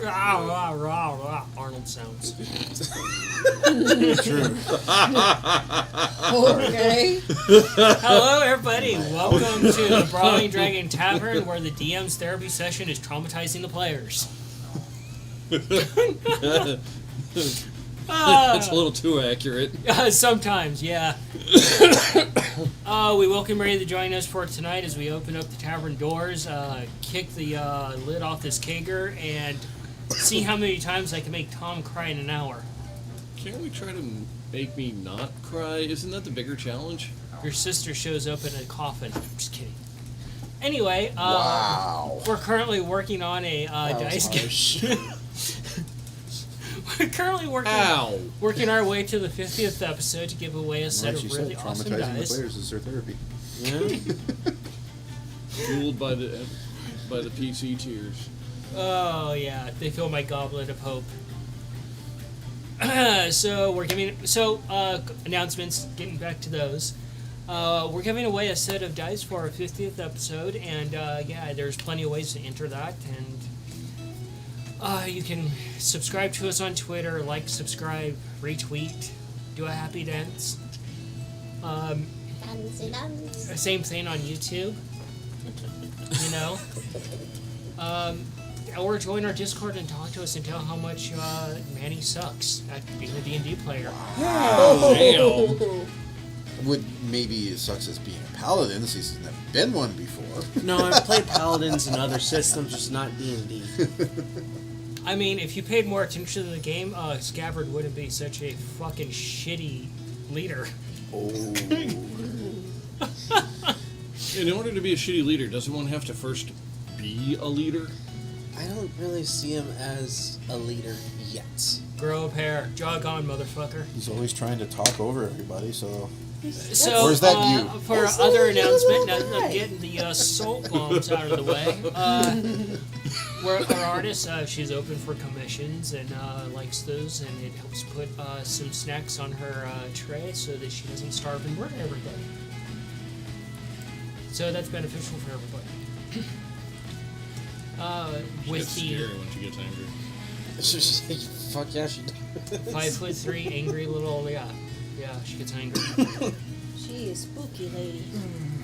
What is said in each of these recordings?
Arnold sounds. True. Okay. Hello, everybody. Welcome to the Brawling Dragon Tavern, where the DM's therapy session is traumatizing the players. That's a little too accurate. Sometimes, yeah. We welcome Ray to join us for tonight as we open up the tavern doors, kick the lid off this kegger, and see how many times I can make Tom cry in an hour. Can't we try to make me not cry? Isn't that the bigger challenge? Your sister shows up in a coffin. I'm just kidding. Anyway, Wow. we're currently working on a dice game. We're currently working our way to the 50th episode to give away a set of really awesome traumatizing dice. the players is their therapy. Yeah. Fueled by the PC tears. Oh yeah, they fill my goblet of hope. So announcements. Getting back to those, we're giving away a set of dice for our 50th episode, and yeah, there's plenty of ways to enter that, and you can subscribe to us on Twitter, like, subscribe, retweet, do a happy dance. Dance. Same thing on YouTube. You know. Or join our Discord and talk to us and tell how much Manny sucks at being a D&D player. Damn. Would maybe it sucks as being a paladin since he's never been one before. No, I've played paladins in other systems, just not D&D. I mean, if you paid more attention to the game, Scabbard wouldn't be such a fucking shitty leader. Oh. In order to be a shitty leader, doesn't one have to first be a leader? I don't really see him as a leader yet. Grow up hair. Jog on, motherfucker. He's always trying to talk over everybody, so... So, Or is that you? For That's other not announcement, right. now getting the salt bombs out of the way, we're our artist. She's open for commissions and likes those, and it helps put some snacks on her tray so that she doesn't starve and murder everybody. So that's beneficial for everybody. She With gets the scary when she gets angry. Fuck yeah, she does. 5'3" angry little yeah, she gets angry. She is spooky lady.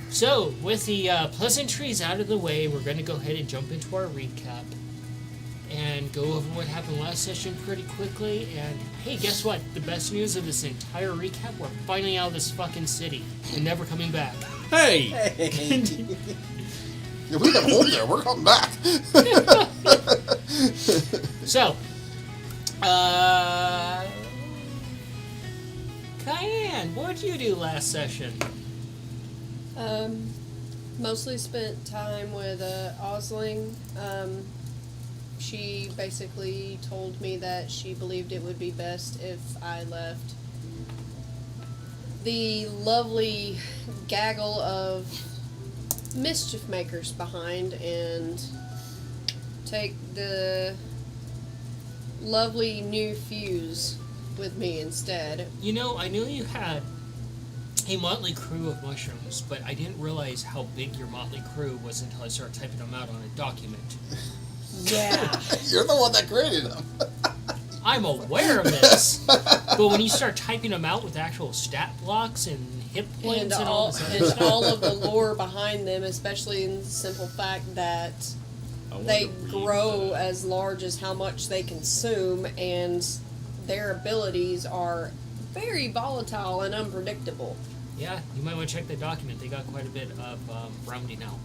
So, with the pleasantries out of the way, we're going to go ahead and jump into our recap and go over what happened last session pretty quickly. And hey, guess what? The best news of this entire recap: we're finally out of this fucking city and never coming back. Hey! If we can hold there, we're coming back. So, Cayenne, what'd you do last session? Mostly spent time with Osling. She basically told me that she believed it would be best if I left the lovely gaggle of mischief makers behind and take the lovely new fuse with me instead. You know, I knew you had a motley crew of mushrooms, but I didn't realize how big your motley crew was until I started typing them out on a document. Yeah. You're the one that created them. I'm aware of this, but when you start typing them out with actual stat blocks and hit points and all this other and stuff, all of the lore behind them, especially in the simple fact that I want they to read grow that. as large as how much they consume, and their abilities are very volatile and unpredictable. yeah, you might want to check the document. They got quite a bit of rounding out.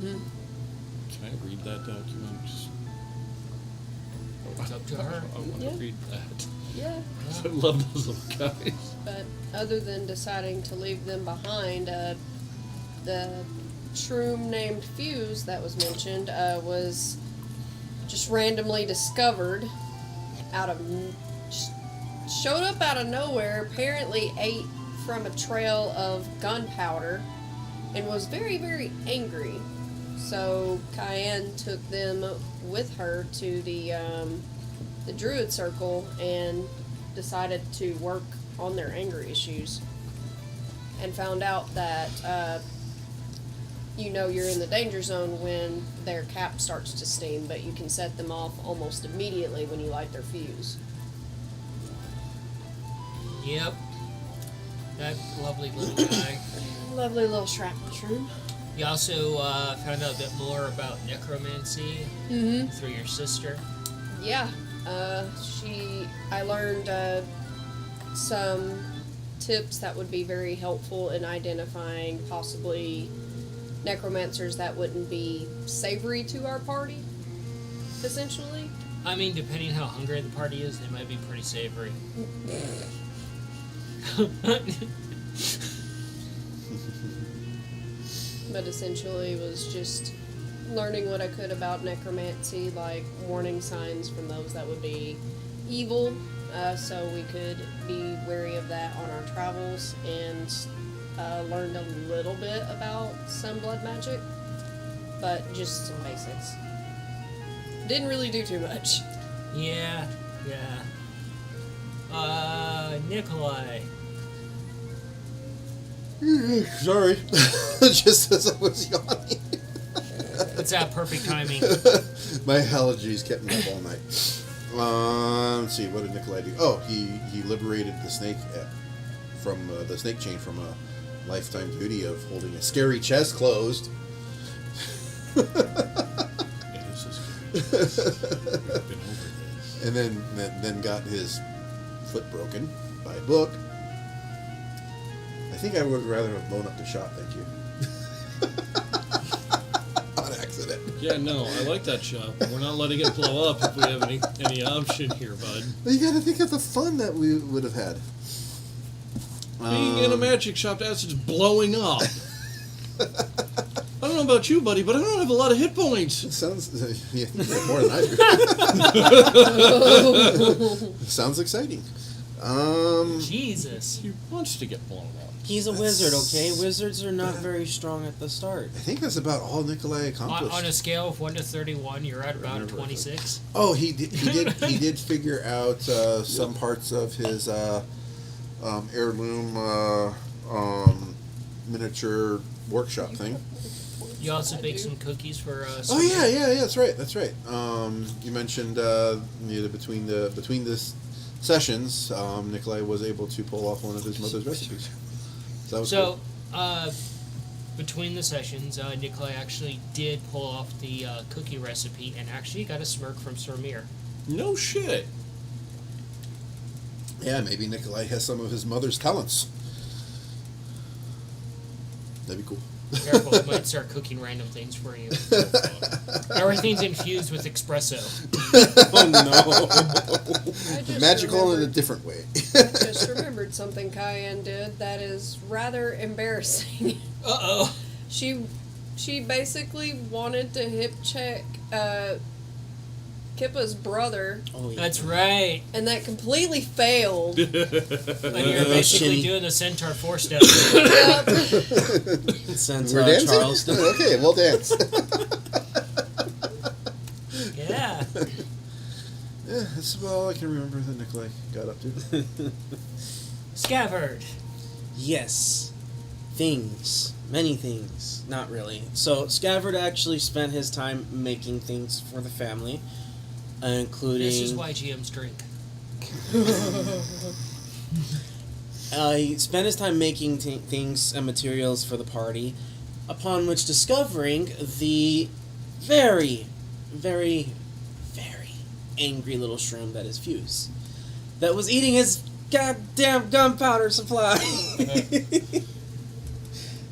Can I read that document? It's up to her. I want Yeah. to read that. Yeah. I love those little guys. But other than deciding to leave them behind, the shroom named Fuse that was mentioned was just randomly discovered out of showed up out of nowhere. Apparently ate from a trail of gunpowder and was very, very angry. So Cayenne took them with her to the Druid Circle and decided to work on their anger issues, and found out that you know you're in the danger zone when their cap starts to steam, but you can set them off almost immediately when you light their fuse. Yep. That lovely little guy. Lovely little shrapnel shroom. You also found out a bit more about necromancy through your sister. Yeah, I learned some tips that would be very helpful in identifying possibly necromancers that wouldn't be savory to our party, essentially. I mean, depending how hungry the party is, they might be pretty savory. But essentially it was just learning what I could about necromancy, like warning signs from those that would be evil, so we could be wary of that on our travels, and learned a little bit about some blood magic, but just some basics. Didn't really do too much. Yeah. Nikolai. Sorry. Just as I was yawning. It's that perfect timing. My allergies kept me up all night. Let's see, what did Nikolai do? Oh, he liberated the snake from the snake chain from a lifetime duty of holding a scary chest closed. It is so scary. We've been over this. And then got his foot broken by a book. I think I would rather have blown up the shop, thank you. On accident. Yeah, no, I like that shop. We're not letting it blow up if we have any option here, bud. You gotta think of the fun that we would have had. Being in a magic shop, that's just blowing up. I don't know about you, buddy, but I don't have a lot of hit points. It sounds yeah, more than I do. Sounds exciting. Jesus. He wants to get blown up. He's a wizard, okay? Wizards are not very strong at the start. I think that's about all Nikolai accomplished. On a scale of 1 to 31, you're at about 26. Oh, he did figure out some parts of his heirloom miniature workshop thing. You also baked some cookies for Oh yeah, that's right. You mentioned between the sessions, Nikolai was able to pull off one of his mother's recipes. So that was cool. Between the sessions, Nikolai actually did pull off the cookie recipe and actually got a smirk from Sir Mir. No shit. Yeah, maybe Nikolai has some of his mother's talents. That'd be cool. Careful, it might start cooking random things for you. Everything's infused with espresso. Oh no. I just Magical in a remembered- different way. I just remembered something Cayenne did that is rather embarrassing. Uh-oh. She basically wanted to hip check Kippa's brother, Oh, yeah. That's right. and that completely failed. And you're basically shitty. doing the Centaur 4-step. Yep. Since We're dancing? Charleston. Okay, we'll dance. Yeah. Yeah, that's about all I can remember that Nikolai got up to. Scabbard. Yes. Things. Many things. Not really. So, Scavard actually spent his time making things for the family, including... This is why GMs drink. He spent his time making things and materials for the party, upon which discovering the very, very, very angry little shroom that is Fuse, that was eating his goddamn gunpowder supply.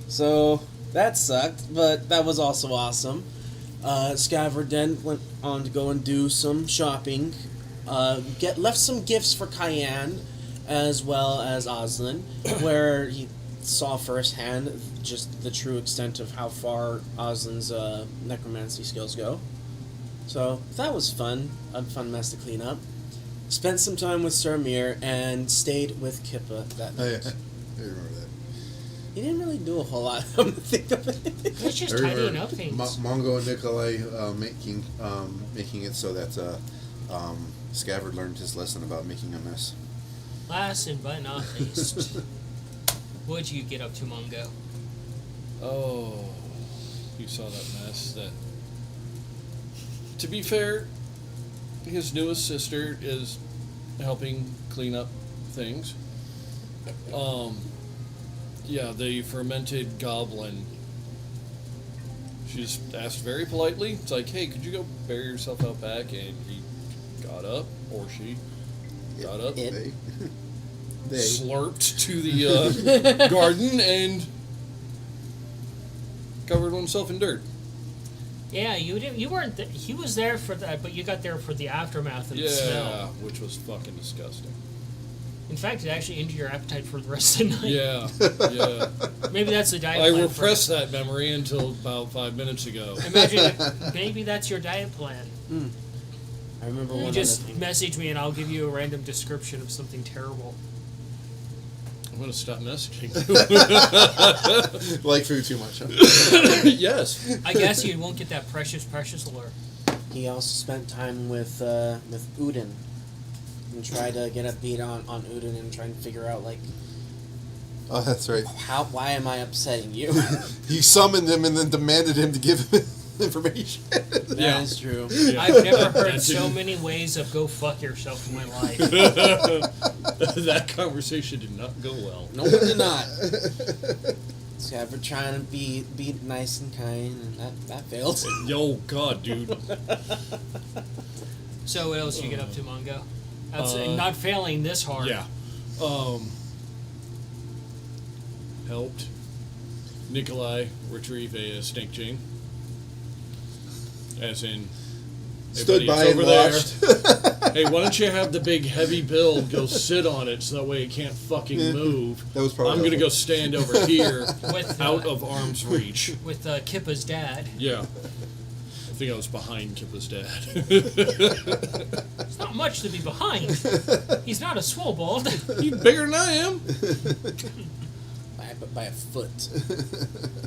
So, that sucked, but that was also awesome. Scavard then went on to go and do some shopping, left some gifts for Cayenne, as well as Oslin, where he saw firsthand just the true extent of how far Oslin's necromancy skills go. So, that was fun. A fun mess to clean up. Spent some time with Sir Mir, and stayed with Kippa that Oh, yeah. night. I remember that. He didn't really do a whole lot, come to think of it. That's just I tidying remember up things. Mongo and Nikolai making it so that Scavard learned his lesson about making a mess. Last and but not least, what'd you get up to, Mongo? Oh. He saw that mess. That, to be fair, his newest sister is helping clean up things. Yeah, the fermented goblin. She just asked very politely. It's like, hey, could you go bury yourself out back? And he got up, or she got up, They. slurped to the garden, and covered himself in dirt. Yeah, you didn't. You weren't. He was there for that, but you got there for the aftermath and the Yeah, smell. which was fucking disgusting. In fact, it actually ended your appetite for the rest of the night. Yeah, yeah. Maybe that's the diet. I plan repressed that memory until about 5 minutes ago. Imagine if maybe that's your diet plan. I remember You one just other thing. message me and I'll give you a random description of something terrible. I'm gonna stop messaging. Like food too much, huh? Yes. I guess you won't get that precious lure. He also spent time with Udin and tried to get a beat on Udin and try and figure out like Oh, that's right. why am I upsetting you? He summoned him and then demanded him to give him information. That is true. Yeah. I've never heard That so didn't- many ways of go fuck yourself in my life. That conversation did not go well. No, it did not. So ever trying to be nice and kind, and that failed. Yo, God, dude. So what else you get up to, Mongo? That's Uh, not failing this hard. Yeah. Helped Nikolai retrieve a snake chain. As in, hey, Stood buddy, by it's and over there. watched. Hey, why don't you have the big heavy build go sit on it so that way it can't fucking move? That was probably I'm gonna helpful. go stand over here, With, out of arm's reach. with Kippa's dad. Yeah. I think I was behind Kippa's dad. It's not much to be behind. He's not a swobold. He's bigger than I am. By a foot.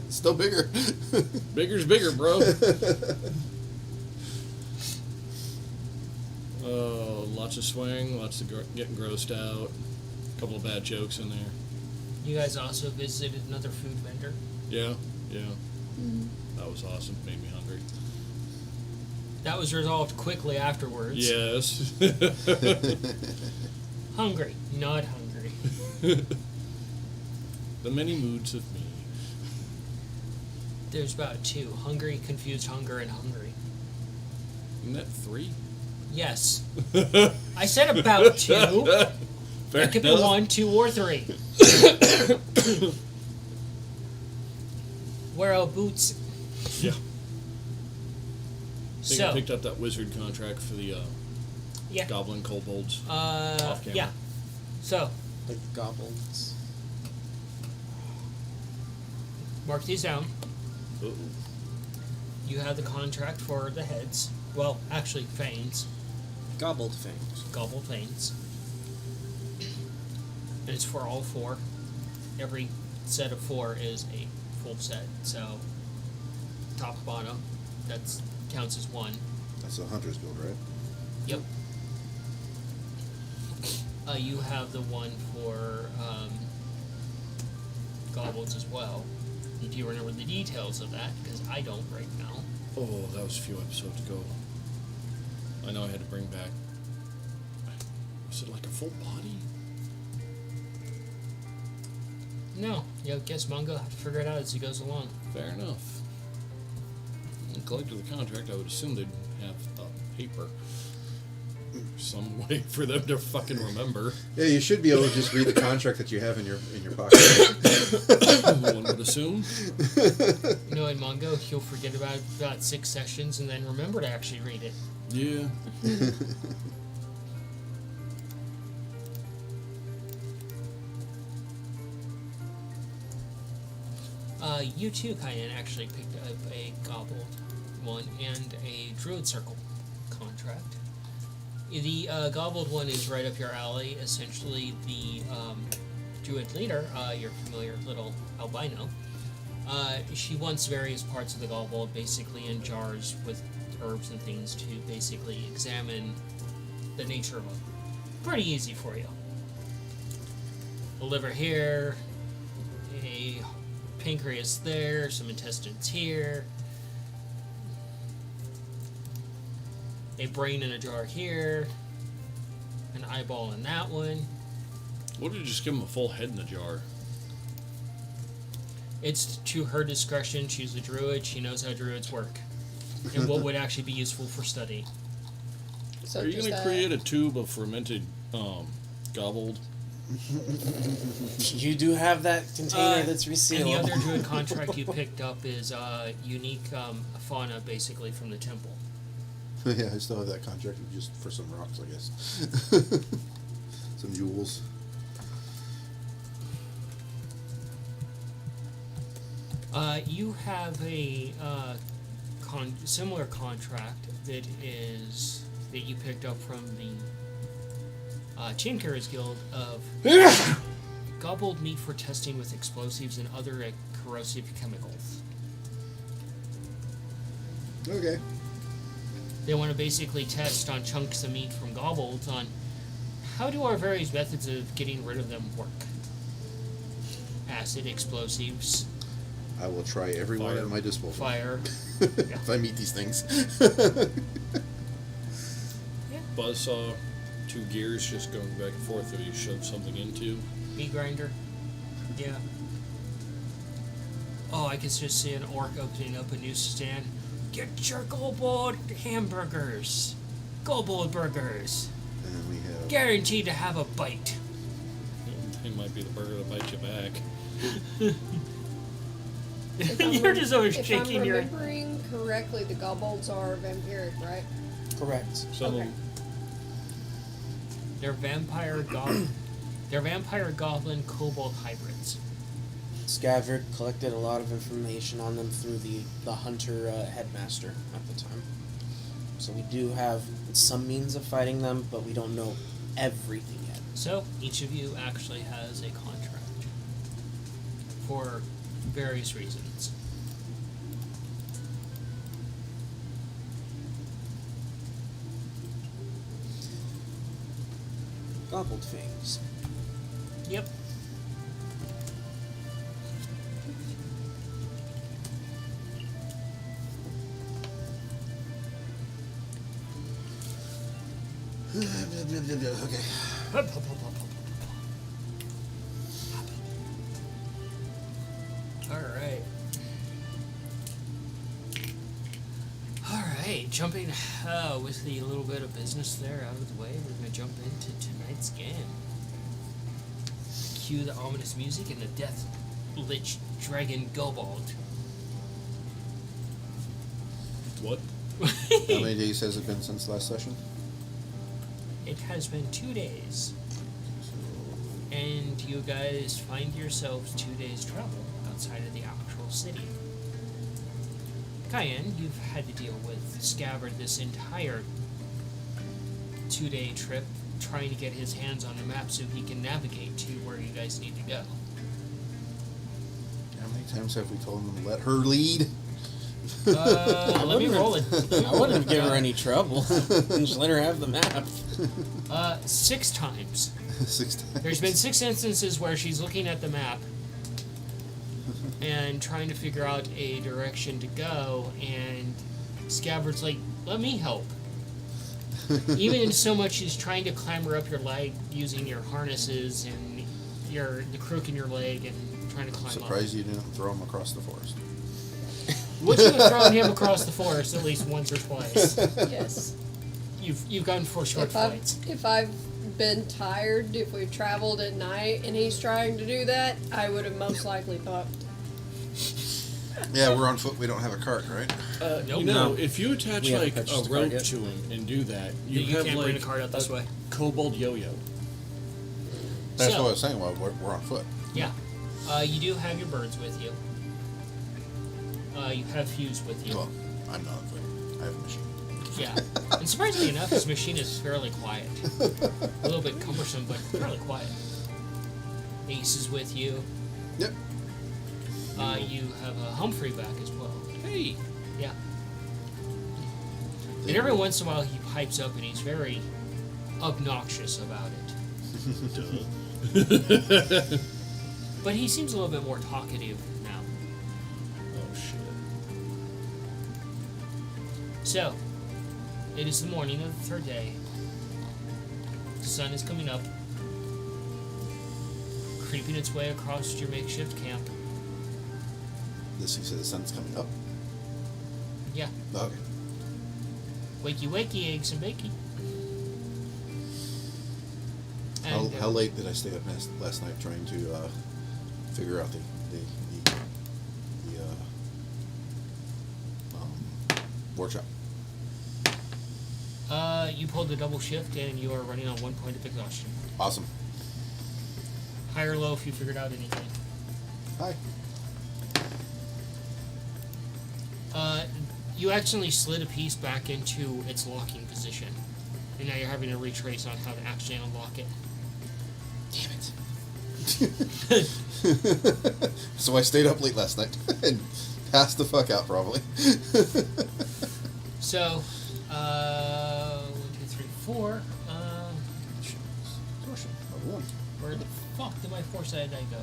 Still bigger. Bigger's bigger, bro. Lots of swing, lots of getting grossed out. A couple of bad jokes in there. You guys also visited another food vendor. Yeah, yeah. That was awesome. Made me hungry. That was resolved quickly afterwards. Yes. Hungry, not hungry. The many moods of me. There's about two: hungry, confused, hunger, and hungry. Isn't that 3? Yes. I said about 2. Fair It could be enough. 1, 2, or 3. Where are boots? Yeah. I think I So, picked up that wizard contract for the yeah. goblin kobolds. Off camera. Yeah. So, Like goblins. mark these down. Uh-oh. You have the contract for the heads. Well, actually, fangs. Gobbled things. Gobble fangs. And it's for all 4. Every set of 4 is a full set. So, top to bottom, that's counts as 1. That's a hunter's build, right? Yep. You have the one for goblins as well. If you remember the details of that, because I don't right now. Oh, that was a few episodes ago. I know I had to bring back. Was it like a full body? No, I guess Mongo will have to figure it out as he goes along. Fair enough. In collecting the contract, I would assume they'd have paper. Some way for them to fucking remember. Yeah, you should be able to just read the contract that you have in your pocket. One would assume. You know, in Mongo, he'll forget about 6 sessions and then remember to actually read it. Yeah. You too, Kyan, actually picked up a Gobbled one and a Druid Circle contract. The Gobbled one is right up your alley. Essentially, the Druid leader, your familiar little albino, she wants various parts of the Gobbled basically in jars with herbs and things to basically examine the nature of them. Pretty easy for you. A liver here, a pancreas there, some intestines here, a brain in a jar here, an eyeball in that one. What if you just give him a full head in the jar? It's to her discretion. She's a druid. She knows how druids work and what would actually be useful for study. So Are you just going to create a tube of fermented gobbled? You do have that container that's And the resealable. other druid contract you picked up is unique fauna, basically, from the temple. Yeah, I still have that contract just for some rocks, I guess. Some jewels. You have a similar contract that you picked up from the Chaincarriers Guild of gobbled meat for testing with explosives and other corrosive chemicals. Okay. They want to basically test on chunks of meat from gobbled on how do our various methods of getting rid of them work. Acid, explosives, I will try every one Fire. at my disposal. fire. If I meet these things. Buzzsaw, 2 gears just going back and forth that you shove something into. Meat grinder. Yeah. Oh, I can just see an orc opening up a newsstand. Get your kobold hamburgers. Kobold burgers. And we have Guaranteed to have a bite. It might be the burger that bites you back. If I'm You're just always if shaking I'm your... remembering correctly, the kobolds are vampiric, right? Correct. Some Okay. They're vampire goblin kobold hybrids. Scavard collected a lot of information on them through the hunter headmaster at the time. So we do have some means of fighting them, but we don't know everything yet. So, each of you actually has a contract. For various reasons. Gobbled things. Yep. okay. Alright. Alright, jumping with the little bit of business there out of the way, we're going to jump into tonight's game. Cue the ominous music and the Death Lich Dragon Kobold. what? How many days has it been since last session? It has been 2 days, and you guys find yourselves 2 days travel outside of the actual city. Cayenne, you've had to deal with Scabbard this entire 2-day trip, trying to get his hands on a map so he can navigate to where you guys need to go. How many times have we told him to let her lead? Let me roll it. I wouldn't have given her any trouble. Just let her have the map. 6 times. 6 times. There's been 6 instances where she's looking at the map and trying to figure out a direction to go, and Scabbard's like, let me help. Even so much she's trying to clamber up your leg using your harnesses and the crook in your leg and trying to climb Surprised you didn't throw him across the forest. up. Would you have thrown him across the forest at least once or twice? Yes. You've gone for short flights. If I've been tired, if we've traveled at night and he's trying to do that, I would have most likely bucked. Yeah, we're on foot. We don't have a cart, right? Nope. You know, No. if you attach We haven't like a purchased a rope card yet. to him and do that, you, You have can't like bring a cart out this way. kobold yo-yo. That's So- what I was saying. Well, we're on foot. Yeah. You do have your birds with you. You have Fuse with you. Well, I'm not on foot. I have a machine. Yeah. And surprisingly enough, this machine is fairly quiet. A little bit cumbersome, but fairly quiet. Ace is with you. Yep. You have a Humphrey back as well. Hey, Yeah. And every once in a while he pipes up and he's very obnoxious about it. But he seems a little bit more talkative now. oh shit. So, It is the morning of the third day. The sun is coming up, creeping its way across your makeshift camp. This, you said the sun's coming up? Yeah. Okay. Wakey, wakey, eggs and bacon. How late did I stay up last night trying to figure out the workshop? You pulled a double shift and you are running on 1 point of exhaustion. Awesome. High or low if you figured out anything. Hi. You accidentally slid a piece back into its locking position. And now you're having to retrace on how to actually unlock it. Damn it. So I stayed up late last night and passed the fuck out probably. So, 1, 2, 3, 4. Where the fuck did my foresight die go?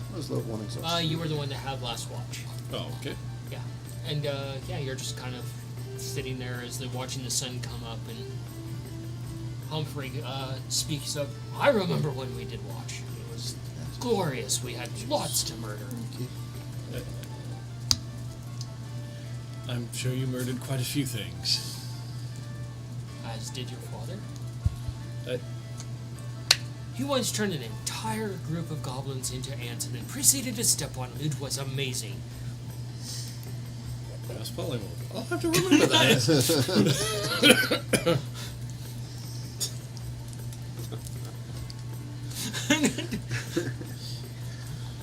What was level 1 exhaustion? You were the one that had last watch. Oh, okay. Yeah. And, yeah, you're just kind of sitting there as they're watching the sun come up, and Humphrey speaks up. I remember when we did watch. It was glorious. We had lots to murder. I'm sure you murdered quite a few things. As did your father. Uh, He once turned an entire group of goblins into ants and then proceeded to step on them. It was amazing. That's polymorph. I'll have to remember that.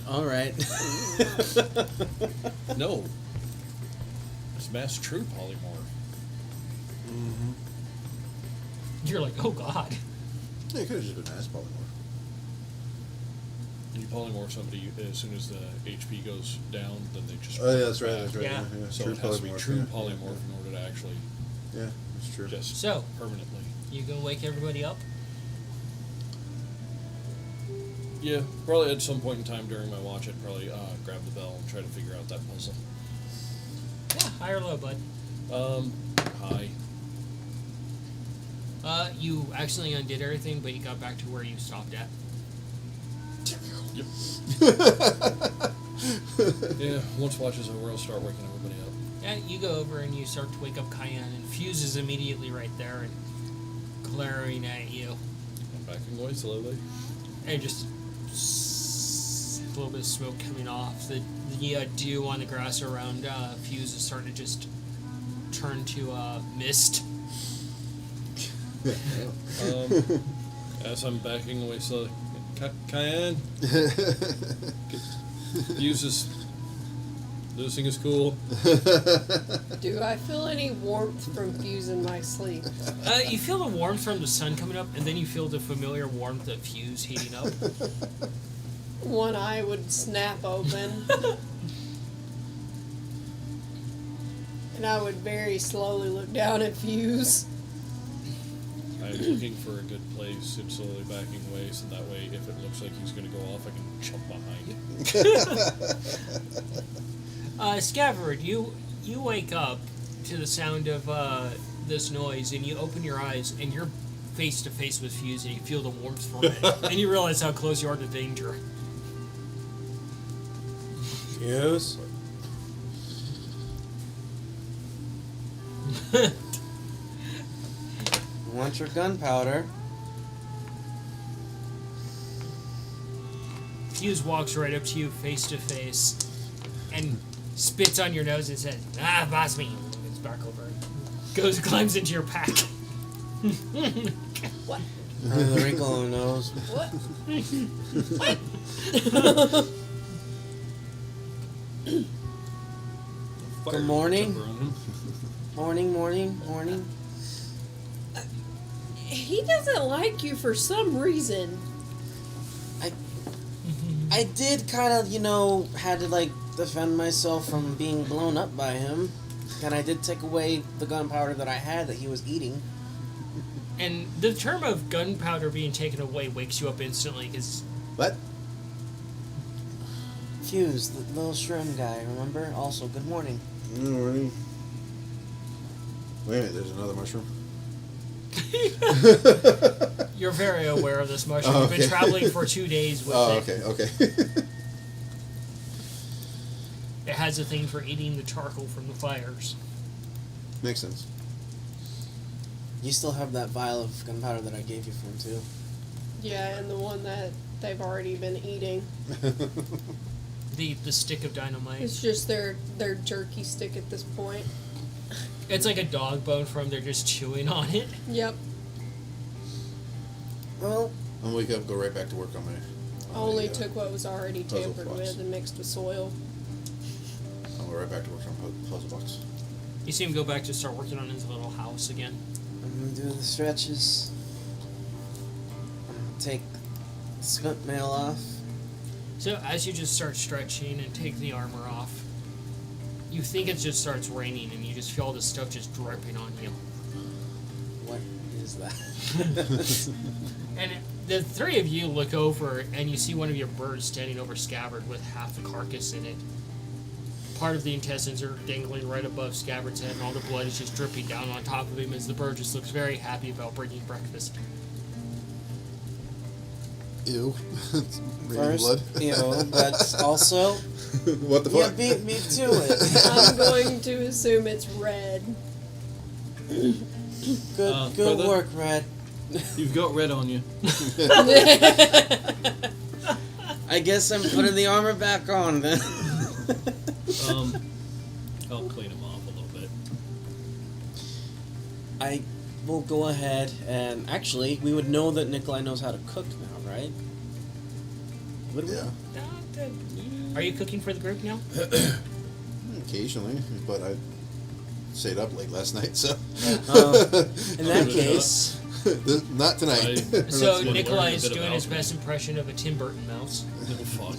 All right. No. It's mass true polymorph. Mm-hmm. You're like, oh god. Yeah, it could have just been mass polymorph. You polymorph somebody as soon as the HP goes down, then they just. Oh yeah, that's right. That's right. Yeah. So True it has to be polymorph, true yeah. polymorph in order to actually Yeah, that's true. just So, permanently. you gonna wake everybody up? Yeah, probably at some point in time during my watch, I'd probably grab the bell and try to figure out that puzzle. Yeah, high or low, bud. High. You accidentally undid everything, but you got back to where you stopped at. Yep. Yeah, once watch is over, I'll start waking everybody up. Yeah, you go over and you start to wake up Cayenne, and Fuse is immediately right there and glaring at you. I'm backing away slowly. And just a little bit of smoke coming off. The dew on the grass around Fuse is starting to just turn to mist. As I'm backing away slowly, Cayenne, uses losing is cool. Do I feel any warmth from Fuse in my sleep? You feel the warmth from the sun coming up, and then you feel the familiar warmth of Fuse heating up. One eye would snap open. And I would very slowly look down at Fuse. I'm looking for a good place and slowly backing away, so that way, if it looks like he's going to go off, I can jump behind. Scabbard, you wake up to the sound of this noise, and you open your eyes, and you're face to face with Fuse, and you feel the warmth from it, and you realize how close you are to danger. Fuse? Want your gunpowder? Fuse walks right up to you face to face and spits on your nose and says, "Ah, boss me." It's back over. Climbs into your pack. What? The wrinkle on the nose. What? Good morning. Jump around him. Morning. He doesn't like you for some reason. I did kind of, had to, defend myself from being blown up by him. And I did take away the gunpowder that I had that he was eating. And the term of gunpowder being taken away wakes you up instantly because What? Fuse, the little shrimp guy, remember? Also, good morning. Good morning. Wait a minute, there's another mushroom. You're very aware of this mushroom. Oh, You've been okay. traveling for 2 days with Oh, it. okay. It has a thing for eating the charcoal from the fires. Makes sense. You still have that vial of gunpowder that I gave you from too. Yeah, and the one that they've already been eating. The stick of dynamite. It's just their jerky stick at this point. It's like a dog bone from they're just chewing on it. Yep. Well, I'm gonna wake up, go right back to work on my. Only took what was already puzzle tampered box. with and mixed with soil. I'll go right back to work on puzzle box. You see him go back to start working on his little house again. I'm gonna do the stretches. I'm gonna take the spent mail off. So as you just start stretching and take the armor off, you think it just starts raining and you just feel all this stuff just dripping on you. What is that? And the three of you look over and you see one of your birds standing over Scabbard with half the carcass in it. Part of the intestines are dangling right above Scabbard's head and all the blood is just dripping down on top of him as the bird just looks very happy about bringing breakfast. Ew. Raining First, blood. but also, What the you fuck? beat me to it. I'm going to assume it's red. Good brother? work, Red. You've got red on you. I guess I'm putting the armor back on then. I'll clean them off a little bit. I will go ahead and actually, we would know that Nikolai knows how to cook now, right? Would we? Yeah. Are you cooking for the group now? Occasionally, but I stayed up late last night, so. In that case, Not tonight. So Let's Nikolai learn a is bit doing about his me. best impression of a Tim Burton mouse. Oh, fuck.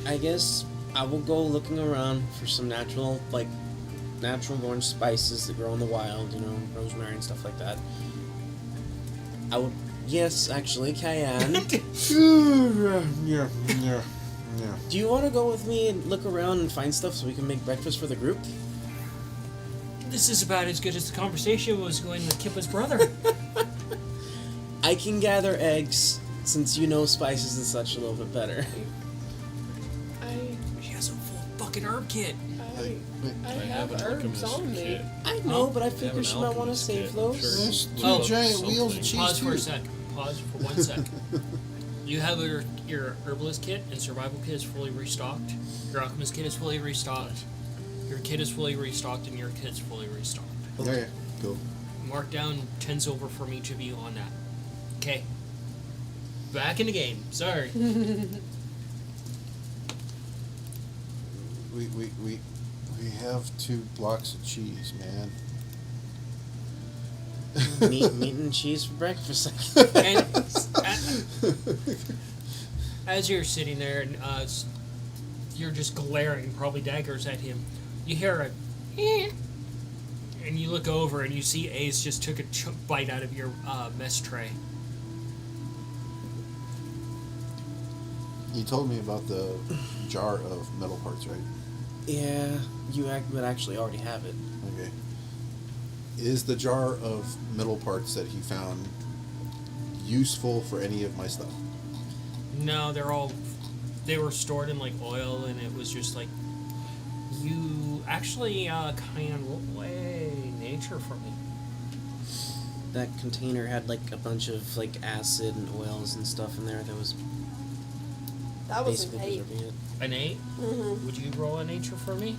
I guess I will go looking around for some natural orange spices that grow in the wild, rosemary and stuff like that. I would, yes, actually, cayenne. Yeah. Do you want to go with me and look around and find stuff so we can make breakfast for the group? This is about as good as the conversation was going with Kippa's brother. I can gather eggs since you know spices and such a little bit better. She has a full fucking herb kit. I have an herbs alchemist on me. kit. I know, but I I have figure an she might want to alchemist save kit. those. Sure. There's two Oh, giant something. wheels of cheese. Pause for too. a sec. Pause for 1 sec. You have your herbalist kit and survival kit is fully restocked. Your alchemist kit is fully restocked. Your kit is fully restocked, and your kit's fully restocked. Okay, cool. Mark down 10 silver from each of you on that. Okay. Back in the game. Sorry. We have 2 blocks of cheese, man. meat and cheese for breakfast. And as you're sitting there and you're just glaring, probably daggers at him, you hear a and you look over and you see Ace just took a bite out of your mess tray. You told me about the jar of metal parts, right? Yeah, you would actually already have it. Okay. Is the jar of metal parts that he found useful for any of my stuff? No, they were stored in like oil, and it was just like you actually kind of roll away nature for me. That container had like a bunch of like acid and oils and stuff in there that was That was basically an 8. preserving it. An 8? Mm-hmm. Would you roll a nature for me?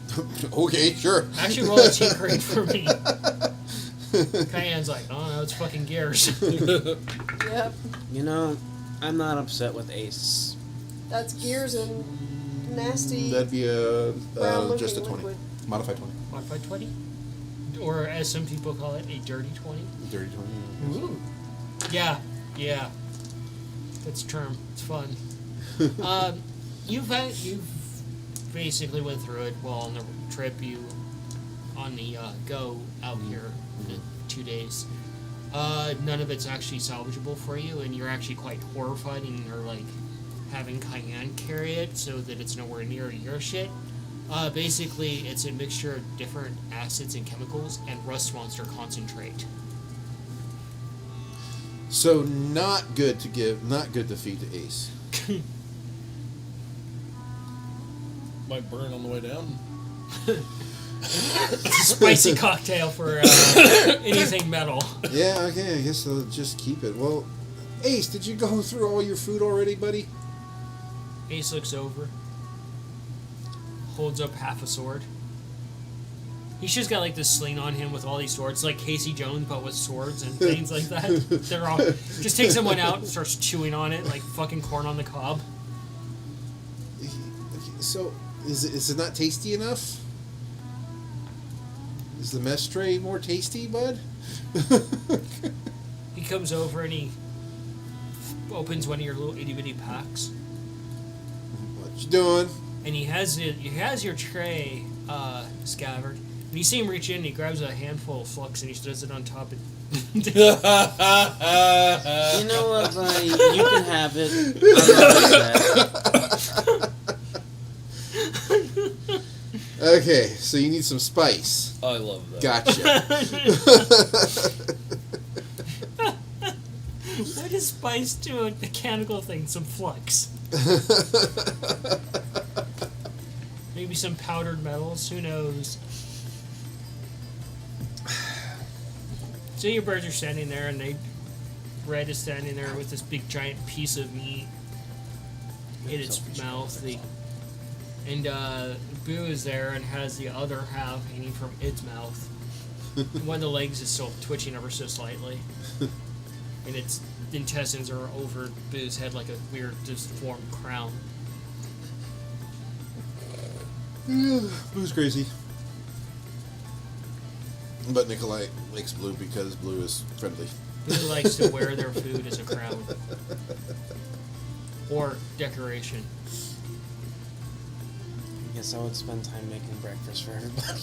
Okay, sure. Actually, roll a tinkering for me. Cayenne's like, oh no, it's fucking gears. Yep. You know, I'm not upset with Ace. That's gears and nasty. That'd be brown just a looking 20. liquid. Modified 20. Modified 20? Or as some people call it, a dirty 20? Dirty 20. Ooh. Yeah. That's a term. It's fun. You've basically went through it while on the trip. You on the go out here the 2 days. None of it's actually salvageable for you, and you're actually quite horrified, and you're like having Cayenne carry it so that it's nowhere near your shit. Basically, it's a mixture of different acids and chemicals and rust monster concentrate. So not good to feed to Ace. Might burn on the way down. Spicy cocktail for anything metal. Yeah, okay, I guess I'll just keep it. Well, Ace, did you go through all your food already, buddy? Ace looks over, holds up half a sword. He's just got like this sling on him with all these swords, like Casey Jones, but with swords and things like that. They're all just takes someone out and starts chewing on it like fucking corn on the cob. So, is it not tasty enough? Is the mess tray more tasty, bud? He comes over and he opens one of your little itty bitty packs, What you doing? and he has your tray, Scabbard. And you see him reach in, and he grabs a handful of flux and he throws it on top of. You know what, buddy? You can have it. Okay, so you need some spice. I love that. Gotcha. What does spice to a mechanical thing? Some flux. Maybe some powdered metals. Who knows? So your birds are standing there, and Red is standing there with this big giant piece of meat in its mouth. And Boo is there and has the other half hanging from its mouth. One of the legs is still twitching ever so slightly. And its intestines are over Boo's head like a weird disformed crown. Blue's crazy. But Nikolai likes Blue because Blue is friendly. Boo likes to wear their food as a crown. Or decoration. I guess I would spend time making breakfast for everybody.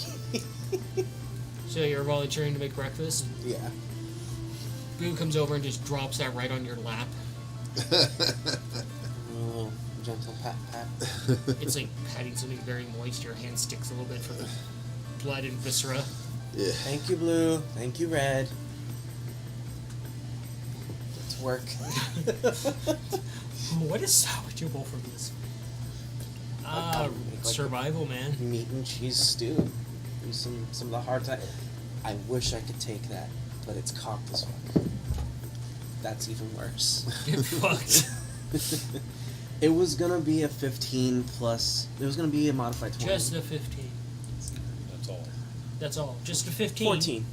So you're volunteering to make breakfast? Yeah. Boo comes over and just drops that right on your lap. A little gentle pat pat. It's like patting something very moist. Your hand sticks a little bit for the blood and viscera. Yeah. Thank you, Blue. Thank you, Red. Let's work. What is salvageable from this? Make like Survival, man. Meat and cheese stew. And some of the hard time. I wish I could take that, but it's cocked as fuck. That's even worse. Get fucked. It was gonna be a 15 plus. It was gonna be a modified 20. Just a 15. That's all. That's all. Just a 15. 14.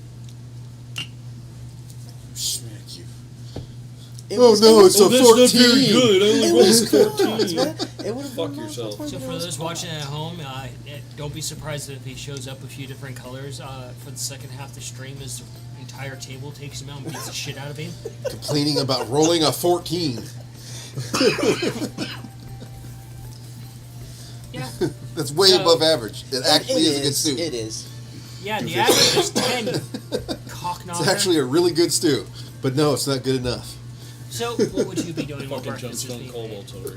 Smack you. It Oh was- no, it was- it's a 14. I only It rolled was a close, 14. man. It would have Fuck been yourself. So for those watching at home, don't be surprised if he shows up a few different colors. For the second half of the stream, as the entire table takes him out and beats the shit out of him. Complaining about rolling a 14. Yeah. That's way So- above average. It actually is a good stew. It is. Yeah, the average is 10. Cock It's knocker. actually a really good stew. But no, it's not good enough. So, what would you be doing while Fucking breakfast is Johnstone being Cobalt's over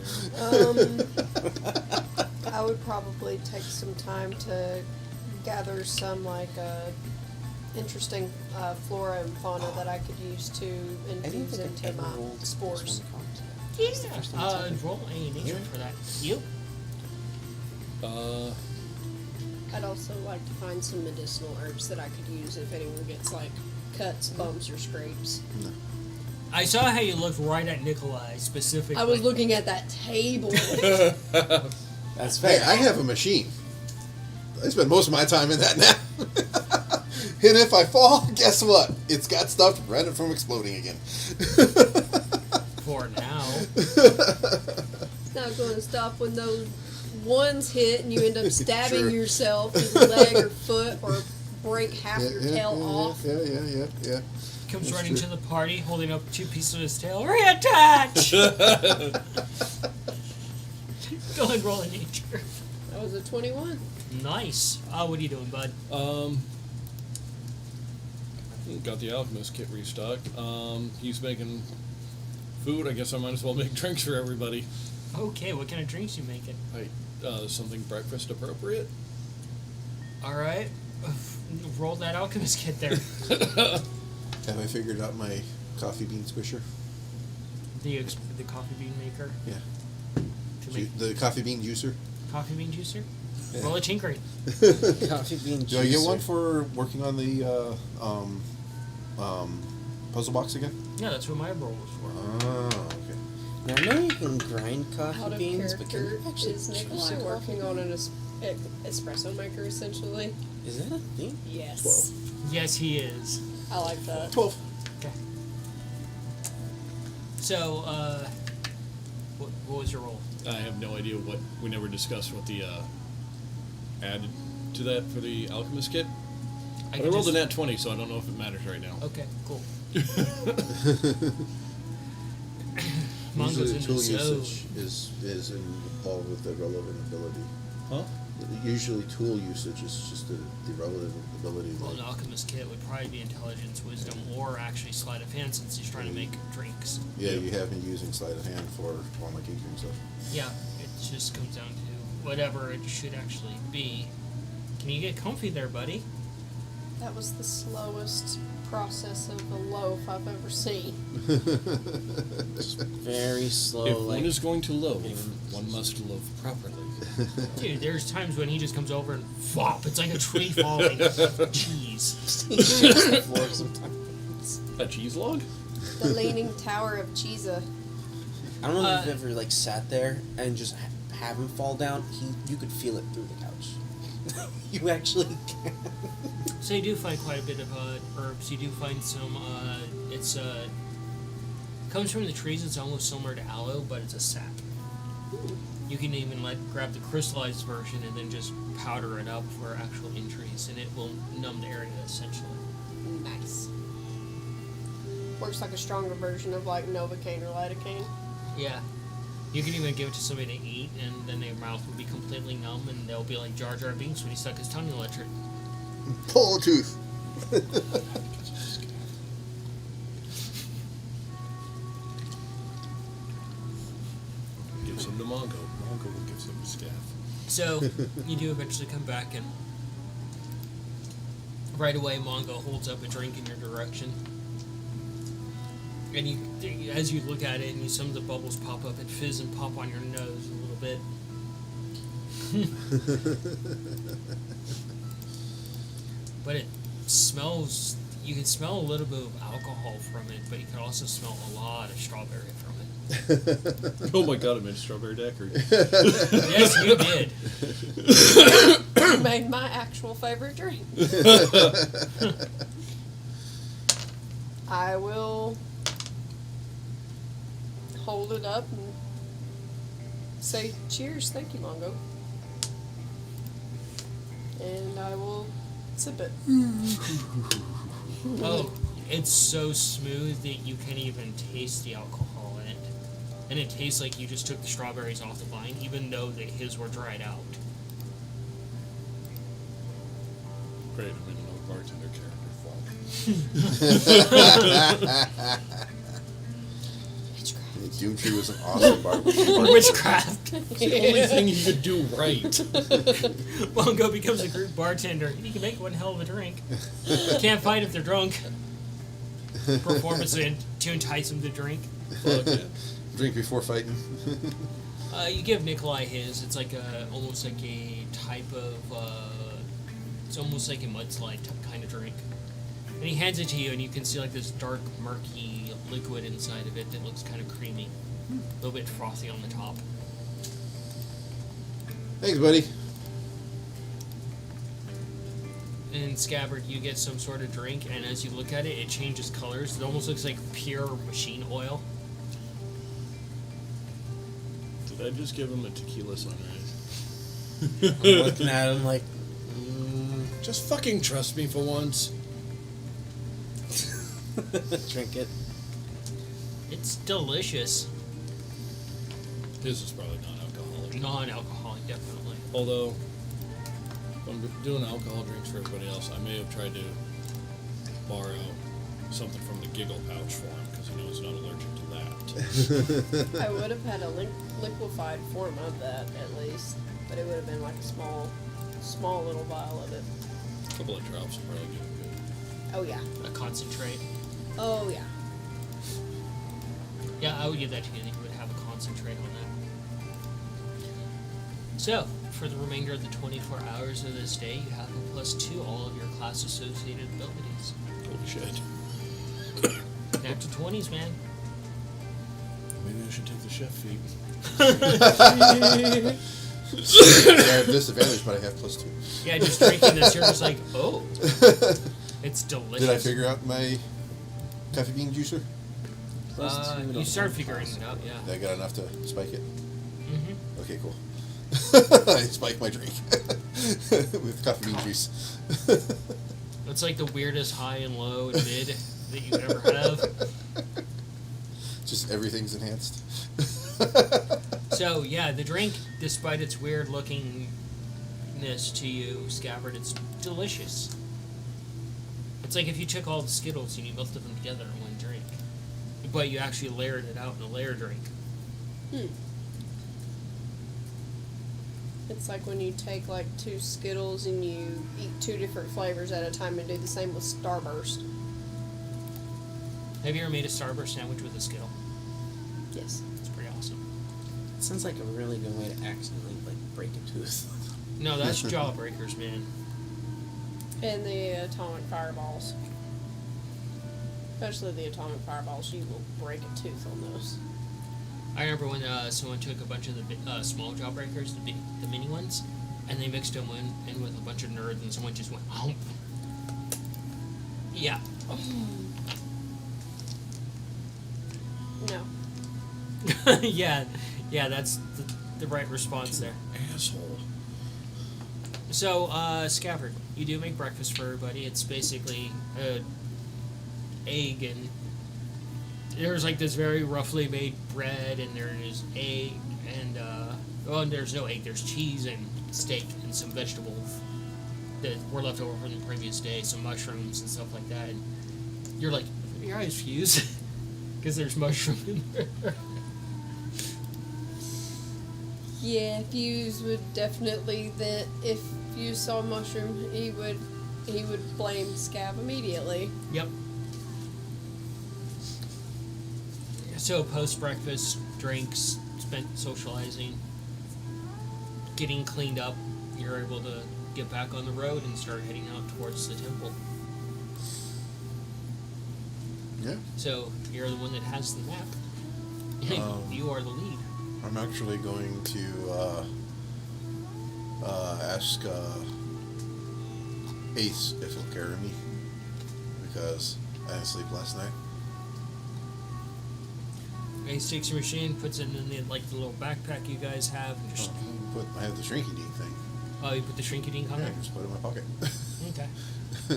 here. I would probably take some time to gather some interesting flora and fauna that I could use to I didn't infuse think I've into ever my rolled spores. this one comp. Yeah. It's the first time it's happened. Roll a nature for that. You? I'd also like to find some medicinal herbs that I could use if anyone gets cuts, bumps, or scrapes. I saw how you looked right at Nikolai specifically. I was looking at that table. That's Hey, fair. I have a machine. I spend most of my time in that now. And if I fall, guess what? It's got stuff to prevent it from exploding again. For now. It's not going to stop when those ones hit and you end up stabbing Sure. yourself in the leg or foot or break half your tail off. Yeah. Comes That's running true. to the party, holding up 2 pieces of his tail. Reattach! Go ahead, roll a nature. That was a 21. Nice. What are you doing, bud? Got the alchemist kit restocked. He's making food. I guess I might as well make drinks for everybody. Okay, what kind of drinks you making? something breakfast appropriate. All right. Roll that alchemist kit there. Have I figured out my coffee bean squisher? The coffee bean maker. Yeah. To make The coffee bean juicer? coffee bean juicer. Yeah. Roll a tinkering. Coffee bean Do I get juicer. one for working on the puzzle box again? Yeah, that's what my roll was for. Oh, okay. Now, I know you can grind coffee Out of beans, but can character, you actually is juice Nikolai a working coffee on bean? an espresso maker essentially? Is that a thing? Yes. 12. Yes, he is. I like that. 12. Okay. So, what was your roll? I have no idea what we never discussed what the added to that for the alchemist kit. But I can rolled a just- nat 20, so I don't know if it matters right now. Okay, cool. Mongo's Usually in tool the zone. usage is involved with the relevant ability. Huh? Usually tool usage is just the relevant ability. Well, an that- alchemist kit would probably be intelligence, wisdom, or actually sleight of hand since he's trying to make drinks. Yeah, you have me using sleight of hand for all my tinkering stuff. Yeah, it just comes down to whatever it should actually be. Can you get comfy there, buddy? That was the slowest process of a loaf I've ever seen. Very slow. If like, one is going to loaf, one must loaf properly. Dude, there's times when he just comes over and flop. It's like a tree falling. Jeez. the floor sometimes. A cheese log? The Leaning Tower of Chisa. I don't know if you've ever like sat there and just have him fall down. You could feel it through the couch. You actually can. So you do find quite a bit of herbs. You do find some. It's comes from the trees. It's almost similar to aloe, but it's a sap. You can even grab the crystallized version and then just powder it up for actual injuries, and it will numb the area essentially. Nice. Works like a stronger version of like Novocaine or Lidocaine. Yeah. You can even give it to somebody to eat, and then their mouth will be completely numb, and they'll be like Jar Jar Binks when he stuck his tongue in electric. Pull a tooth. Give some to Mongo. Mongo will give some to Scaff. So you do eventually come back, and right away Mongo holds up a drink in your direction. And you, as you look at it, and some of the bubbles pop up and fizz and pop on your nose a little bit. But it smells. You can smell a little bit of alcohol from it, but you can also smell a lot of strawberry from it. Oh my god, I made a strawberry daiquiri. Yes, you did. You made my actual favorite drink. I will hold it up and say cheers, thank you, Mongo. And I will sip it. Oh, it's so smooth that you can't even taste the alcohol in it. And it tastes like you just took the strawberries off the vine, even though that his were dried out. Great, I'm in another bartender character funk. Doomtree was an awesome barber. Witchcraft. It's the only thing he could do right. Bongo becomes a group bartender. He can make one hell of a drink. Can't fight if they're drunk. Performance to entice them to drink. Fuck yeah. Drink before fighting. You give Nikolai his. It's like almost like a type of. It's almost like a mudslide kind of drink. And he hands it to you, and you can see like this dark, murky liquid inside of it that looks kind of creamy, a little bit frothy on the top. Thanks, buddy. And Scabbard, you get some sort of drink, and as you look at it, it changes colors. It almost looks like pure machine oil. Did I just give him a tequila sunrise? I'm looking at him like, Just fucking trust me for once. drink it. It's delicious. His is probably non-alcoholic. Non-alcoholic, definitely. Although, if I'm doing alcohol drinks for everybody else, I may have tried to borrow something from the giggle pouch for him, because he knows he's not allergic to that. I would have had a liquefied form of that, at least. but it would have been like a small little vial of it. A couple of drops would probably do good. Oh yeah. A concentrate. Oh yeah. Yeah, I would give that to you. You would have a concentrate on that. So, for the remainder of the 24 hours of this day, you have a +2 all of your class-associated abilities. Holy shit. Natural 20s, man. Maybe I should take the chef feat. I have disadvantage, but I have +2. Yeah, just drinking this, you're just like, oh. It's delicious. Did I figure out my coffee bean juicer? You start figuring it out, yeah. Did I got enough to spike it? Mm-hmm. Okay, cool. I spike my drink with coffee bean juice. It's like the weirdest high and low and mid that you could ever have. Just everything's enhanced. So, yeah, the drink, despite its weird lookingness to you, Scabbard, it's delicious. It's like if you took all the Skittles and you melted them together in one drink. But you actually layered it out in a layer drink. It's like when you take like 2 Skittles and you eat 2 different flavors at a time and do the same with Starburst. Have you ever made a Starburst sandwich with a Skittle? Yes. It's pretty awesome. It sounds like a really good way to accidentally like break a tooth. No, that's Jawbreakers, man. And the atomic fireballs. Especially the atomic fireballs, you will break a tooth on those. I remember when someone took a bunch of the small Jawbreakers, the mini ones, and they mixed them in with a bunch of nerds, and someone just went, hump. Yeah. No. yeah, that's the right response there. Asshole. So, Scabbard, you do make breakfast for everybody. It's basically egg, and there's like this very roughly made bread, and there's egg, and and there's no egg, there's cheese and steak and some vegetables that were left over from the previous day, some mushrooms and stuff like that. And you're like, your eyes fuse because there's mushroom in there. Yeah, Fuse would definitely that if Fuse saw mushroom, he would blame Scav immediately. Yep. So post-breakfast, drinks, spent socializing, getting cleaned up, you're able to get back on the road and start heading out towards the temple. Yeah. So you're the one that has the map. You are the lead. I'm actually going to ask Ace if he'll carry me because I didn't sleep last night. Ace takes your machine, puts it in the the little backpack you guys have, and just I have the shrinky dink thing. oh, you put the shrinky dink on Yeah, I there. can just put it in my pocket. Okay.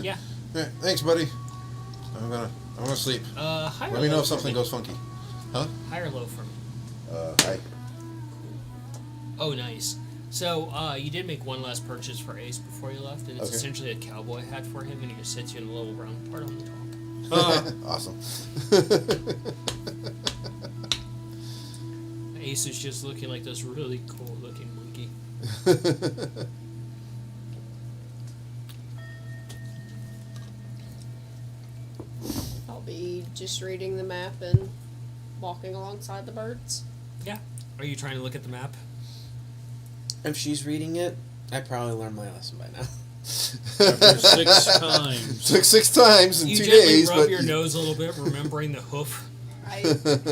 Yeah. Yeah, thanks, buddy. I'm gonna sleep. High or Let me low know if for something me? goes funky. Huh? High or low for me? Hi. Oh, nice. So, you did make one last purchase for Ace before you left, and it's Okay. essentially a cowboy hat for him, and he just sits you in a little round part on the top. Awesome. Ace is just looking like this really cool looking monkey. I'll be just reading the map and walking alongside the birds. Yeah. Are you trying to look at the map? If she's reading it, I probably learned my lesson by now. After 6 times. Took 6 times in You 2 gently days, rub but your nose a little bit, remembering the hoof.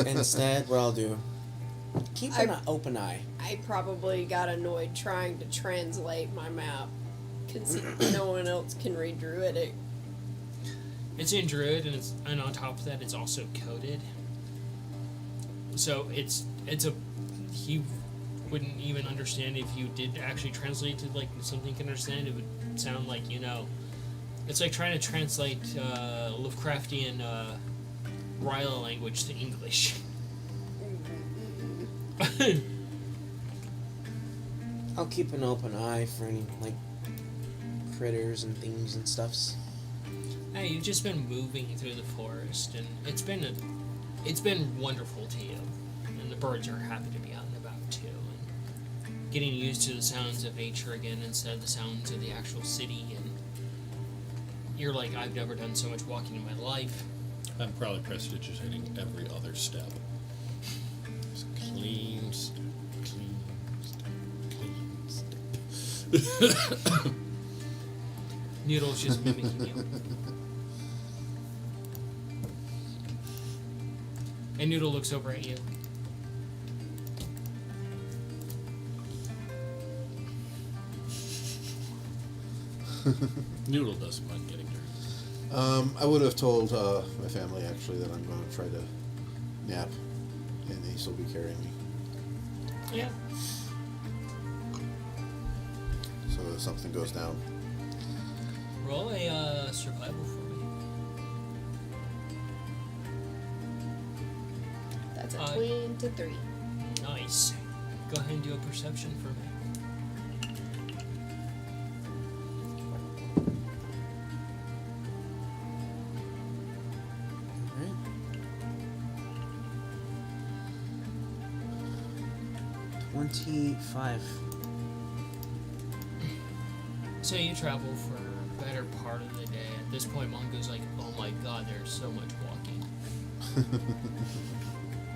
Instead, what I'll do, keep an open eye. I probably got annoyed trying to translate my map because no one else can read Druidic. It's in Druid, and on top of that, it's also coded. So it's a he wouldn't even understand if you did actually translate to like something he can understand. It would sound like it's like trying to translate Lovecraftian Ryla language to English. I'll keep an open eye for any like critters and things and stuffs. Hey, you've just been moving through the forest, and it's been wonderful to you, and the birds are happy to be out and about too. And getting used to the sounds of nature again instead of the sounds of the actual city. And you're like, I've never done so much walking in my life. I'm probably prestidigitating every other step. Just clean step, clean step, clean step. Noodle's just mimicking you. And Noodle looks over at you. Noodle doesn't mind getting dirty. I would have told my family actually that I'm going to try to nap, and Ace will be carrying me. Yeah. So if something goes down. Roll a survival for me. That's a 23. Nice. Go ahead and do a perception for me. Alright. 25. So you travel for a better part of the day. At this point, Mongo's like, oh my god, there's so much walking.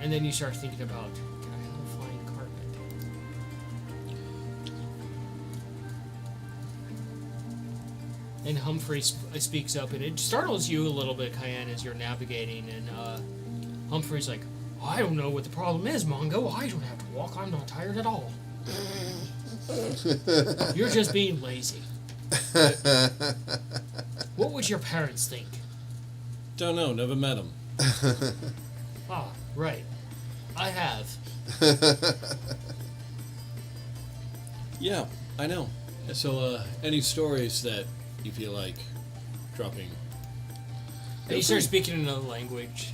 And then you start thinking about, can I have a flying carpet? And Humphrey speaks up, and it startles you a little bit, Cayenne, as you're navigating. And Humphrey's like, I don't know what the problem is, Mongo. I don't have to walk. I'm not tired at all. You're just being lazy. What would your parents think? Don't know, never met him. Ah, right. I have. Yeah, I know. So, any stories that you feel like dropping? And you start speaking another language.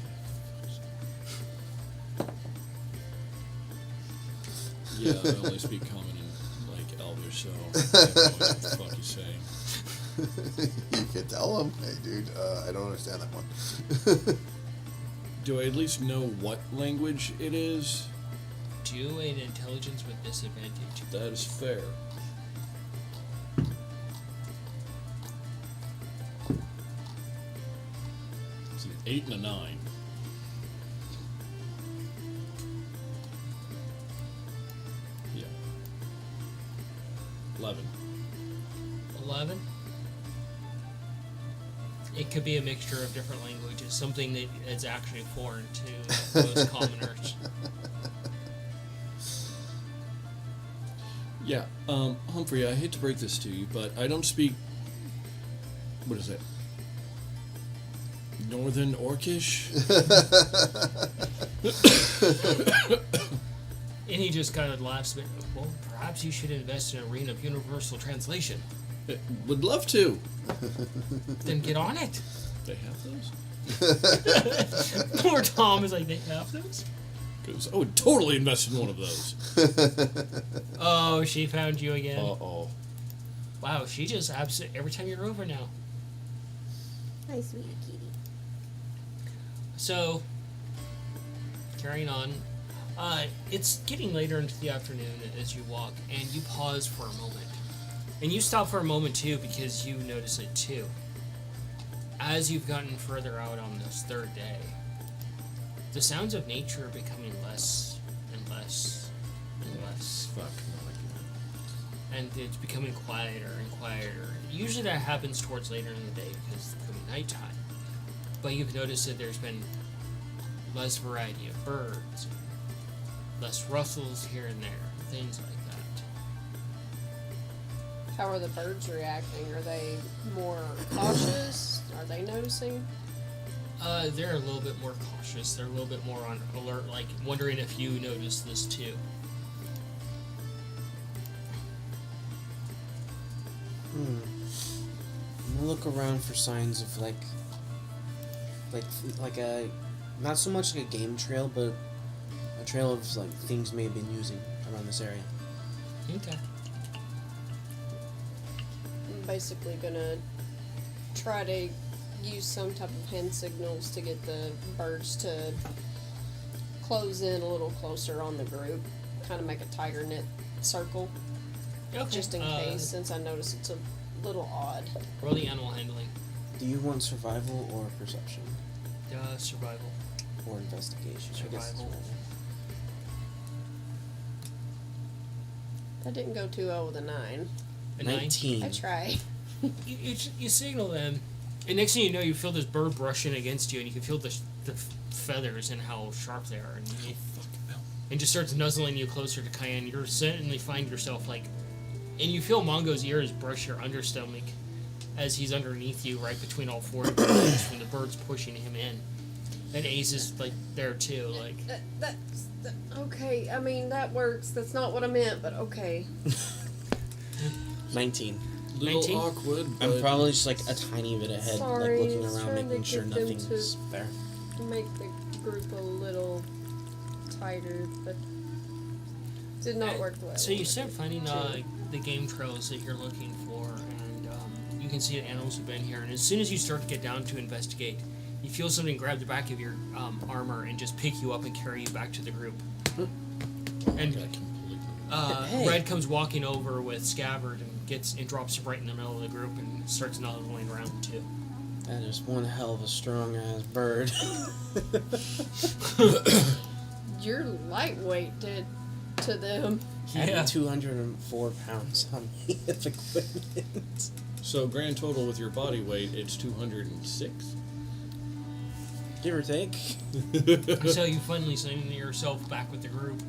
Yeah, I only speak common and like Elvish, so I don't know what the fuck he's saying. You could tell him, hey dude, I don't understand that one. Do I at least know what language it is? Do an intelligence with disadvantage. That is fair. It's an 8 and a 9. Yeah. 11. 11. It could be a mixture of different languages, something that is actually foreign to most commoners. Yeah, Humphrey, I hate to break this to you, but I don't speak. What is it? Northern Orcish? And he just kind of laughs a bit. Well, perhaps you should invest in a Arena of Universal Translation. Would love to. Then get on it. They have those? Poor Tom is like, they have those? Because I would totally invest in one of those. Oh, she found you again. Uh-oh. Wow, she just absolutely every time you're over now. Hi, sweetie kitty. So, carrying on. It's getting later into the afternoon as you walk, and you pause for a moment. And you stop for a moment too, because you notice it too. As you've gotten further out on this third day, the sounds of nature are becoming less and less and less. Fuck, not again. And it's becoming quieter and quieter. Usually that happens towards later in the day because it could be nighttime. But you've noticed that there's been less variety of birds, less rustles here and there, things like that. How are the birds reacting? Are they more cautious? Are they noticing? They're a little bit more cautious. They're a little bit more on alert, like wondering if you notice this too. I'm gonna look around for signs of like a, not so much like a game trail, but a trail of like things may have been using around this area. Okay. I'm basically gonna try to use some type of hand signals to get the birds to close in a little closer on the group. Kind of make a tiger net circle, Okay. just in case, since I notice it's a little odd. Roll the animal handling. Do you want survival or perception? Survival. Or investigation? I guess Survival. That didn't go too well with a 9. A 9. 19. I try. You signal them, and next thing you know, you feel this bird brushing against you, and you can feel the feathers and how sharp they are, and just starts nuzzling you closer to Cayenne. You suddenly find yourself and you feel Mongo's ears brush your understomach as he's underneath you, right between all four of your legs, when the bird's pushing him in. And Ace is there too, Okay, I mean, that works. That's not what I meant, but okay. 19. Little 19? awkward, but I'm probably just a tiny bit ahead, Sorry, looking I was around, trying to making sure get them nothing's there. Make the group a little tighter, but did not work well. So you start finding the game trails that you're looking for, and you can see that animals have been here. And as soon as you start to get down to investigate, you feel something grab the back of your armor and just pick you up and carry you back to the group. And Hey. Red comes walking over with Scabbard and drops right in the middle of the group and starts nuzzling around too. That is one hell of a strong ass bird. You're lightweight to them. Adding 204 pounds on me of equipment. So grand total with your body weight, it's 206. Give or take. So you finally send yourself back with the group.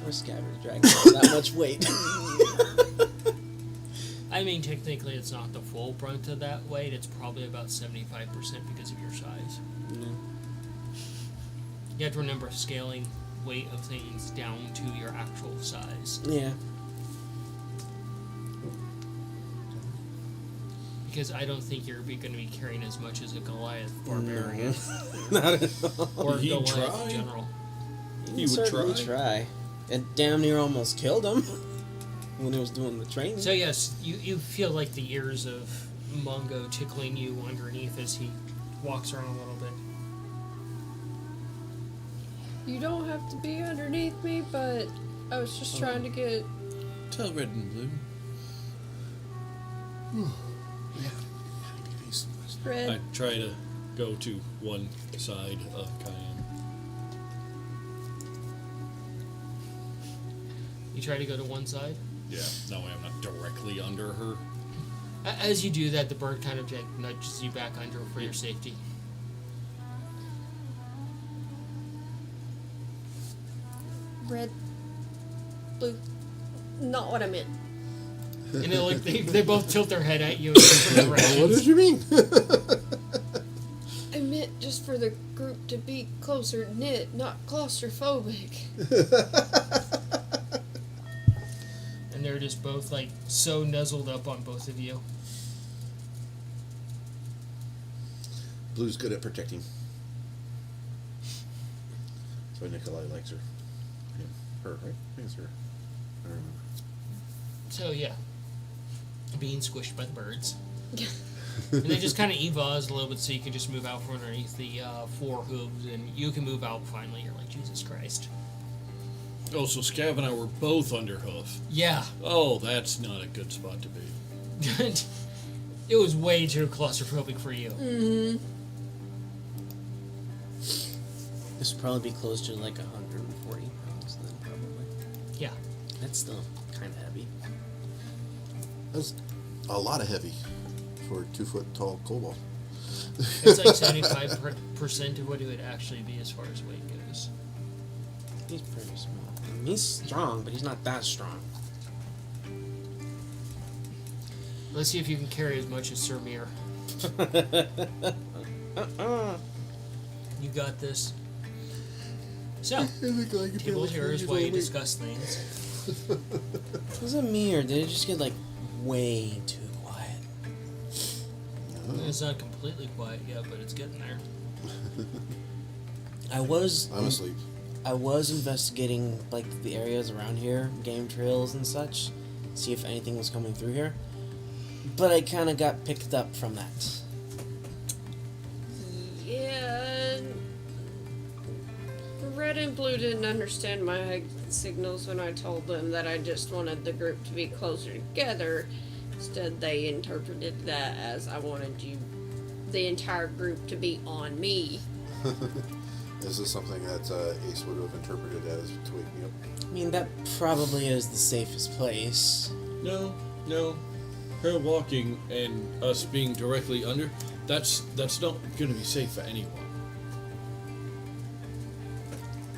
Or Scabbard dragging that much weight. I mean, technically it's not the full brunt of that weight. It's probably about 75% because of your size. You have to remember scaling weight of things down to your actual size. Yeah. Because I don't think you're going to be carrying as much as a Goliath barbarian. Not at all. Or He'd Goliath try. in general. He would certainly try. It damn near almost killed him when he was doing the training. So yes, you feel like the ears of Mongo tickling you underneath as he walks around a little bit. You don't have to be underneath me, but I was just trying to get. Tell red and blue. Red. I try to go to one side of Cayenne. You try to go to one side. Yeah, that way I'm not directly under her. As you do that, the bird kind of nudges you back under for your safety. Red. Blue. Not what I meant. And they both tilt their head at you in different What directions. did you mean? I meant just for the group to be closer knit, not claustrophobic. And they're just both so nuzzled up on both of you. Blue's good at protecting. That's why Nikolai likes her. Him. Her, right? I think it's her. I don't remember. So yeah, being squished by the birds. And they just kind of evaz a little bit so you can just move out from underneath the four hooves, and you can move out finally. You're like, Jesus Christ. Oh, so Scav and I were both under hoof. Yeah. Oh, that's not a good spot to be. It was way too claustrophobic for you. Mm-hmm. This would probably be close to 140 pounds then, probably. Yeah. That's still kind of heavy. That's a lot of heavy for a 2 foot tall kobold. It's 75% of what it would actually be as far as weight goes. He's pretty small. I mean, he's strong, but he's not that strong. Let's see if you can carry as much as Sir Mir. You got this. So, table here is why you discuss things. It was a mirror. Did it just get way too quiet? It's not completely quiet yet, but it's getting there. I was I'm asleep. I was investigating the areas around here, game trails and such, see if anything was coming through here. But I kind of got picked up from that. Yeah. red and blue didn't understand my signals when I told them that I just wanted the group to be closer together. Instead, they interpreted that as I wanted the entire group, to be on me. Is this something that Ace would have interpreted as to wake me up? I mean, that probably is the safest place. No. Her walking and us being directly under, that's not going to be safe for anyone.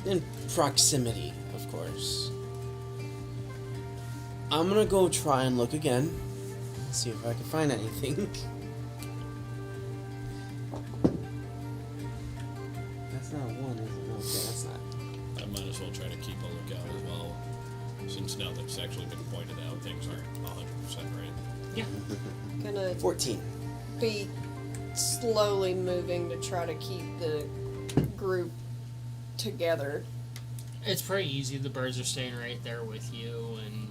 In proximity, of course. I'm gonna go try and look again. See if I can find anything. That's not one, is it? Okay, that's not. I might as well try to keep a lookout as well, since now that it's actually been pointed out, things aren't 100% right. Yeah. Gonna 14. be slowly moving to try to keep the group together. It's pretty easy. The birds are staying right there with you, and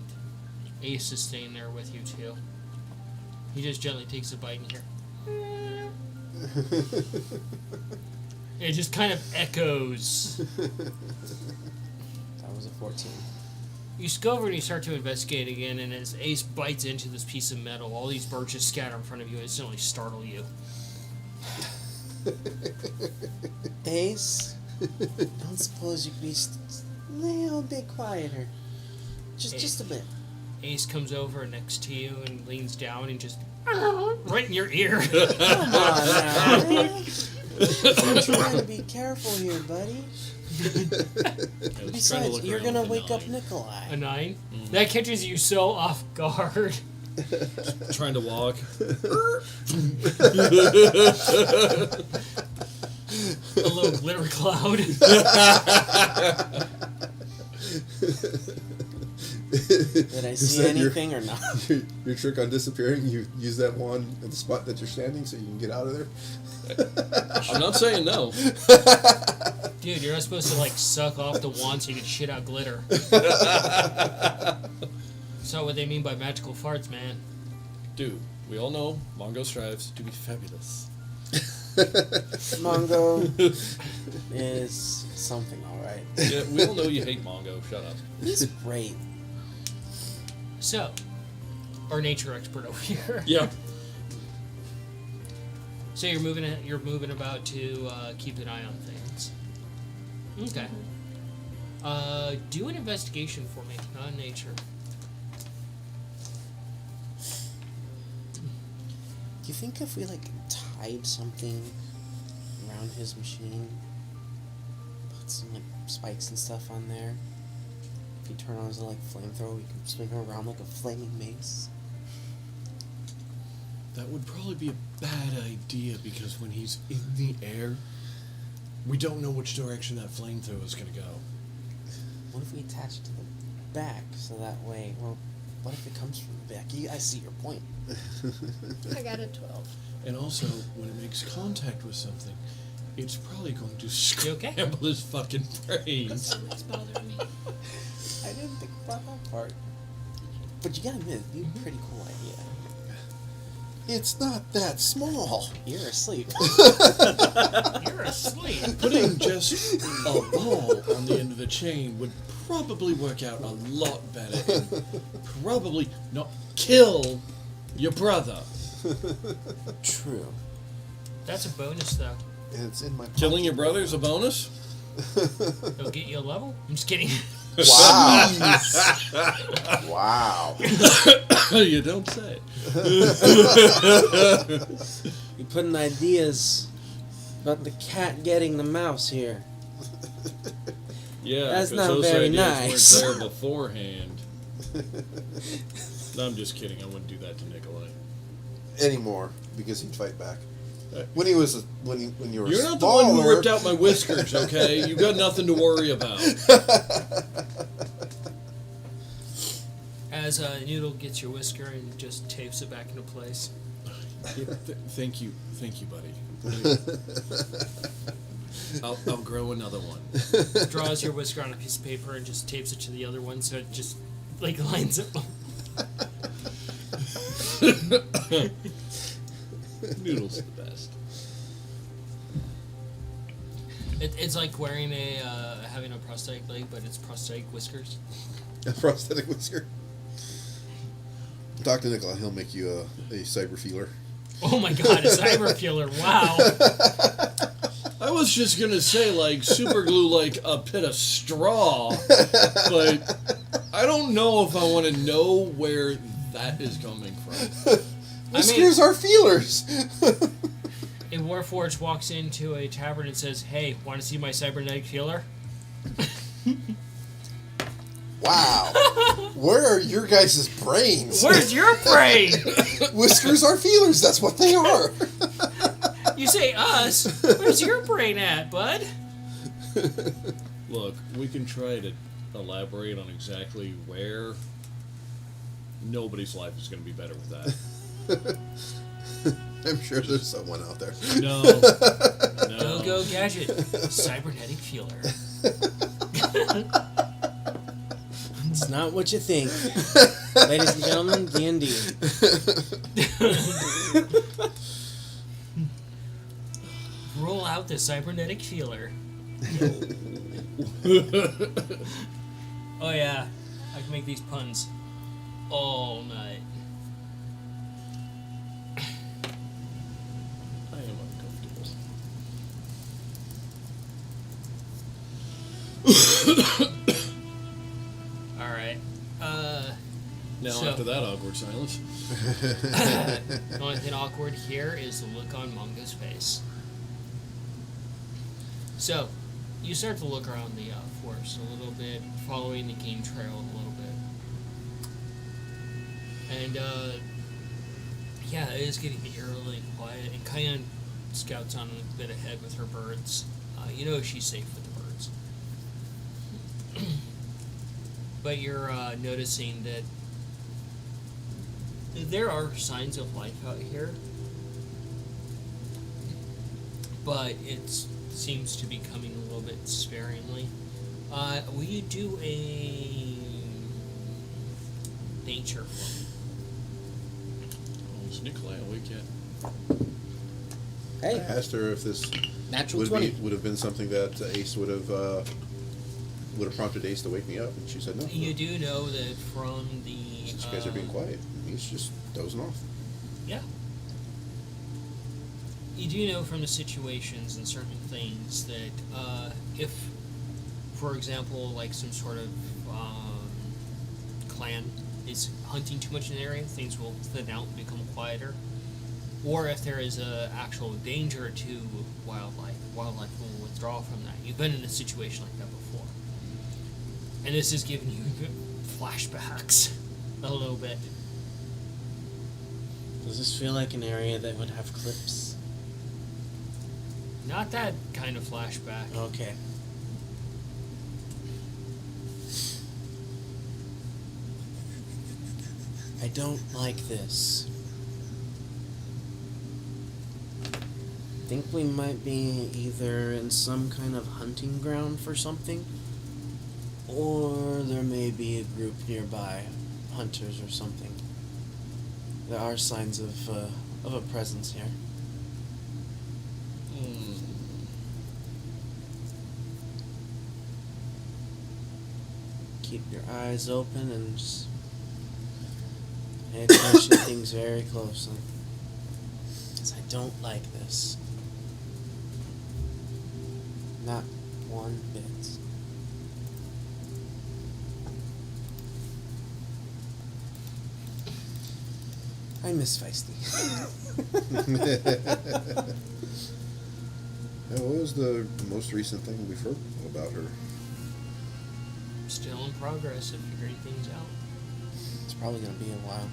Ace is staying there with you too. He just gently takes a bite and here. It just kind of echoes. That was a 14. You just go over and you start to investigate again, and as Ace bites into this piece of metal, all these birds just scatter in front of you and instantly startle you. Ace, don't suppose you could be a little bit quieter. Just a bit. Ace comes over next to you and leans down and just right in your ear. Come on now. I'm trying to be careful here, buddy. Besides, you're gonna wake up Nikolai. A 9? Mm. That catches you so off guard. Trying to walk. A little glitter cloud. Did I see anything or not? Your trick on disappearing, you use that wand at the spot that you're standing so you can get out of there? I'm not saying no. Dude, you're not supposed to like suck off the wand so you can shit out glitter. That's not what they mean by magical farts, man. Dude, we all know Mongo strives to be fabulous. Mongo is something, alright. Yeah, we all know you hate Mongo. Shut up. He's great. So, our nature expert over here. Yeah. So you're moving about to keep an eye on things. Okay. Do an investigation for me, not nature. Do you think if we tied something around his machine, put some spikes and stuff on there, if you turn on his flamethrower, we can swing him around like a flaming mace? That would probably be a bad idea because when he's in the air, we don't know which direction that flamethrower is going to go. What if we attach it to the back so that way, well, what if it comes from the back? I see your point. I got a 12. And also, when it makes contact with something, it's probably going to You okay? scramble his fucking brains. Something's bothering me. I didn't think about that part. But you gotta admit, it'd be a pretty cool idea. It's not that small. You're asleep. You're asleep. Putting just a ball on the end of the chain would probably work out a lot better and probably not kill your brother. True. That's a bonus, though. And it's in my pocket. Killing your brother is a bonus? It'll get you a level. I'm just kidding. Wow. Wow. You don't say. You're putting ideas about the cat getting the mouse here. Yeah, That's because not those very ideas nice. weren't there beforehand. No, I'm just kidding. I wouldn't do that to Nikolai. Anymore, because he'd fight back. When you were You're not the smaller, one who ripped out my whiskers, okay? You got nothing to worry about. As Noodle gets your whisker and just tapes it back into place. Thank you, buddy. I'll grow another one. Draws your whisker on a piece of paper and just tapes it to the other one so it just lines up. Noodle's the best. It's like wearing having a prosthetic leg, but it's prosthetic whiskers. A prosthetic whisker. Talk to Nicola. He'll make you a cyber feeler. Oh my god, a cyber killer! Wow. I was just gonna say, like, super glue like a pit of straw, but I don't know if I want to know where that is coming from. Whiskers are feelers. And Warforged walks into a tavern and says, "Hey, want to see my cybernetic feeler?" Wow. Where are your guys' brains? Where's your brain? Whiskers are feelers. That's what they are. You say us. Where's your brain at, bud? Look, we can try to elaborate on exactly where. Nobody's life is going to be better with that. I'm sure there's someone out there. No. Go Gadget. Cybernetic feeler. It's not what you think. Ladies and gentlemen, D&D. Roll out the cybernetic feeler. Oh yeah, I can make these puns all night. I am uncomfortable. All right. Now, So- after that awkward silence. The only thing awkward here is the look on Munga's face. So, you start to look around the forest a little bit, following the game trail a little bit. And, yeah, it is getting eerily quiet, and Cayenne scouts on a bit ahead with her birds. You know she's safe with the birds. But you're noticing that there are signs of life out here, but it seems to be coming a little bit sparingly. Will you do a nature for me? Oh, is Nikolai awake yet? I Hey, asked her if this natural 20. would have been something that Ace would have prompted Ace to wake me up, and she said no. You do know that from the... Since you guys are being quiet, he's just dozing off. Yeah. You do know from the situations and certain things that if, for example, like some sort of clan is hunting too much in the area, things will thin out and become quieter. Or if there is a actual danger to wildlife will withdraw from that. You've been in a situation like that before. And this is giving you flashbacks a little bit. Does this feel like an area that would have clips? Not that kind of flashback. Okay. I don't like this. I think we might be either in some kind of hunting ground for something, or there may be a group nearby, hunters or something. There are signs of a presence here. Keep your eyes open and just pay attention to things very closely. Because I don't like this. Not one bit. I miss Feisty. What was the most recent thing we've heard about her? Still in progress of figuring things out. It's probably going to be a while.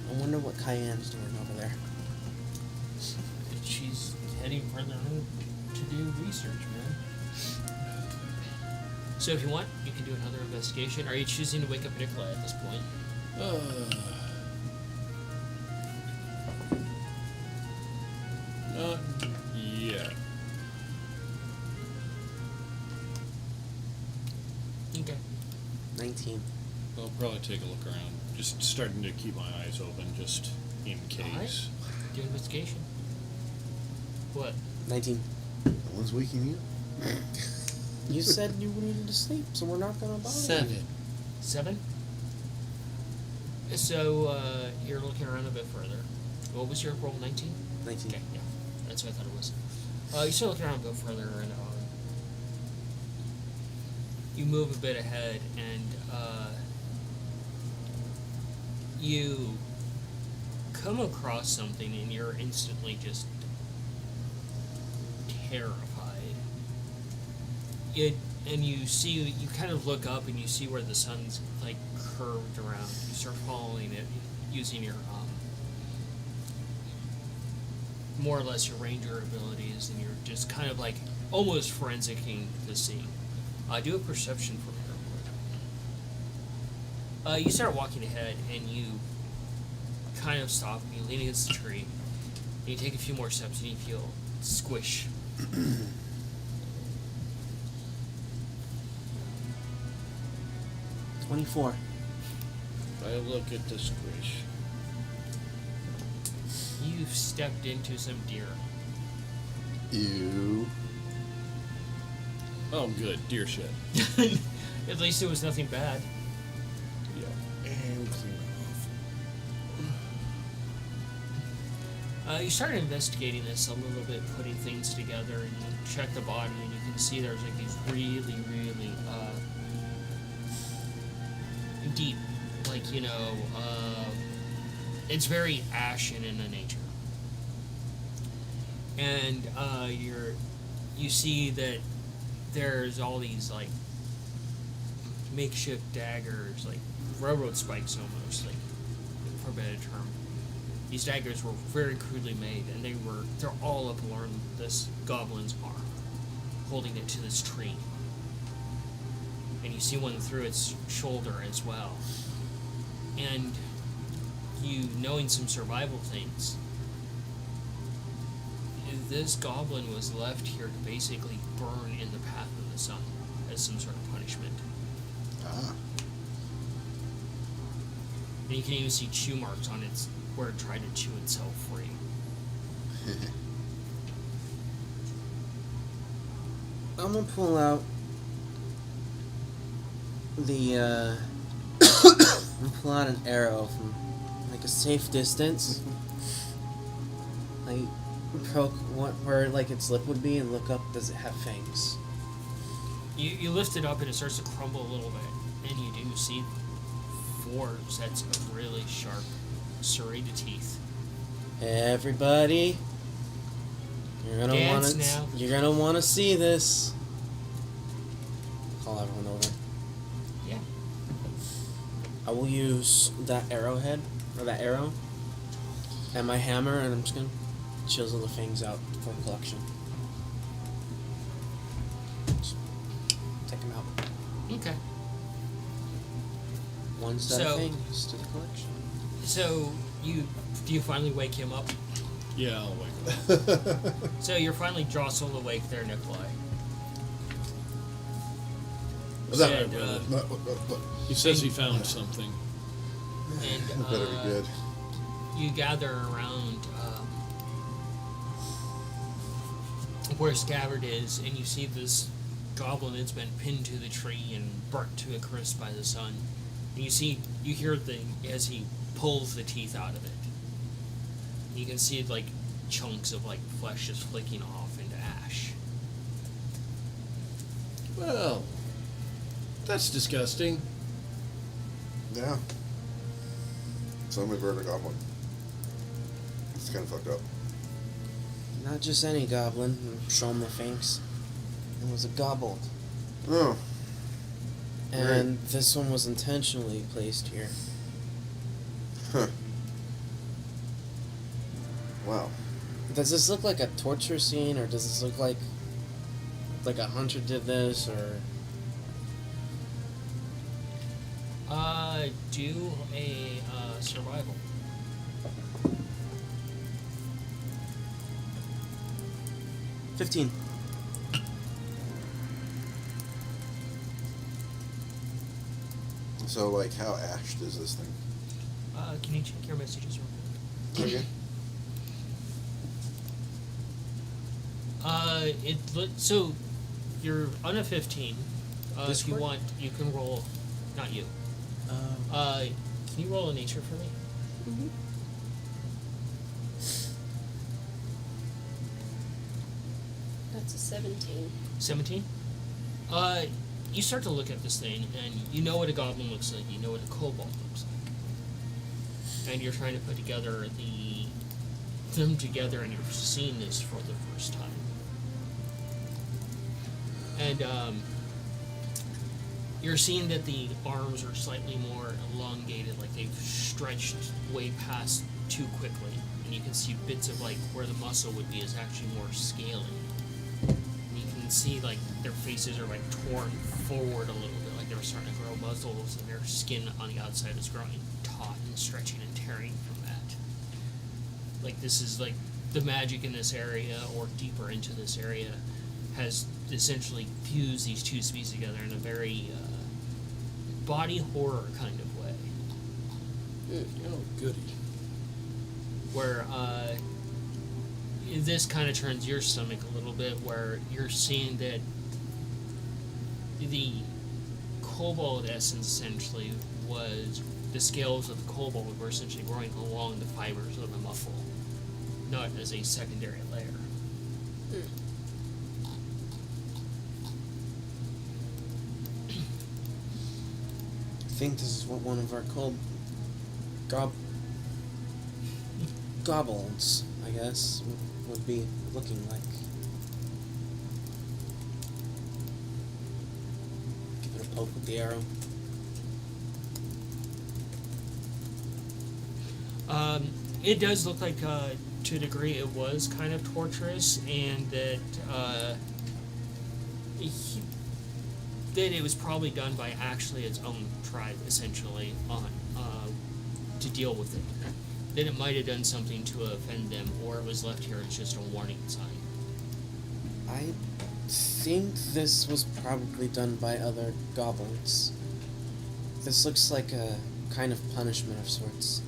I wonder what Cayenne's doing over there. She's heading further on to do research, man. So if you want, you can do another investigation. Are you choosing to wake up Nikolai at this point? Not yet. Okay. 19. I'll probably take a look around. Just starting to keep my eyes open, just, in case. Do investigation. What? 19. No one's waking you. You said you needed to sleep, so we're not gonna bother you. 7. 7? So, you're looking around a bit further. What was your roll? 19? 19. Okay, yeah. That's what I thought it was. You start looking around a bit further, and you move a bit ahead, and you come across something, and you're instantly just terrified. And you see, you kind of look up, and you see where the sun's like curved around. You start following it using your more or less your ranger abilities, and you're just kind of like almost forensicing the scene. Do a perception for me real quick. You start walking ahead, and you kind of stop, and you lean against the tree, and you take a few more steps, and you feel squish. 24. I look at the squish. You've stepped into some deer. Ew. Oh, good. Deer shit. At least it was nothing bad. Yeah. And clean off. You start investigating this a little bit, putting things together, and you check the body, and you can see there's like these really, really deep, like, it's very ashen in the nature. And you see that there's all these like makeshift daggers, like railroad spikes almost, like, for a better term. These daggers were very crudely made, and they're all up along this goblin's arm, holding it to this tree. And you see one through its shoulder as well. And you, knowing some survival things, this goblin was left here to basically burn in the path of the sun as some sort of punishment. Ah. And you can even see chew marks on its where it tried to chew itself free. I'm gonna pull out pull out an arrow from like a safe distance. Like poke where like its lip would be and look up. Does it have fangs? You lift it up and it starts to crumble a little bit, and you do see 4 sets of really sharp, serrated teeth. Everybody, you're gonna Dance want now. to. You're gonna want to see this. Call everyone over. Yeah. I will use that arrowhead or that arrow and my hammer, and I'm just gonna chisel the fangs out for collection. Just take them out. Okay. One set So- of fangs to the collection. So do you finally wake him up? Yeah, I'll wake up. So you're finally jostled awake there, Nikolai. That- And, What? He says he found something. and That better be good. you gather around where Scabbard is, and you see this goblin that's been pinned to the tree and burnt to a crisp by the sun. And you hear as he pulls the teeth out of it. You can see like chunks of like flesh just flicking off into ash. Well, that's disgusting. Yeah. Somebody burned a goblin. It's kind of fucked up. Not just any goblin. Show him the fangs. It was a gobbled. Oh. And this one was intentionally placed here. Huh. Wow. Does this look like a torture scene, or does this look like a hunter did this, or... Do a survival. $15. So, like, how ashed is this thing? Can you check your messages real quick? Okay. So you're on a 15. If you Discord? want, you can roll. Not you. Can you roll a nature for me? Mm-hmm. That's a 17. 17. You start to look at this thing, and you know what a goblin looks like. You know what a kobold looks like, and you're trying to put together them together, and you're seeing this for the first time. And you're seeing that the arms are slightly more elongated, like they've stretched way past too quickly, and you can see bits of like where the muscle would be is actually more scaly. And you can see like their faces are like torn forward a little bit, like they're starting to grow muscles, and their skin on the outside is growing taut and stretching and tearing from that. Like this is like the magic in this area, or deeper into this area, has essentially fused these two species together in a very body horror kind of way. Oh, goody. Where this kind of turns your stomach a little bit, where you're seeing that the kobold essence essentially was the scales of the kobold were essentially growing along the fibers of the muscle, not as a secondary layer. I think this is what one of our goblins, I guess, would be looking like. Give it a poke with the arrow. It does look like, to a degree, it was kind of torturous, and that that it was probably done by actually its own tribe, essentially, to deal with it. That it might have done something to offend them, or it was left here as just a warning sign. I think this was probably done by other goblins. This looks like a kind of punishment of sorts.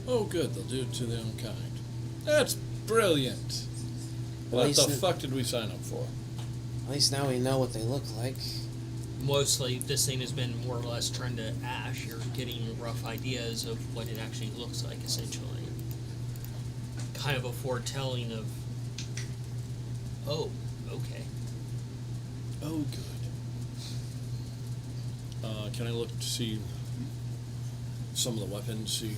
Oh, good. They'll do it to their own kind. That's brilliant. At What least the fuck did we sign up for? At least now we know what they look like. Mostly, this thing has been more or less turned to ash. You're getting rough ideas of what it actually looks like, essentially. Kind of a foretelling of, oh, okay. Oh, good. Can I look to see some of the weapons, see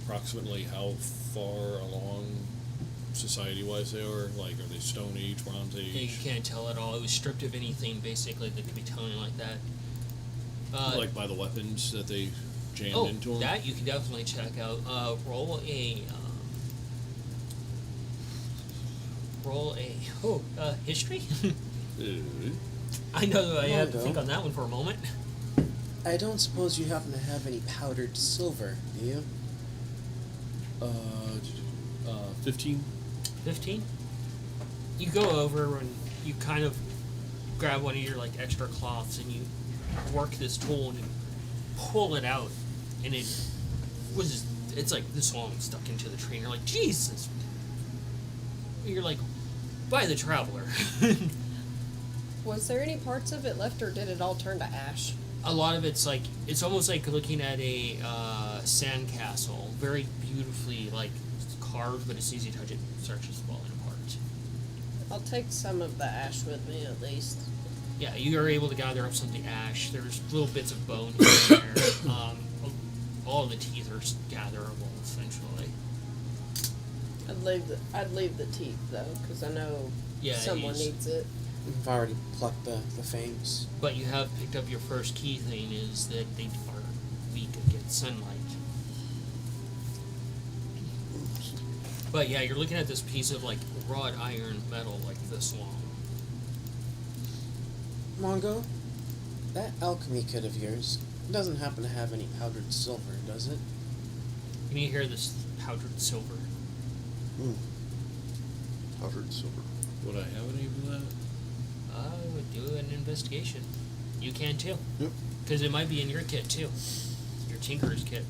approximately how far along society-wise they are? Like, are they Stone Age, Bronze You Age? can't tell at all. It was stripped of anything, basically, that could be telling like that. Like by the weapons that they jammed Oh, into them? that you can definitely check out. Roll a history. I know that I had to Mongo. think on that one for a moment. I don't suppose you happen to have any powdered silver, do you? 15? 15. You go over and you kind of grab one of your like extra cloths and you work this tool and you pull it out, and it's like this long stuck into the tree, and you're like, Jesus. You're like, by the traveler. Was there any parts of it left, or did it all turn to ash? A lot of it's like, it's almost like looking at a sandcastle, very beautifully like carved, but it's easy to touch. It starts just falling apart. I'll take some of the ash with me at least. Yeah, you are able to gather up some of the ash. There's little bits of bone here and there. All of the teeth are gatherable, essentially. I'd leave the teeth though, because I know Yeah, someone needs it. I've already plucked the fangs. But you have picked up your first key thing, is that they are weak against sunlight. But yeah, you're looking at this piece of like wrought iron metal like this long. Mongo, that alchemy kit of yours doesn't happen to have any powdered silver, does it? And you hear this powdered silver. Powdered silver. Would I have any of that? I would do an investigation. You can too. Yep. Because it might be in your kit too. Your tinker's kit.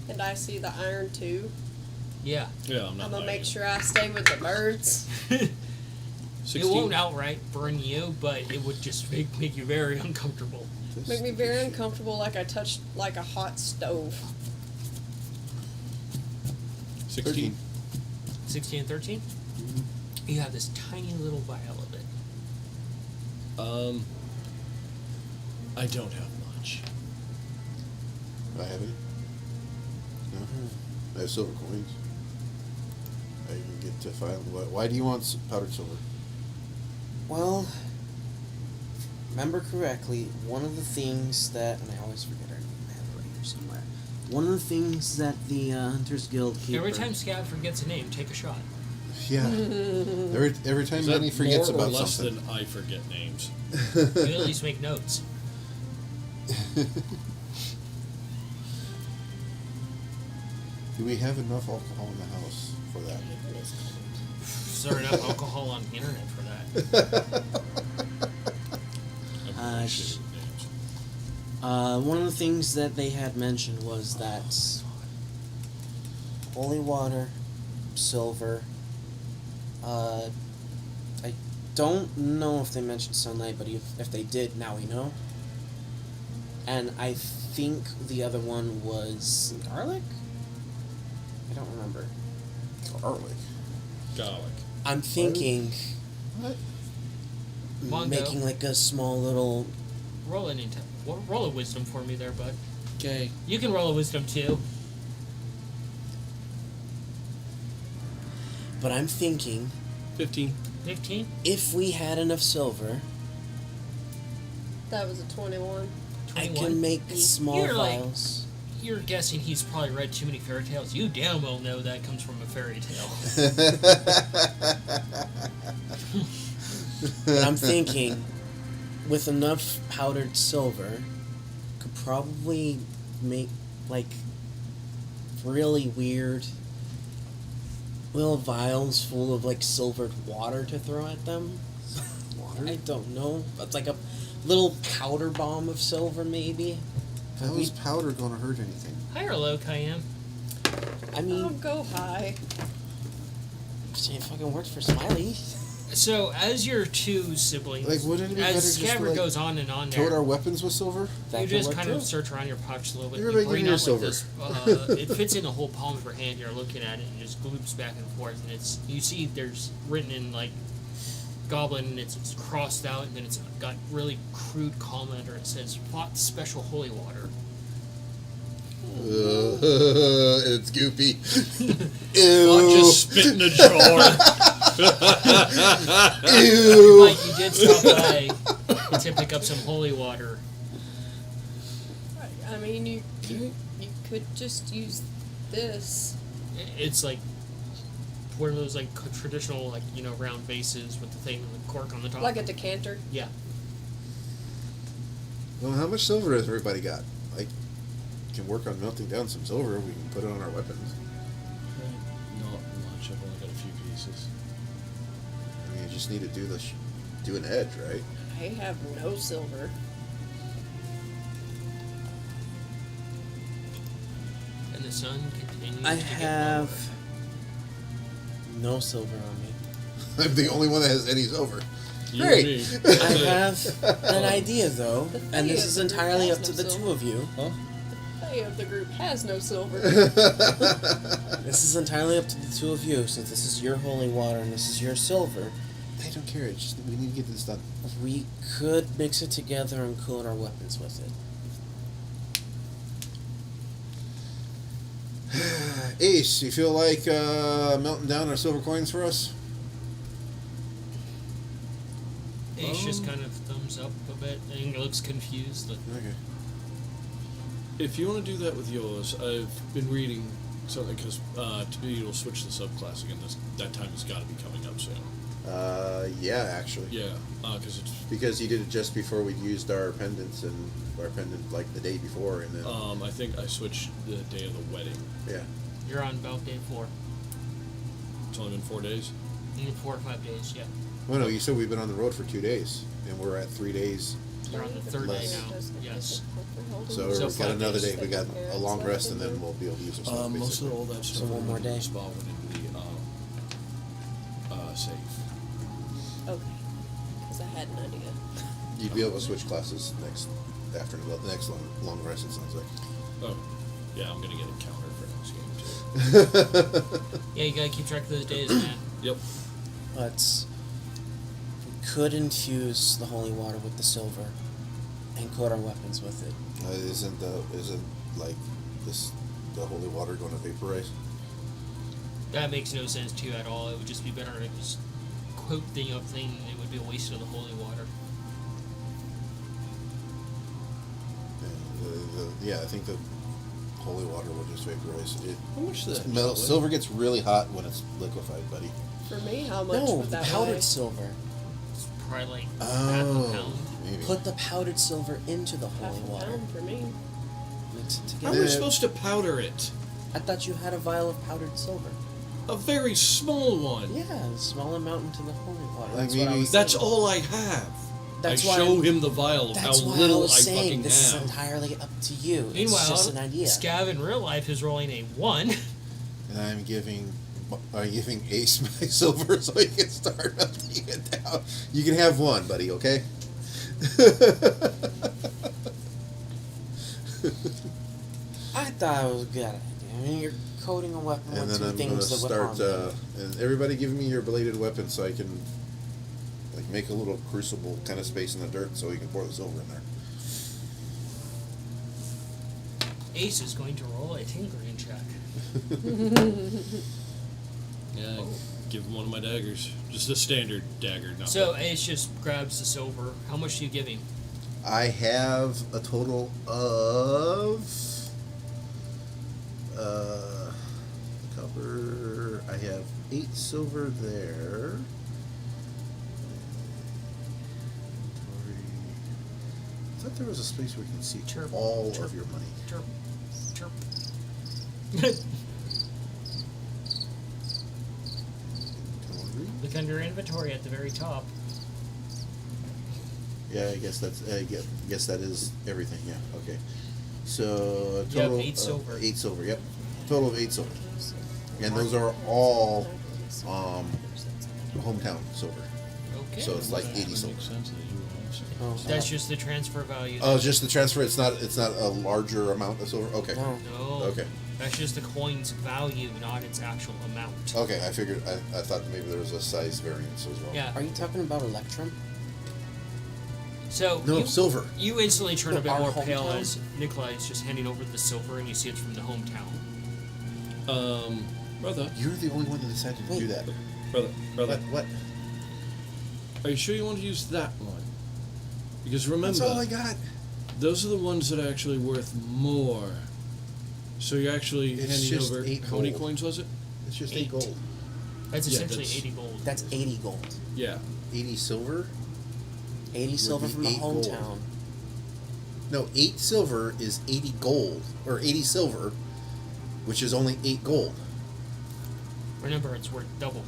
And I see the iron too. Yeah. Yeah, I'm not I'm gonna buying make it. sure I stay with the birds. 16? It won't outright burn you, but it would just make you very uncomfortable. Make me very uncomfortable, like I touched like a hot stove. 16. 16 and 13? You have this tiny little vial of it. I don't have much. I have any? No. I have silver coins. I can get to file. Why do you want powdered silver? Well, remember correctly, one of the things that, and I always forget her name, I have it right here somewhere. One of the things that the Hunters Guild keeper... Every time Scav forgets a name, take a shot. Yeah. every time Is that Lenny forgets more or about less something. than I forget names? You at least make notes. Do we have enough alcohol in the house for that? Is there enough alcohol on the internet for that? I'm Uh, pretty sh- shit with names. One of the things that they had mentioned was that holy water, silver. I don't know if they mentioned sunlight, but if they did, now we know. And I think the other one was garlic? I don't remember. Garlic. Garlic. I'm thinking What? Mongo. making like a small little... Roll an roll a wisdom for me there, bud. Okay. You can roll a wisdom too. But I'm thinking 15. 15? if we had enough silver, That was a 21. I 21? can make small You're like- vials. You're guessing he's probably read too many fairy tales. You damn well know that comes from a fairy tale. But I'm thinking, with enough powdered silver, could probably make like really weird little vials full of like silvered water to throw at them. Water? I don't know. It's like a little powder bomb of silver, maybe. How is powder going to hurt anything? High or low, Cayenne? I I'll mean, go high. it fucking works for Smiley. So, as your two siblings, Like, wouldn't it be better as just to, Scabber like, goes on and on Coat our there, weapons with silver? That you could just work kind too. of search around your pockets a little bit. Everybody You give bring me your out like silver. this. It fits in the whole palm of your hand. You're looking at it and it just gloops back and forth. And it's you see there's written in like Goblin and it's crossed out and then it's got really crude comment under it says fought special holy water. It's goopy. Not Ew. just spit in a jar. Ew. Like you did stop by to pick up some holy water. I mean, you could just use this. It's like one of those like traditional like round vases with the thing with the cork on the top. Like a decanter. Yeah. Well, how much silver has everybody got? Like, can work on melting down some silver. We can put it on our weapons. Not much. I've only got a few pieces. I mean, you just need to do do an edge, right? I have no silver. And the sun continues I to get have lower. no silver on me. I'm the only one that has any silver. You Great. and me. I have an idea though, and this is entirely up to the two of you. Huh? The of the group has no silver. This is entirely up to the two of you, since this is your holy water and this is your silver. I don't care. It's just we need to get this done. We could mix it together and coat our weapons with it. Ace, you feel like melting down our silver coins for us? Ace just kind of thumbs up a bit and he looks confused. Like, Okay. If you want to do that with yours, I've been reading something because to be able to switch the subclass again, that time has got to be coming up soon. Yeah, actually. Yeah, because it's. Because he did it just before we used our pendants and our pendant like the day before, and then I think I switched the day of the wedding. yeah. you're on about day 4. It's only been 4 days. In 4 or 5 days, yeah. Well, no, you said we've been on the road for 2 days, and we're at 3 days We're on the third day now. Yes. So So we've got 5 another days. day. We got a long rest, and then we'll be able to use our stuff. Most of basically. all that stuff. So one more day. Spot went into the safe. Okay. Because I had an idea. You'd be able to switch classes next after the next long rest. It sounds like. Oh, yeah, I'm gonna get a counter for next game too. Yeah, you gotta keep track of those days, man. Yep. But we could infuse the holy water with the silver and coat our weapons with it. Isn't like this the holy water going to vaporize? That makes no sense to you at all. It would just be better to just quote the thing. It would be a waste of the holy water. Yeah, I think the holy water will just vaporize. How much does that Metal, silver gets really hot when it's liquefied, buddy. For me, how much No, would the that powdered weigh? silver. It's probably like half a pound. Maybe. Put the powdered silver into the Half holy a water. pound for me. Mix it How are together. we supposed to powder it? I thought you had a vial of powdered silver. A very small one. Yeah, a small amount into the holy water. Like That's what I maybe- was That's saying. all I have. That's I why show I'm- him the vial of how That's why little I was saying fucking this have. is entirely up to you. Meanwhile, it's just an idea. Scav in real life is rolling a 1. And I'm giving Ace my silver so he can start melting it down. You can have one, buddy. Okay. I thought it was a good idea. I mean, you're coating a weapon And with then two I'm gonna things that would harm start. them. And everybody, give me your bladed weapon so I can like make a little crucible kind of space in the dirt so we can pour the silver in there. Ace is going to roll a tinkering check. Yeah, give him one of my daggers. Just a standard dagger, not So Ace just grabs the silver. How much do you give him? I have a total of copper. I have 8 silver there. I thought there was a space where we can see Chirp, all chirp. of your money. Chirp. Chirp. Look under your inventory at the very top. Yeah, I guess that's. Guess that is everything. Yeah. Okay. So You have total 8 silver. 8 silver. Yep. Total of 8 silver. And those are all hometown silver. Okay. So it's like 80 Makes silver. sense that you would have some. Oh, That's just the transfer value. Oh, just the transfer. It's not a larger amount of silver. Okay. no. No. Okay. That's just the coin's value, not its actual amount. Okay. I figured. I thought maybe there was a size variance as well. Yeah. Are you talking about Electrum? So No, you, silver. you instantly turn a bit Our more pale hometown? as Nikolai is just handing over the silver, and you see it's from the hometown. Brother, You're the only one that decided to do that. brother. What? Are you sure you want to use that one? Because remember, That's all I got. those are the ones that are actually worth more. So you're actually It's handing just over 8 how many gold. coins was it? It's just 8. 8 gold. That's Yeah, essentially that's- 80 gold. That's 80 gold. Yeah. 80 silver. 80 silver be from the 8 gold. hometown. No, 8 silver is 80 gold, or 80 silver, which is only 8 gold. Remember, it's worth double.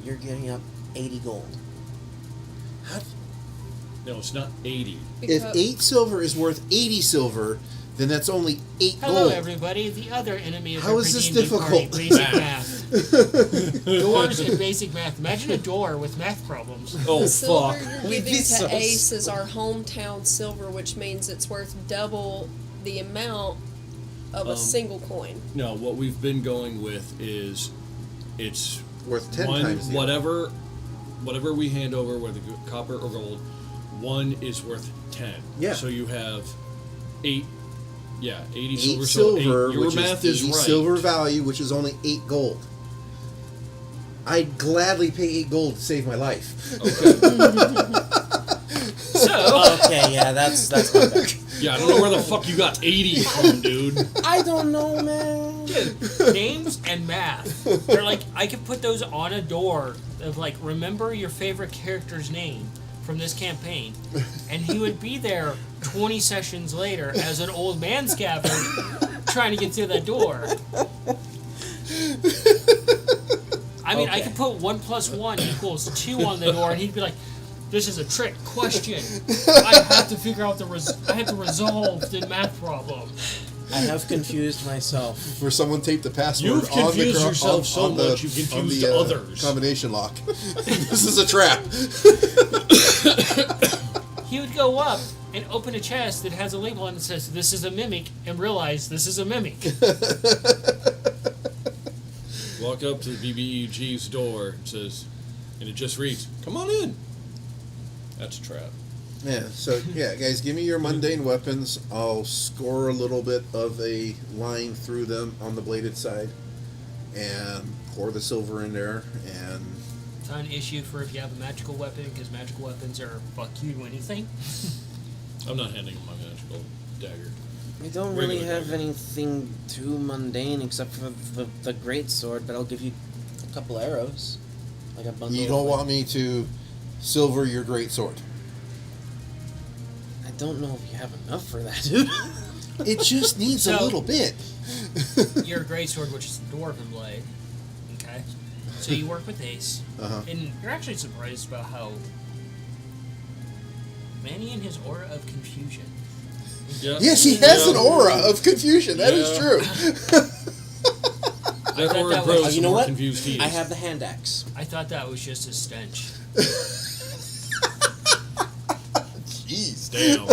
You're giving up 80 gold. How, No, it's not 80. if 8 silver is worth 80 silver, then that's only 8 Hello, gold. everybody. The other enemy of How every is this D&D party, difficult? basic math. Doors and basic math. Imagine a door with math problems. Oh, The silver fuck. you're We'd giving be to so Ace is our hometown silver, which means it's worth double the amount of a single coin. No, what we've been going with is it's Worth 10 one, times the whatever we hand over, whether copper or gold, one is worth 10. Yeah. So you have 8. Yeah, 80 8 silver. silver, So your which math is is 80 right. silver value, which is only 8 gold. I'd gladly pay 8 gold to save my life. So, Okay, yeah, that's my bad. Yeah, I don't know where the fuck you got 80 from, dude. I don't know, man. dude, names and math. They're like, I could put those on a door of like, remember your favorite character's name from this campaign. And he would be there 20 sessions later as an old man scavenger trying to get through that door. I mean, I Okay. could put 1 + 1 = 2 on the door, and he'd be like, This is a trick question. I have to figure out I have to resolve the math problem. I have confused myself. For someone taped the password You've on the confused yourself so on the, much you confused on the, others. Combination lock. This is a trap. He would go up and open a chest that has a label on it that says, "This is a mimic," and realize this is a mimic. Walk up to the BBEG's door. It says, and it just reads, "Come on in." That's a trap. Yeah, so, yeah, guys, give me your mundane weapons. I'll score a little bit of a line through them on the bladed side and pour the silver in there. And It's not an issue for if you have a magical weapon, because magical weapons are fuck you to anything. I'm not handing him my magical dagger. I don't really Regular have dagger. anything too mundane except for the great sword, but I'll give you a couple arrows. Like a bundle. you don't of, want me to silver your great sword. I don't know if you have enough for that, dude. It just needs a So- little bit. Your greatsword, which is the dwarven blade. Okay? So you work with Ace, Uh-huh. and you're actually surprised about how Manny and his aura of confusion. Yeah. Yes, he has an aura of confusion. That is Yeah. true. That thought aura that grows was- the You know more what? confused he is. I have the hand axe. I thought that was just a stench. Jeez. Damn.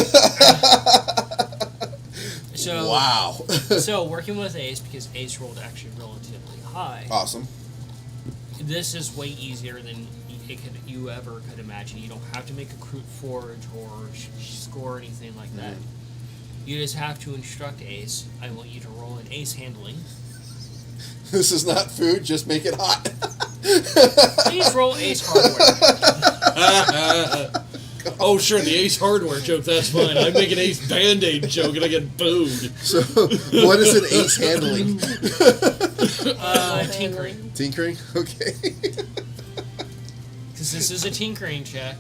So, Wow. so working with Ace, because Ace rolled actually relatively high, Awesome. this is way easier than you ever could imagine. You don't have to make a crude forge or score anything like that. You just have to instruct Ace. I want you to roll an Ace handling. This is not food, just make it hot. Please roll Ace hardware. Oh, sure, the Ace Hardware joke, that's fine. I make an Ace Band-Aid joke and I get booed. So, what is an ace handling? Tinkering. Tinkering? Okay. Because this is a tinkering check.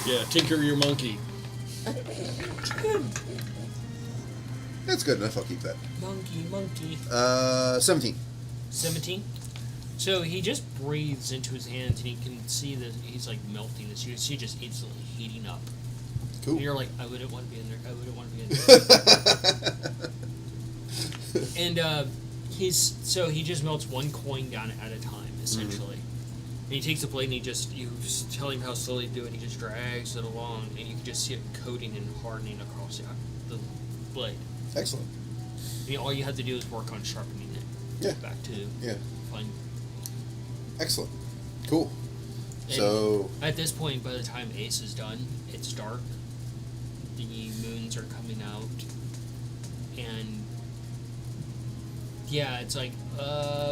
Yeah, tinker your monkey. That's good enough. I'll keep that. Monkey. 17. 17. So he just breathes into his hands, and you can see that he's like melting this. You can see just instantly heating up. Cool. And you're like, I wouldn't want to be in there. I wouldn't want to be in there. And he just melts one coin down at a time, essentially. And he takes the blade and you tell him how slowly to do it. And he just drags it along, and you can just see it coating and hardening across the blade. Excellent. And all you have to do is work on sharpening it. Yeah. Back to Yeah. fine. Excellent. Cool. And So, at this point, by the time Ace is done, it's dark. The moons are coming out, and yeah, it's like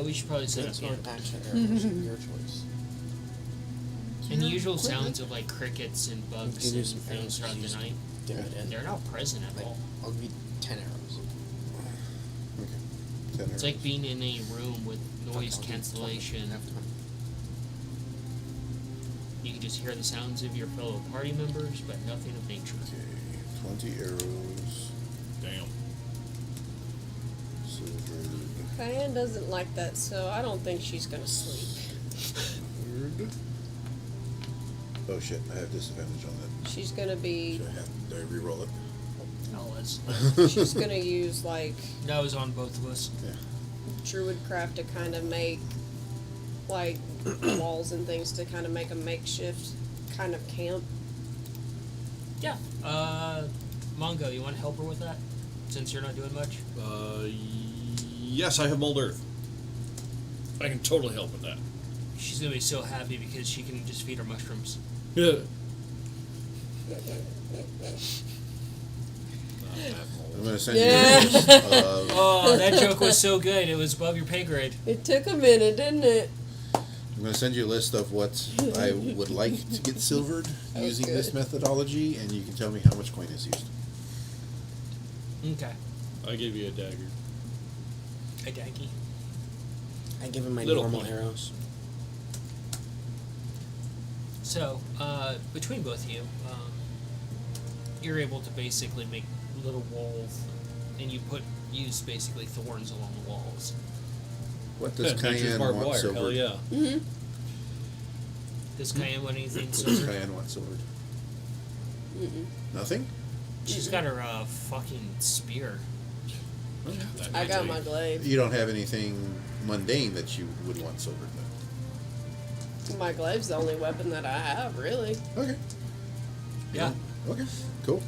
we should probably set up camp. Action arrows, your choice. And the usual sounds of like crickets and bugs Give you and some things arrows, throughout the use night, Dim it in. they're not present at Like, all. I'll give you 10 arrows. okay. It's like being in a room with noise I'll give you cancellation. 20. I have 20. You can just hear the sounds of your fellow party members, but nothing of nature. Okay. 20 arrows. Damn. Silver. Cayenne doesn't like that, so I don't think she's gonna sleep. Word. Oh shit, I have disadvantage on that. She's gonna be. Should I re-roll it? Oh, She's gonna use like that was on both of us. Yeah. druidcraft to kind of make like walls and things to kind of make a makeshift kind of camp. Yeah. Mongo, you want to help her with that? Since you're not doing much? Yes, I have mold earth. I can totally help with that. She's going to be so happy because she can just feed her mushrooms. Yeah. I'm going to send Yeah. you a list of, Oh, that joke was so good. It was above your pay grade. It took a minute, didn't it? I'm going to send you a list of what I would like to get silvered That was using this good. methodology, and you can tell me how much coin is used. Okay. I gave you a dagger. A daggy. I give him my Little normal point. arrows. So, between both of you, you're able to basically make little walls, and use basically thorns along the walls. What does Yeah, nature's Cayenne barbed want wire. silvered? Hell yeah. Mm-hmm. Does Cayenne want anything Does silver? Cayenne want silvered? Mm-mm. Nothing? She's got her fucking spear. I got my glaive. You don't have anything mundane that you would want silvered then? My glaive's the only weapon that I have, really. Okay. Yeah. Okay. Cool.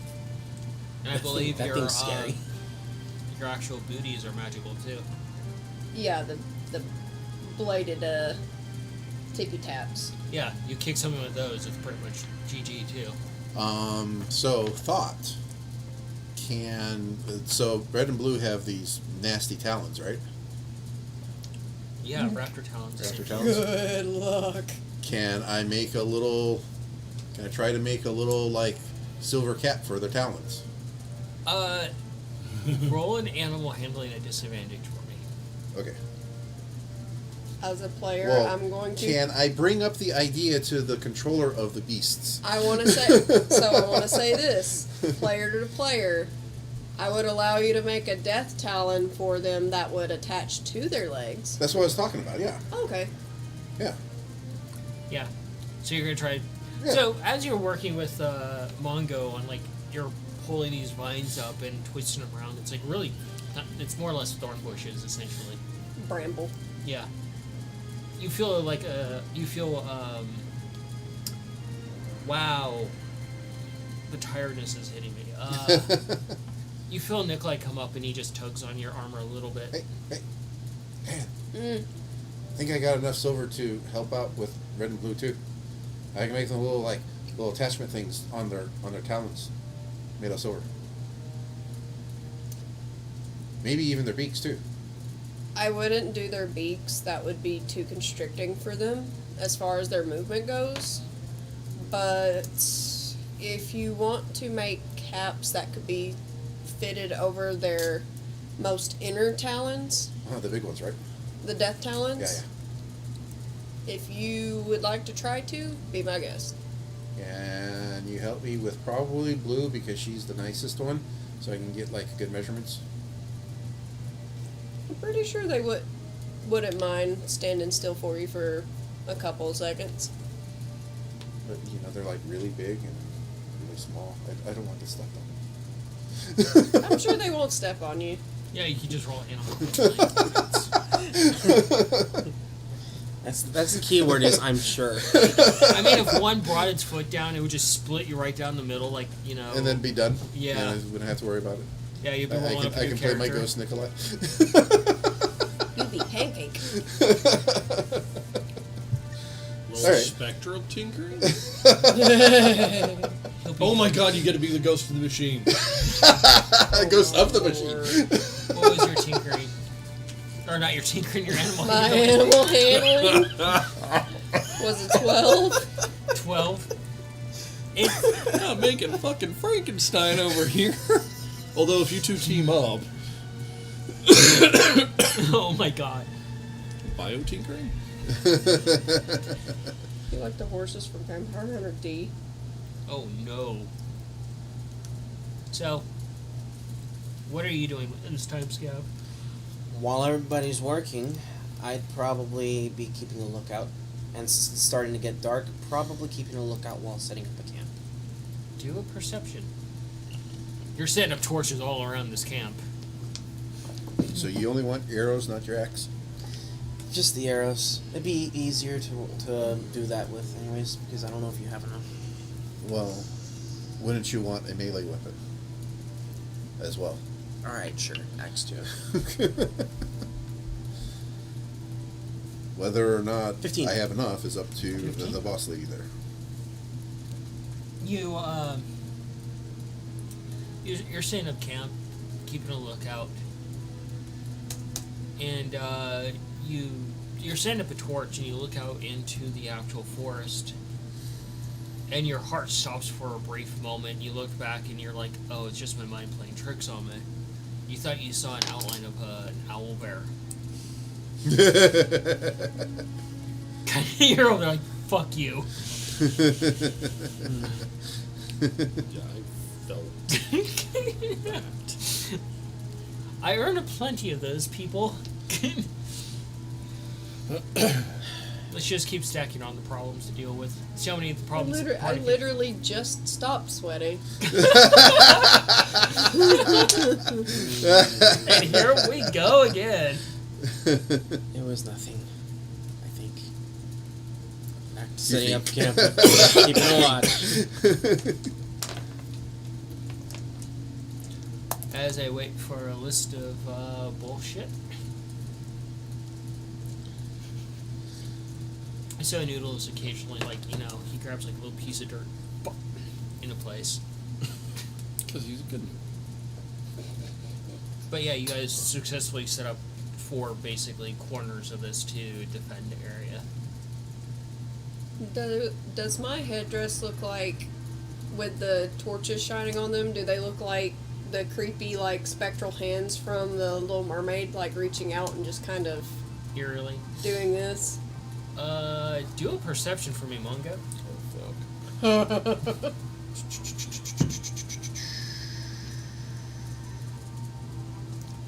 And I believe That your thing's scary. your actual booties are magical too. Yeah, the bladed tippy taps. Yeah, you kick someone with those, it's pretty much GG too. So thought. So red and blue have these nasty talons, right? Yeah, raptor talons. Raptor talons. Good luck. Can I try to make a little like silver cap for their talons? Roll an animal handling at disadvantage for me. Okay. As a player, Well, I'm going to. Can I bring up the idea to the controller of the beasts? I want to say. So I want to say this, player to player. I would allow you to make a death talon for them that would attach to their legs. That's what I was talking about. Yeah. Okay. Yeah. Yeah. So you're gonna try. Yeah. So as you're working with Mongo and like you're pulling these vines up and twisting them around, it's like really, it's more or less thorn bushes essentially. Bramble. Yeah. You feel like wow, the tiredness is hitting me. You feel Nikolai come up and he just tugs on your armor a little bit. Hey, man. Mm. I think I got enough silver to help out with red and blue too. I can make them little attachment things on their talons, made of silver. Maybe even their beaks too. I wouldn't do their beaks. That would be too constricting for them as far as their movement goes. But if you want to make caps that could be fitted over their most inner talons, The big ones, right? the death talons. Yeah, If you would like to try to, be my guest. yeah. And you help me with probably blue because she's the nicest one, so I can get like good measurements. I'm pretty sure they wouldn't mind standing still for you for a couple of seconds. But they're like really big and really small. I don't want to step on them. I'm sure they won't step on you. Yeah, you can just roll animal. That's the key word is I'm sure. I mean, if one brought its foot down, it would just split you right down the middle, like And then be done. Yeah. And I wouldn't have to worry about it. Yeah, you've been rolling up I your can play my character. ghost Nikolai. You'd be pancake. Little Alright. spectral tinkering? He'll be- Oh my god, you get to be the ghost of the machine. Ghost of the Lord. machine. What was your tinkering? Or not your tinkering, your animal My handling. animal handling was a 12. 12. It's I'm making fucking Frankenstein over here. Although if you two team up, oh my god. bio-tinkering? You like the horses from Vampire Hunter D? Oh no. So, what are you doing in this time, Scav? While everybody's working, I'd probably be keeping a lookout. And starting to get dark, probably keeping a lookout while setting up a camp. Do a perception. You're setting up torches all around this camp. So you only want arrows, not your axe? Just the arrows. It'd be easier to do that with anyways, because I don't know if you have enough. Well, wouldn't you want a melee weapon as well? Alright, sure. Axe 2. Whether or not 15. I have enough is up to 15. the boss lady there. You're setting up camp, keeping a lookout, and you're setting up a torch and you look out into the actual forest, and your heart stops for a brief moment. You look back and you're like, oh, it's just my mind playing tricks on me. You thought you saw an outline of an owl bear. You're over there like, fuck you. Yeah, I felt that. I earn a plenty of those, people. Let's just keep stacking on the problems to deal with. See how many of the problems. I literally just stopped sweating. And here we go again. It was nothing, I think. Back to setting up camp, keeping a watch. As I wait for a list of bullshit. So Noodles occasionally, he grabs a little piece of dirt in a place. Because he's a good. But yeah, you guys successfully set up 4 basically corners of this to defend the area. Does my headdress look like, with the torches shining on them, do they look like the creepy, spectral hands from the Little Mermaid, reaching out and just kind of Eerily. doing this? Do a perception for me, Mungo. Oh, fuck.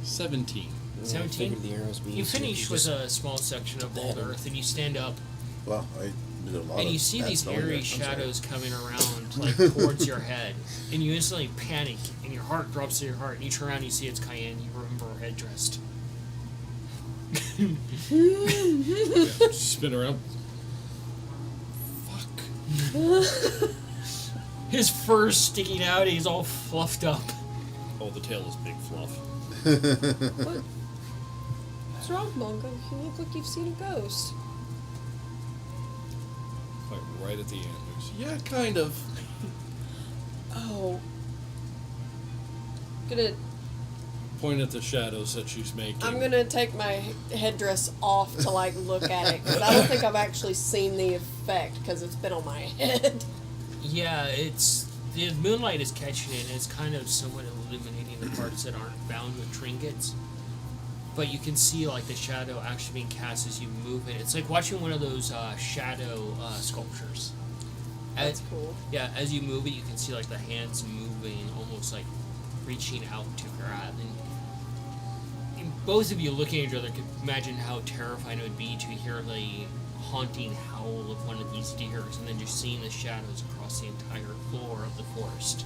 17. 17? The arrows be You easier finish if with just- a small section of old earth, and you stand up, Well, I did a lot and of you see bad these spelling eerie there. I'm sorry. shadows coming around, towards your head, and you instantly panic, and your heart drops to your heart, and you turn around and you see it's Cayenne, you remember her head dressed. Yeah, spin around. Fuck. His fur's sticking out, and he's all fluffed up. Oh, the tail is big fluff. What? What's wrong, Mongo? You look like you've seen a ghost. Like right at the antlers. Yeah, kind of. Oh. Gonna Point at the shadows that she's making. I'm gonna take my headdress off to look at it, because I don't think I've actually seen the effect because it's been on my head. Yeah, the moonlight is catching it, and it's kind of somewhat illuminating the parts that aren't bound with trinkets. But you can see the shadow actually being cast as you move it. It's like watching one of those shadow sculptures. That's cool. Yeah, as you move it, you can see the hands moving, almost reaching out to grab. And both of you looking at each other could imagine how terrifying it would be to hear the haunting howl of one of these deers, and then just seeing the shadows across the entire floor of the forest.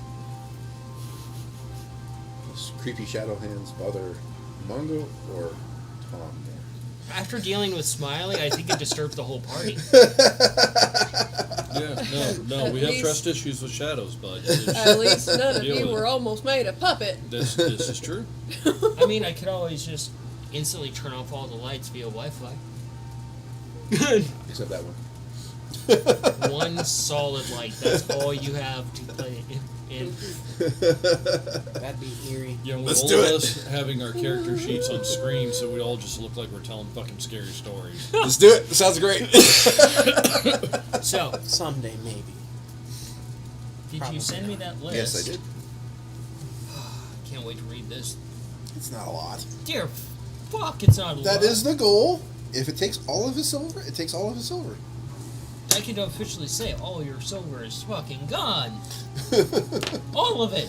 Those creepy shadow hands bother Mongo or Tom more? After dealing with Smiley, I think it disturbs the whole party. Yeah, no, At we have least- trust issues with shadows, but At least none of Deal you with were it. almost made a puppet. this is true. I mean, I could always just instantly turn off all the lights via Wi-Fi. Except that one. One solid light. That's all you have to play in. That'd be eerie. Yeah, with Let's all do of it. us having our character sheets on screen, so we all just look like we're telling fucking scary stories. Let's do it. Sounds great. So, Someday, maybe. did Probably you send me that list? Yes, I did. Can't wait to read this. It's not a lot. Dear fuck, it's not a That lot. is the goal. If it takes all of his silver, it takes all of his silver. I can officially say all your silver is fucking gone. All of it.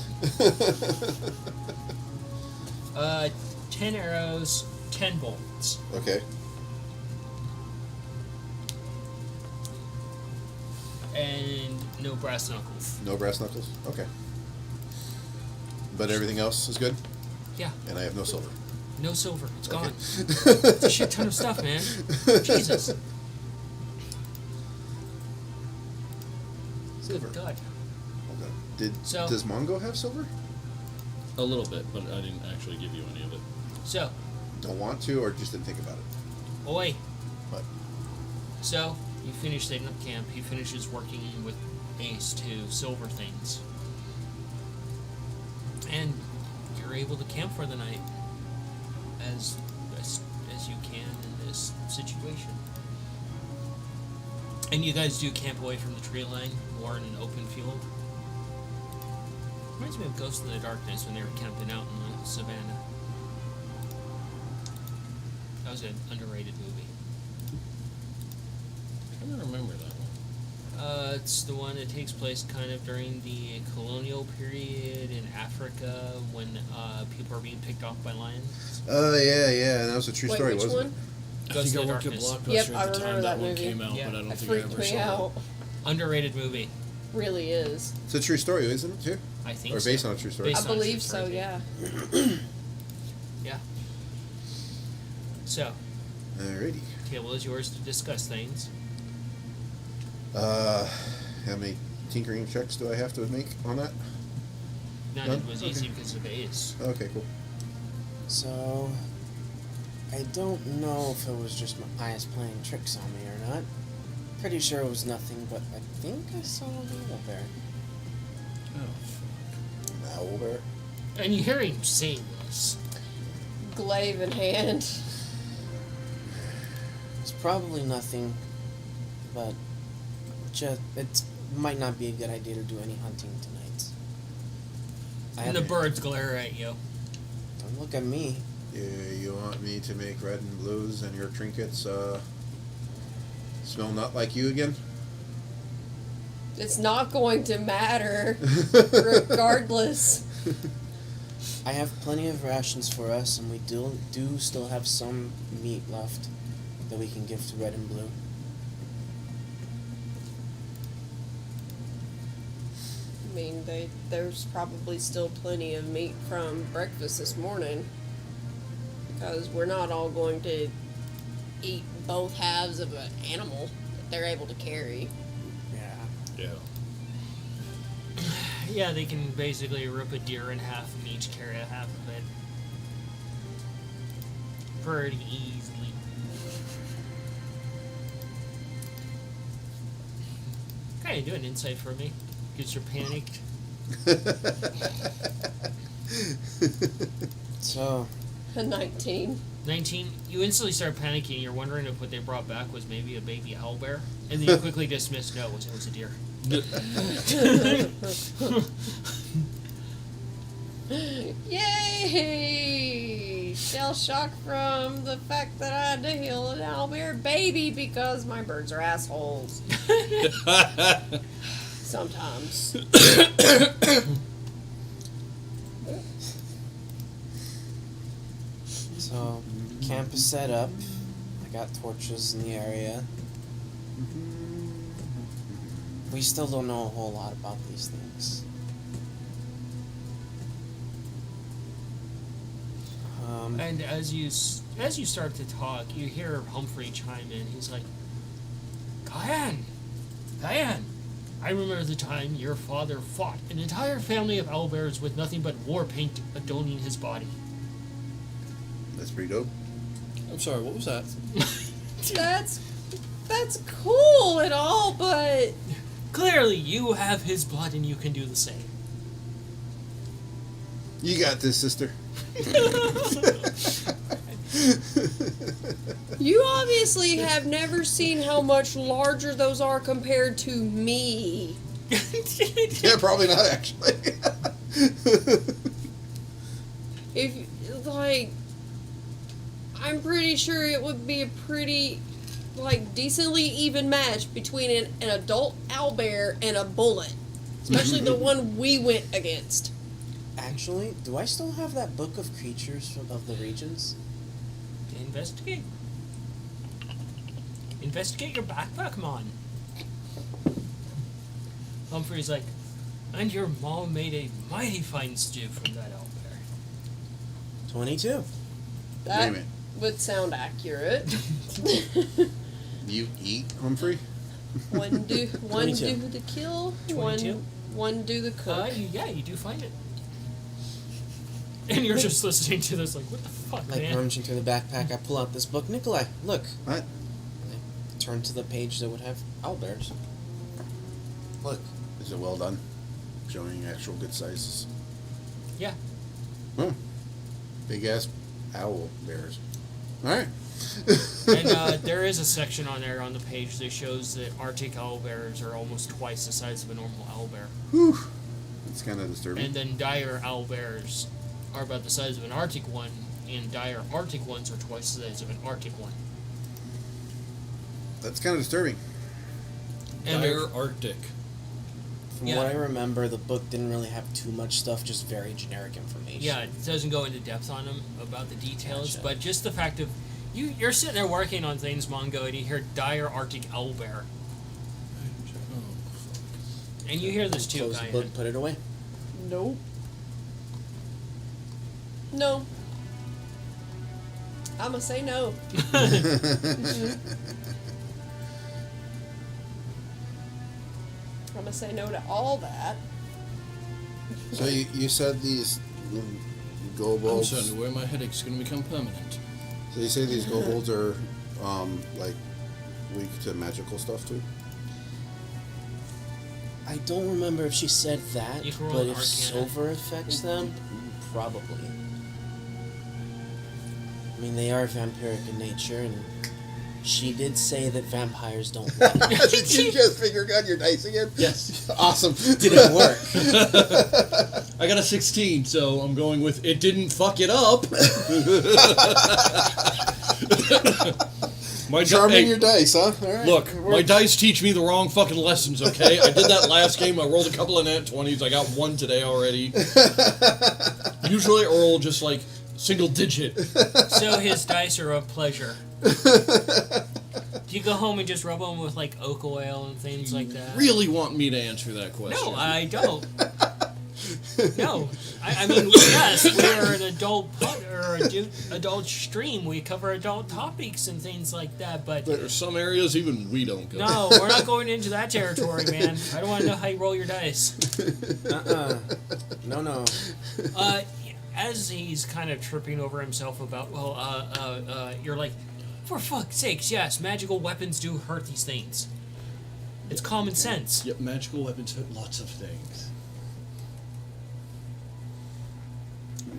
10 arrows, 10 bolts. Okay. And no brass knuckles. No brass knuckles? Okay. But everything else is good? Yeah, And I have no silver. no silver. It's Okay. gone. It's a shit ton of stuff, man. Jesus. Silver. Good God. Okay. So- Does Mongo have silver? A little bit, but I didn't actually give you any of it. So, Don't want to, or just didn't think about it? oi. What? So, you finish setting up camp. He finishes working with Ace to silver things. And you're able to camp for the night as you can in this situation. And you guys do camp away from the tree line, more in an open field. Reminds me of Ghost in the Darkness when they were camping out in the savannah. That was an underrated movie. I don't remember that one. It's the one that takes place kind of during the colonial period in Africa when people are being picked off by lions. Oh, yeah. And that was a true Wait, story, which wasn't one? I Ghost think in I the worked at Darkness. Blockbuster Yep, I at the remember time that that one movie. came out, Yeah. but I don't It think I freaked ever me saw out. Underrated movie. Really is. It's a true story, isn't it, too? I think Or so. based on a true story? Based I on a true believe so, story. yeah. Yeah. So, Alrighty. table is yours to discuss things. How many tinkering checks do I have to make on that? None None? of it was Okay. easy because of Ace. Okay, cool. So, I don't know if it was just my eyes playing tricks on me or not. Pretty sure it was nothing, but I think I saw a little bear. Oh, Owl bear. And you hear him saying this. Glaive in hand. It's probably nothing, but it might not be a good idea to do any hunting tonight. And the birds glare at you. Don't look at me. You want me to make red and blues and your trinkets smell not like you again? It's not going to matter, regardless. I have plenty of rations for us, and we do still have some meat left that we can give to red and blue. I mean, there's probably still plenty of meat from breakfast this morning. Because we're not all going to eat both halves of an animal that they're able to carry. Yeah. yeah. Yeah, they can basically rip a deer in half and each carry a half of it. Pretty easily. Okay, do an insight for me. Because you're panicked. So, A 19. 19, you instantly start panicking. You're wondering if what they brought back was maybe a baby owlbear. And then you quickly dismiss, no, it was a deer. Yay! Shell shock from the fact that I had to heal an owlbear baby because my birds are assholes. Sometimes. so camp is set up. I got torches in the area. We still don't know a whole lot about these things. And as you start to talk, you hear Humphrey chime in. He's like, Diane! I remember the time your father fought an entire family of owlbears with nothing but war paint adorning his body. That's pretty dope. I'm sorry, what was that? That's cool and all, but Clearly, you have his blood and you can do the same. You got this, sister. you obviously have never seen how much larger those are compared to me. Yeah, probably not, actually. If, like, I'm pretty sure it would be a pretty, like, decently even match between an adult owlbear and a bullet. Especially the one we went against. Actually, do I still have that book of creatures of the regions? Investigate. Investigate your backpack, man. Humphrey's like, and your mom made a mighty fine stew from that owlbear. 22. That Name it. would sound accurate. You eat, Humphrey? One do 22. the kill, 22? one do the cook. Yeah, you do find it. And you're just listening to this like, what the fuck, Like man? rummaging through the backpack, I pull out this book. Nikolai, look. What? I turn to the page that would have owlbears. Look. Is it well done? Showing actual good sizes. Yeah. Oh. Big ass owl bears. Alright. And there is a section on there on the page that shows that Arctic owlbears are almost twice the size of a normal owlbear. Whew. That's kind of disturbing. And then dire owlbears are about the size of an Arctic one, and dire Arctic ones are twice the size of an Arctic one. That's kind of disturbing. And Dire Arctic. From Yeah. what I remember, the book didn't really have too much stuff, just very generic information. yeah, it doesn't go into depth on them about the details, Gotcha. but just the fact of You're sitting there working on things, Mongo, and you hear dire Arctic owlbear. And you hear this too, Close the Cayenne. book, put it away. Nope. No. I'ma say no. I'ma say no to all that. So you said these I'm kobolds. starting to worry my headache's going to become permanent. So you say these kobolds are like weak to magical stuff too? I don't remember if she said that, You can roll but an if Arcana. silver affects them, probably. I mean, they are vampiric in nature, and she did say that vampires don't lie. Did you just figure out your dice again? Yes. Awesome. Did it work? I got a 16, so I'm going with it didn't fuck it up. My Charming hey, your dice, huh? All right. Look, It my works. dice teach me the wrong fucking lessons, okay? I did that last game. I rolled a couple of nat 20s. I got one today already. Usually I roll just like single digit. So his dice are of pleasure. Do you go home and just rub them with like oak oil and things like that? Really want me to answer that question? No, I don't. No, I mean yes, we're an adult stream. We cover adult topics and things like that. But There's some areas even we don't go. no, we're not going into that territory, man. I don't want to know how you roll your dice. No. As he's kind of tripping over himself about, you're like, for fuck's sakes, yes, magical weapons do hurt these things. It's common sense. Yep, magical weapons hit lots of things.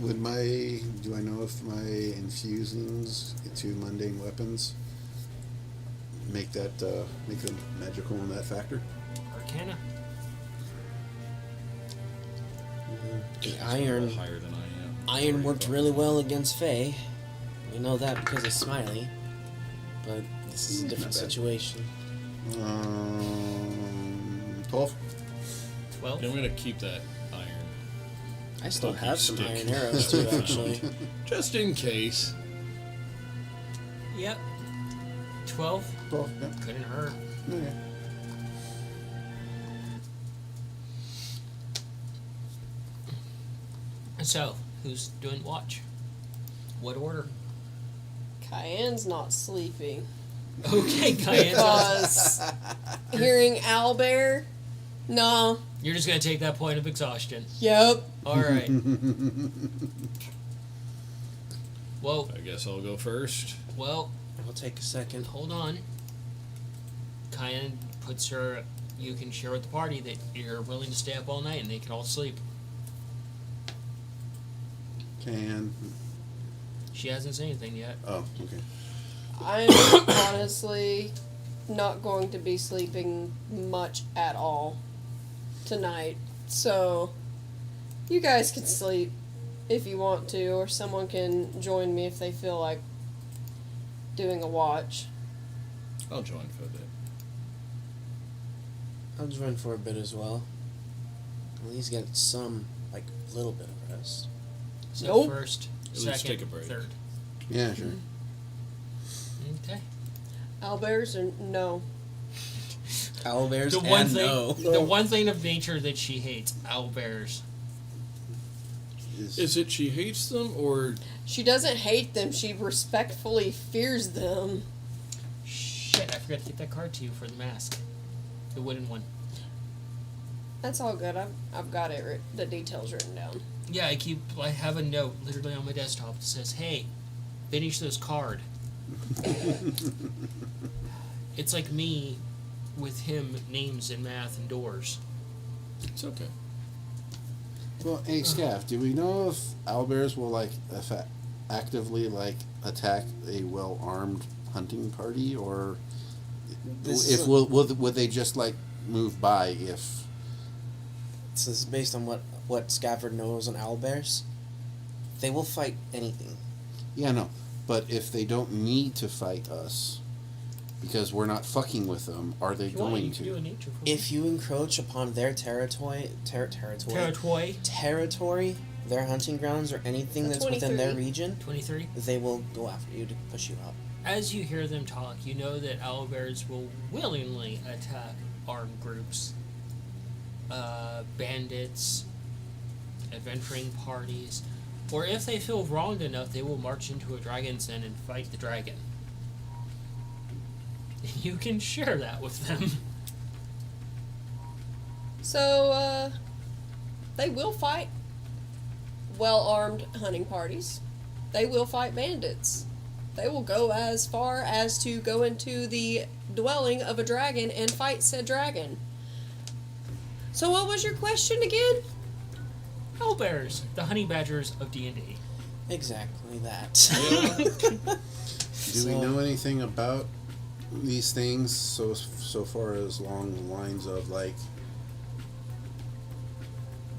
Do I know if my infusings to mundane weapons make them magical in that factor? Arcana. The It's iron higher than I am. Iron worked really well against Faye. We know that because of Smiley. But this is a different Not bad. situation. 12. 12. Yeah, I'm gonna keep that iron. I still Poking have some stick. iron arrows too, actually. Just in case. Yep. 12. 12, yeah. Couldn't hurt. Okay. So, who's doing watch? What order? Cayenne's not sleeping. Okay, Cayenne. Because hearing owlbear? No. You're just gonna take that point of exhaustion. Yep. All right. Well, I guess I'll go first. I'll take a second. hold on. Cayenne puts her. You can share with the party that you're willing to stay up all night and they can all sleep. Can. She hasn't said anything yet. Oh, okay. I'm honestly not going to be sleeping much at all tonight. So, you guys can sleep if you want to, or someone can join me if they feel like doing a watch. I'll join for a bit. I'll join for a bit as well. At least get some, little bit of rest. So Nope. first, At least second, take a break. third. Yeah, sure. Okay. Owlbears or no? Owlbears The one and thing, no. the one thing of nature that she hates: owlbears. Is it she hates them or She doesn't hate them, she respectfully fears them. Shit! I forgot to get that card to you for the mask, the wooden one. That's all good. I've got it. The details written down. Yeah, I have a note literally on my desktop that says, "Hey, finish this card." It's like me with him, names and math and doors. it's okay. Well, hey, Scaff, do we know if owlbears will actively attack a well-armed hunting party, or would they just move by if? So this is based on what Scafford knows on owlbears. They will fight anything. Yeah, no, but if they don't need to fight us because we're not fucking with them, are they If you want, going you can do a to? nature for me. If you encroach upon their territory, Territory. territory, their hunting grounds or anything A that's within their 23. region, 23. they will go after you to push you out. As you hear them talk, you know that owlbears will willingly attack armed groups, bandits, adventuring parties, or if they feel wronged enough, they will march into a dragon's den and fight the dragon. You can share that with them. So, they will fight well-armed hunting parties. They will fight bandits. They will go as far as to go into the dwelling of a dragon and fight said dragon. So what was your question again? Owlbears, the honey badgers of D&D. Exactly that. Do we know anything about these things so far as along the lines of like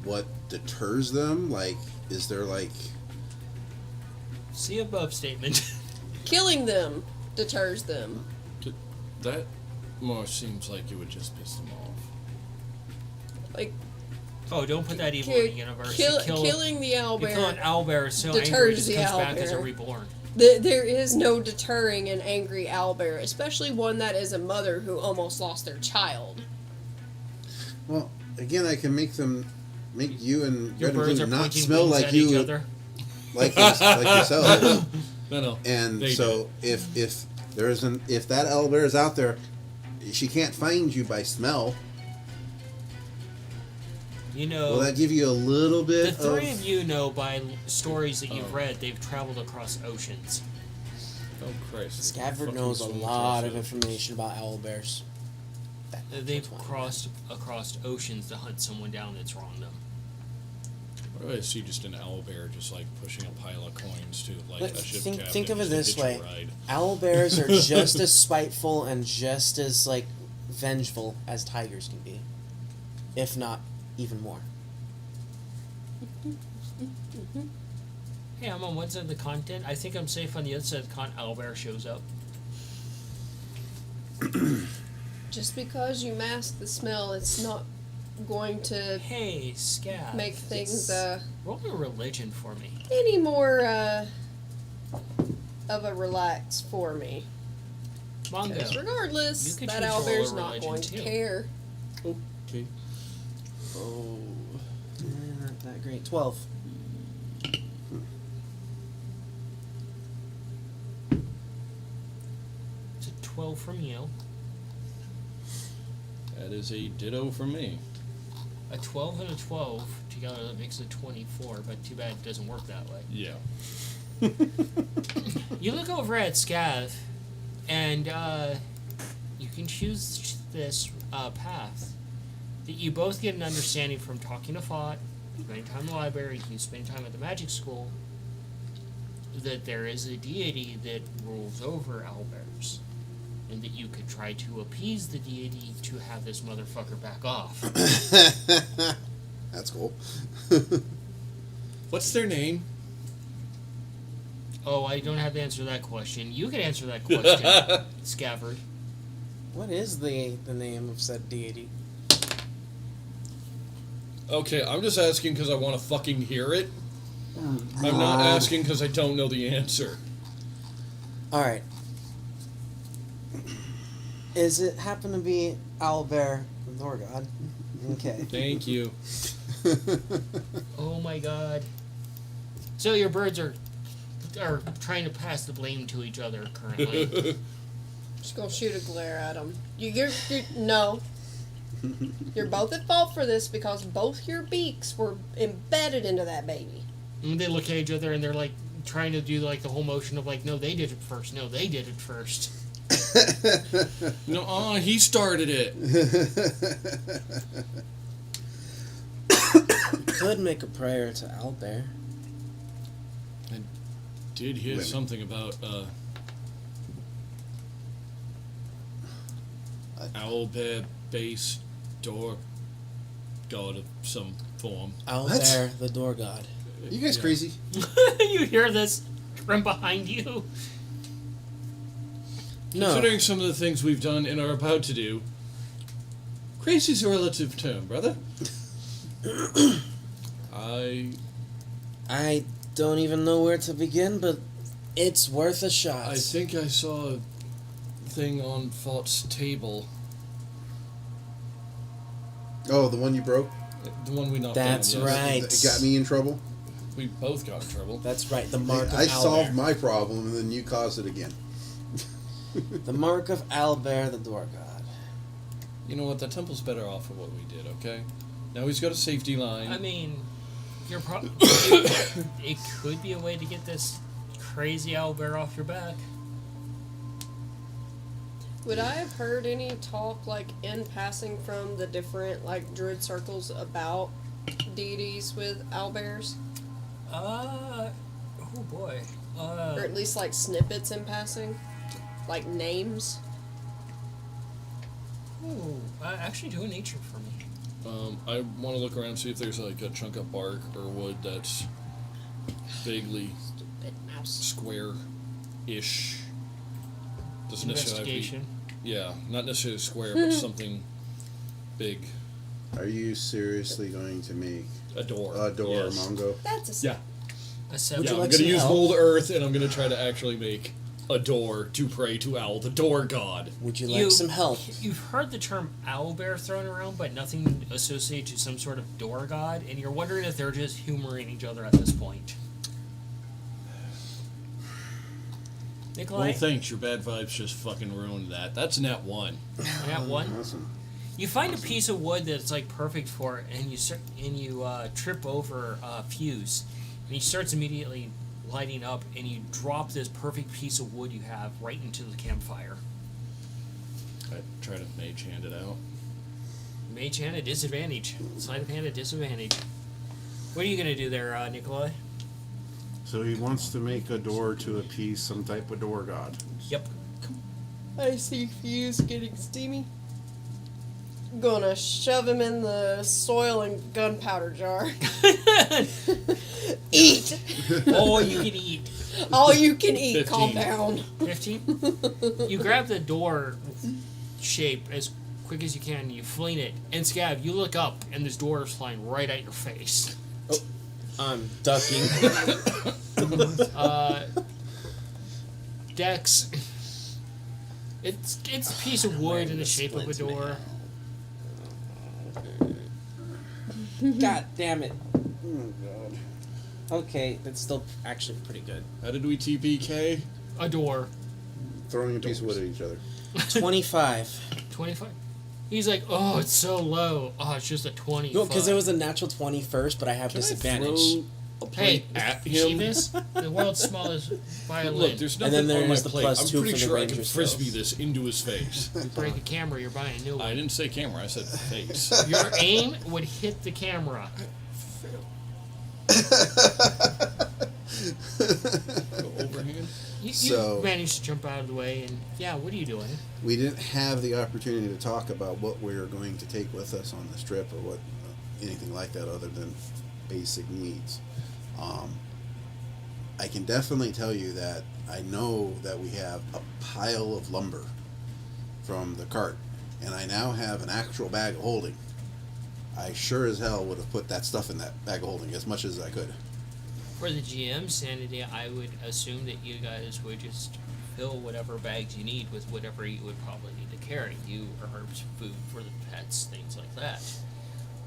what deters them? Like, is there like See above statement. Killing them deters them. That more seems like it would just piss them off. Like, Oh, don't put that evil in the universe. killing the You kill an owlbear. owlbear so angry it deters just the comes back as a owlbear. reborn. There is no deterring an angry owlbear, especially one that is a mother who almost lost their child. well again I can make you and Your birds are Red not pointing smell wings like at you each other. like yourself. No. And they so if if that owlbear is out there, she can't find you by smell. You know, Will that give you a little the bit three of of you know by stories that you've Oh. read, they've traveled across oceans. Oh Christ! Scabbard Fucking knows a swimming lot of through shit. information about owlbears. They've That's why. crossed across oceans to hunt someone down that's wronged them. What do I see? Just an owlbear just like pushing a pile of coins to like But a ship think captain of it just this to hitch way: a ride. owlbears are just as spiteful and just as like vengeful as tigers can be, if not even more. Hey, I'm on one side of the content. I think I'm safe on the other side of the owlbear shows up. Just because you mask the smell, it's not going to Hey, Scab. make things Roll a religion for me. any more of a relax for me. Mongo. 'Cause regardless, You could that choose roll owlbear's a not religion, going to too. care. Okay. Oh, not that great. 12. It's a 12 from you. That is a ditto for me. A 12 and a 12 together, that makes a 24, but too bad it doesn't work that way. Yeah. You look over at Scav, and you can choose this path that you both get an understanding from talking to Fought, spending time in the library, you spending time at the magic school, that there is a deity that rules over owlbears, and that you could try to appease the deity to have this motherfucker back off. That's cool. What's their name? Oh, I don't have the answer to that question. You can answer that question, Scabbard. What is the name of said deity? Okay, I'm just asking because I want to fucking hear it. I'm not asking because I don't know the answer. Alright. Is it happen to be Owlbear Norgod? Okay. Thank you. Oh my god. So your birds are trying to pass the blame to each other currently. Just gonna shoot a glare at them. You're no. You're both at fault for this because both your beaks were embedded into that baby. And they look at each other and they're like trying to do like the whole motion of like, no, they did it first. No, they did it first. No, he started it. Could make a prayer to Owlbear. I did hear Women. something about owlbear-based door god of some form. Owlbear, the door god. You guys Yeah. crazy? You hear this from behind you? No. Considering some of the things we've done and are about to do, crazy's a relative term, brother. I I don't even know where to begin, but it's worth a shot. I think I saw a thing on Fault's table. Oh, the one you broke? The one we knocked That's down. Yes. right. It got me in trouble? We both got in trouble. That's right, the Mark of I solved Owlbear. my problem, and then you caused it again. The Mark of Owlbear, the door god. You know what? The temple's better off for what we did, okay? Now he's got a safety line. I mean, you're probably. It could be a way to get this crazy owlbear off your back. Would I have heard any talk, like, in passing from the different, like, druid circles about deities with owlbears? Oh boy. Or at least, like, snippets in passing? Like, names? Ooh, actually do a nature for me. I want to look around and see if there's like a chunk of bark or wood that's vaguely Stupid mouse. square-ish. Doesn't necessarily have to Investigation. be, yeah, not necessarily square, but something big. Are you seriously going to make A door. a door, Yes. Mongo? That's a Yeah. A seven. Would you Yeah, like I'm going to some use help? mold earth, and I'm going to try to actually make a door to pray to Owl, the door god. Would you like some help? You've heard the term owlbear thrown around, but nothing associated to some sort of door god, and you're wondering if they're just humoring each other at this point. Nikolai, Well, thanks. Your bad vibes just fucking ruined that. That's nat 1. that one. Awesome. You find a piece of wood that's like perfect for it, and you trip over Fuse, and he starts immediately lighting up, and you drop this perfect piece of wood you have right into the campfire. I try to mage hand it out. Mage hand at disadvantage. Sleight of hand at disadvantage. What are you gonna do there, Nikolai? So he wants to make a door to appease some type of door god. Yep. I see Fuse getting steamy. Gonna shove him in the soil and gunpowder jar. Eat! Oh, you can eat. All you can eat 15. compound. 15? You grab the door shape as quick as you can, you fling it, and Scav, you look up, and this door is flying right at your face. I'm ducking. Dex, it's a piece of wood in the shape of a door. God damn it. Oh, God. Okay, that's still actually pretty good. How did we TPK? A door. Throwing a piece of wood at each other. 25. 25. He's like, oh, it's so low. Oh, it's just a 20. No, because it was a natural 20 first, but I have disadvantage. Throw a plate Hey, at see him. this? The world's smallest violin. Look, there's And nothing then on my there's the plate. I'm +2 pretty for the sure I can Rangers, frisbee though. this into his face. You break a camera, you're buying a new I one. didn't say camera. I said face. Your aim would hit the camera. Go overhand. You So- managed to jump out of the way, and yeah, what are you doing? We didn't have the opportunity to talk about what we're going to take with us on this trip or what anything like that other than basic needs. I can definitely tell you that I know that we have a pile of lumber from the cart, and I now have an actual bag of holding. I sure as hell would have put that stuff in that bag of holding as much as I could. For the GM sanity, I would assume that you guys would just fill whatever bags you need with whatever you would probably need to carry. You herbs, food for the pets, things like that.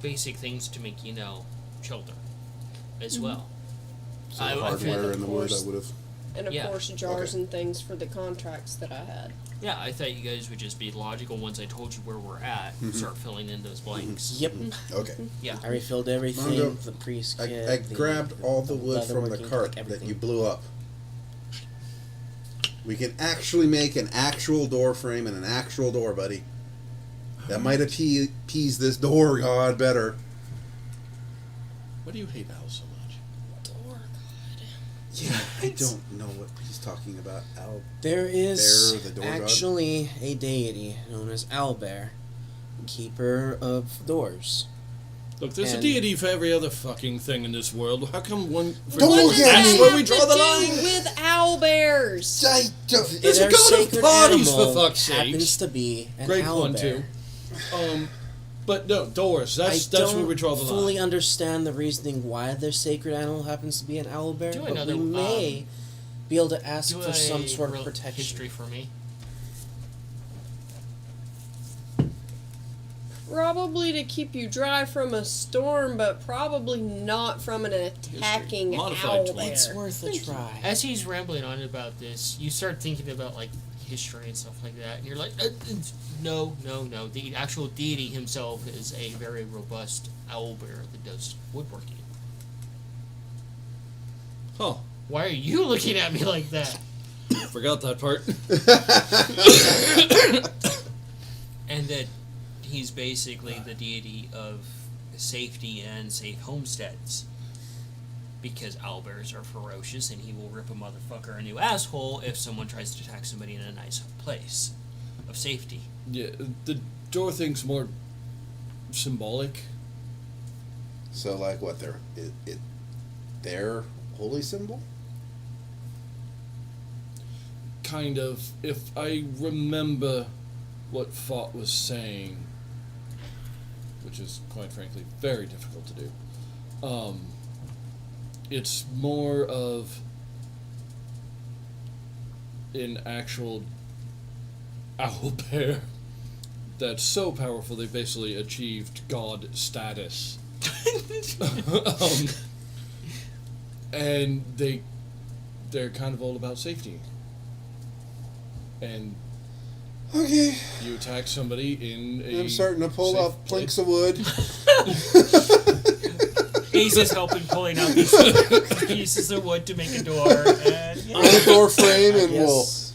Basic things to make, shelter as well. So I the feel- hardware and the wood, I course. would have. And of Yeah. course, jars Okay. and things for the contracts that I had. Yeah, I thought you guys would just be logical once I told you where we're at, start filling in those blanks. Yep. Okay. Yeah. I refilled everything. Mongo, The priest I kit. grabbed all the wood from the leatherworking, cart that everything. you blew up. We can actually make an actual door frame and an actual door, buddy. That might appease this door god better. Why do you hate Owl so much? Yeah, I don't know what he's talking about. There is Bear, the door god? actually a deity known as Owlbear, keeper of doors. Look, there's a And- deity for every other fucking thing in this world. How come one? Don't What look does at that me! That's where we have draw to the do line. with owlbears? There's a Their god of sacred parties, for animal fuck's happens sakes. to be an Great owlbear. one too. But no, doors. That's where we draw the I line. don't fully understand the reasoning why their sacred animal happens to be an owlbear, Do but another, we may be able to ask Do for some a sort of real protection. history for me. Probably to keep you dry from a storm, but probably not from an attacking Modified owl 20. It's bear. worth a try. As he's rambling on about this, you start thinking about like history and stuff like that, and you're like, no. The actual deity himself is a very robust owlbear that does woodworking. Huh. Why are you looking at me like that? Forgot that part. And that he's basically the deity of safety and safe homesteads. Because owlbears are ferocious and he will rip a motherfucker a new asshole if someone tries to attack somebody in a nice place of safety. Yeah, the door thing's more symbolic. So, like, what? Their holy symbol? Kind of. If I remember what Fought was saying, which is, quite frankly, very difficult to do, it's more of an actual owlbear that's so powerful they basically achieved god status. And they're kind of all about safety. And Okay. you attack somebody in a I'm starting to pull safe up place. planks of wood. Ace is helping pulling out these pieces of wood to make a door, and On the door frame, and Yes.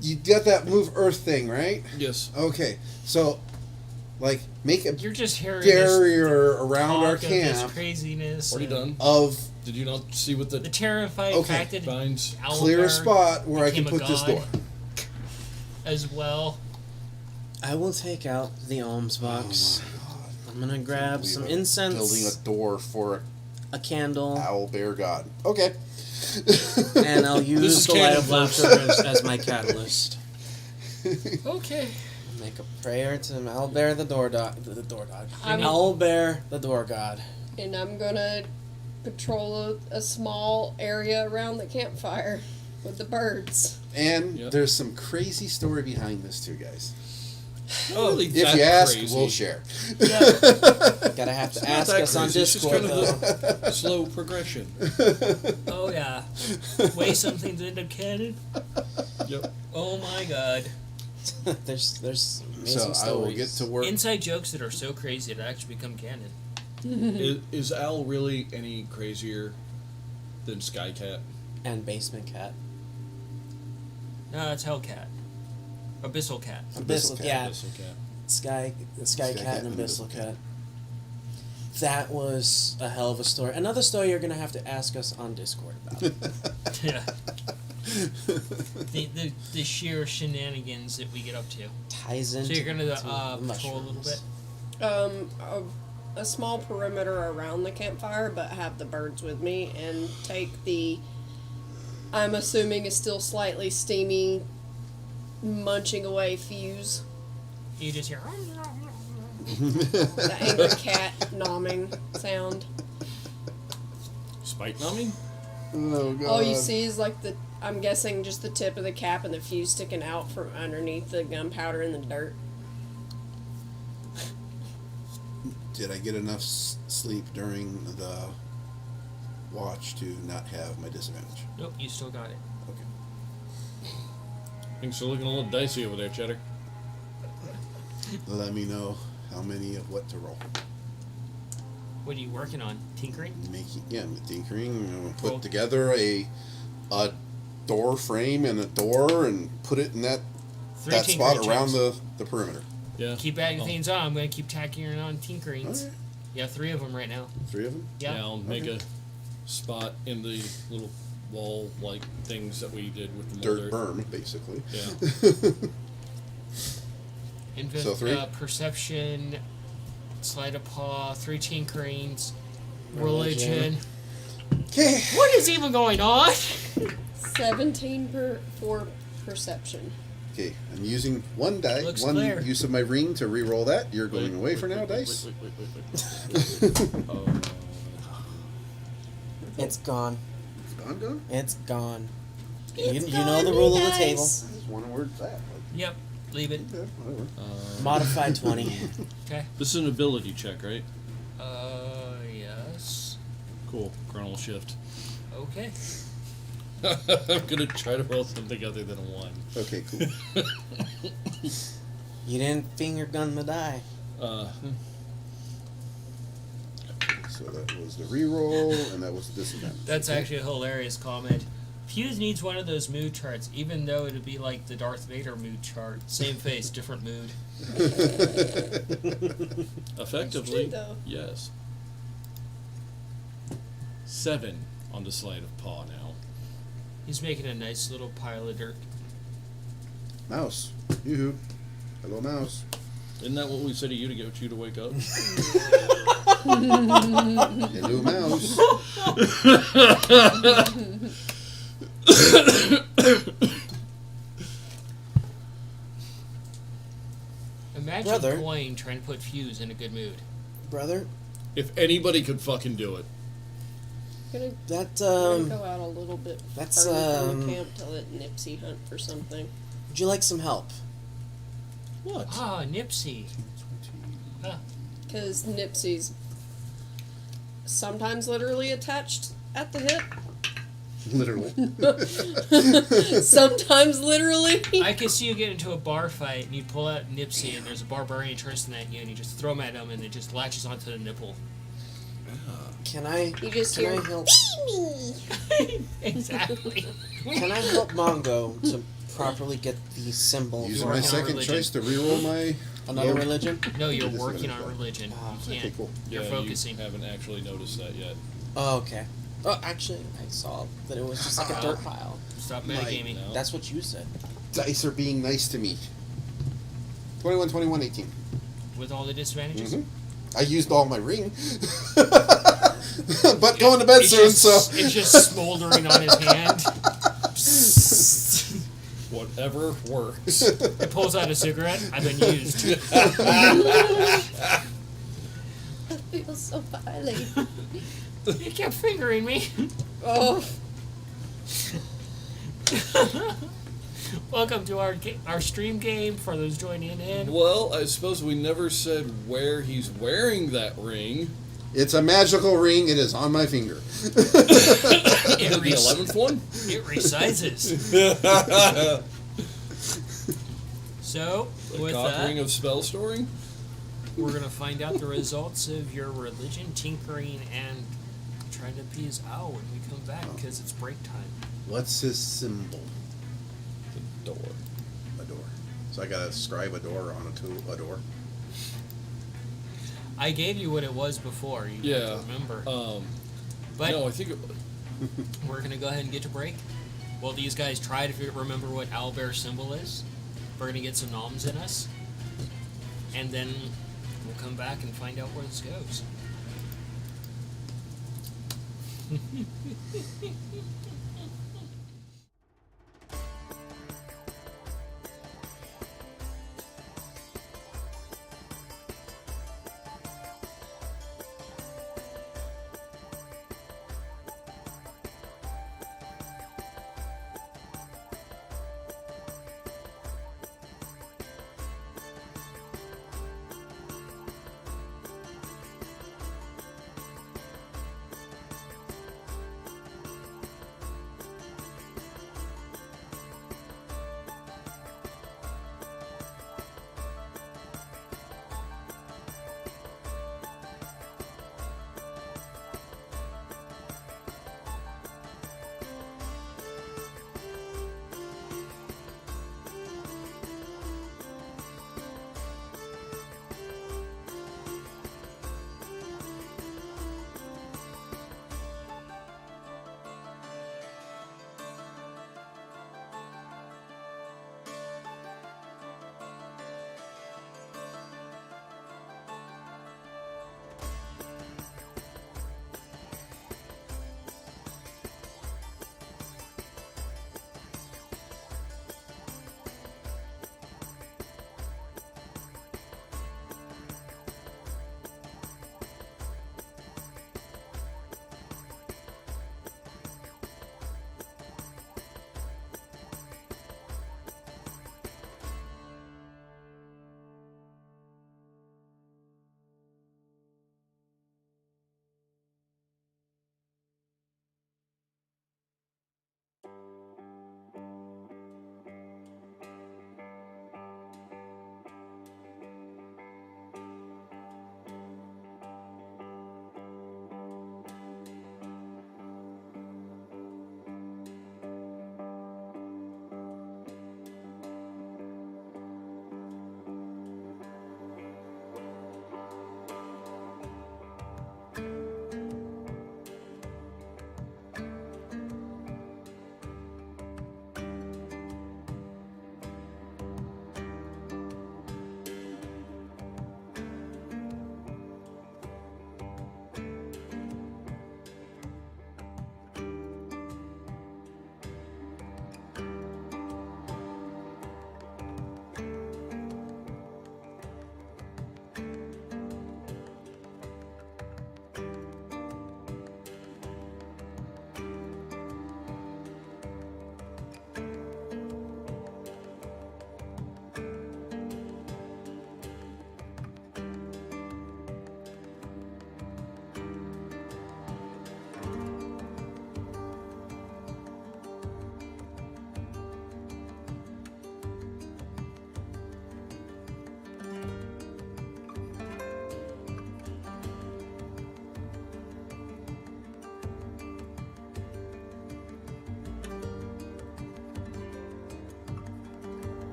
you got that move earth thing, right? Yes. Okay. So, like, make a you're just hearing this barrier around our talk of this camp crazy-ness. Already and done. of Did you not see what The the terrifying Okay. fact that binds? clear a owlbear spot where I can became a put this god door. as well. I will take out the alms box. I'm gonna grab some incense, Building a door for a candle, owl bear god. Okay. and I'll use is the light canon of first. laughter as my catalyst. Okay. Make a prayer to Owlbear the door dog. The door dog. I'm- Owlbear the door god. And I'm gonna patrol a small area around the campfire with the birds. And Yep. there's some crazy story behind this too, guys. Oh, really If that you ask, crazy. we'll share. Yeah. Gotta have to Not ask that us on crazy, it's just Discord kind though. of a slow progression. Oh yeah. Way some things end up canon. Yep. Oh my god. there's So amazing stories. I will get to work. Inside jokes that are so crazy it actually become canon. Is Al really any crazier than Skycat? And basement cat. No, that's Hellcat. Abyssal Cat. Abyssal, Cat. yeah. Abyssal Cat. The Sky Sky Cat Cat and and Abyssal Abyssal Cat. That was a hell of a story. Another story you're gonna have to ask us on Discord about. Yeah. The sheer shenanigans that we get up to. Ties into So you're gonna to patrol a little mushrooms. bit. A small perimeter around the campfire, but have the birds with me and take the. I'm assuming is still slightly steamy, munching away fuse. You just hear. The angry cat nomming sound. Spike numbing? Oh god. All you see is like the. I'm guessing just the tip of the cap and the fuse sticking out from underneath the gunpowder in the dirt. Did I get enough sleep during the watch to not have my disadvantage? Nope, you still got it. Okay. Things are looking a little dicey over there, Cheddar. Let me know how many of what to roll. What are you working on? Tinkering? I'm tinkering. I'm gonna put Cool. together a door frame and a door and put it in that Three spot tinkering around checks. the perimeter. Yeah. Keep adding Oh. things on. I'm gonna keep tacking on tinkerings. Alright. Yeah, 3 of them right now. 3 of them. Yeah. Yeah, I'll make a spot in the little wall-like things that we did with the Dirt molder. berm, basically. Yeah. So 3? Perception, sleight of paw, 3 tinkerings, Religion. religion. Okay. What is even going on? 17 for perception. Okay, I'm using one die, Looks one clear. use of my ring to re-roll that. You're going away for now, dice. It's gone. It's gone. It's gone. It's You know the gone, rule you of the table. guys. This is one word flat. Yep. Leave it. Okay, whatever. Modify 20. Okay. This is an ability check, right? Yes. Cool. Chronal shift. Okay. I'm gonna try to roll something other than a 1. Okay, cool. You didn't finger gun the die. So that was the re-roll, and that was the disadvantage. That's actually a hilarious comment. Fuse needs one of those mood charts, even though it'd be like the Darth Vader mood chart. Same face, different mood. Effectively, It's true, though. yes. 7 on the slide of paw now. He's making a nice little pile of dirt. Mouse. Yoo-hoo. Hello, mouse. Isn't that what we said to you to get you to wake up? Hello, mouse. Imagine Brother. Coin trying to put Fuse in a good mood. Brother, If anybody could fucking do it. Gonna that, go out a little bit that's, further from the camp to let Nipsey hunt for something. would you like some help? What? Ah, Nipsey. Huh. Because Nipsey's sometimes literally attached at the hip, Literally. sometimes literally. I can see you get into a bar fight and you pull out Nipsey and there's a barbarian person at you and you just throw him at him and it just latches onto the nipple. Can I You just can hear I help Exactly. can I help Mongo to properly get the symbol Using for my Working on second religion. choice to re-roll my... another Nope. religion? No, you're This is working gonna on be religion. Ah, You can't. Okay, cool. You're Yeah, focusing. You haven't actually noticed that yet. Oh, okay. Oh, actually, I saw that it was just like a dirt pile. Stop My- metagaming. No. That's what you said. Dice are being nice to me. 21, 21, 18. With all the disadvantages? Mhm. I used all my ring. But going to bed It's soon, just, so... It's just smoldering on his hand. Whatever works. He pulls out a cigarette. I've been used. I feel so violated. You kept fingering me. Oh, Welcome to our stream game for those joining in. Well, I suppose we never said where he's wearing that ring. It's a magical ring. It is on my finger. It, The 11th one? it resizes. So, The with cock ring that, of spell storing? we're going to find out the results of your religion, tinkering, and trying to appease Owl when we come back because it's break time. What's his symbol? The door. A door. So I gotta scribe a door on a door. I gave you what it was before. You Yeah. have to remember. But No, I think it, we're going to go ahead and get to break. While these guys try to remember what owlbear symbol is, we're going to get some noms in us. And then we'll come back and find out where this goes.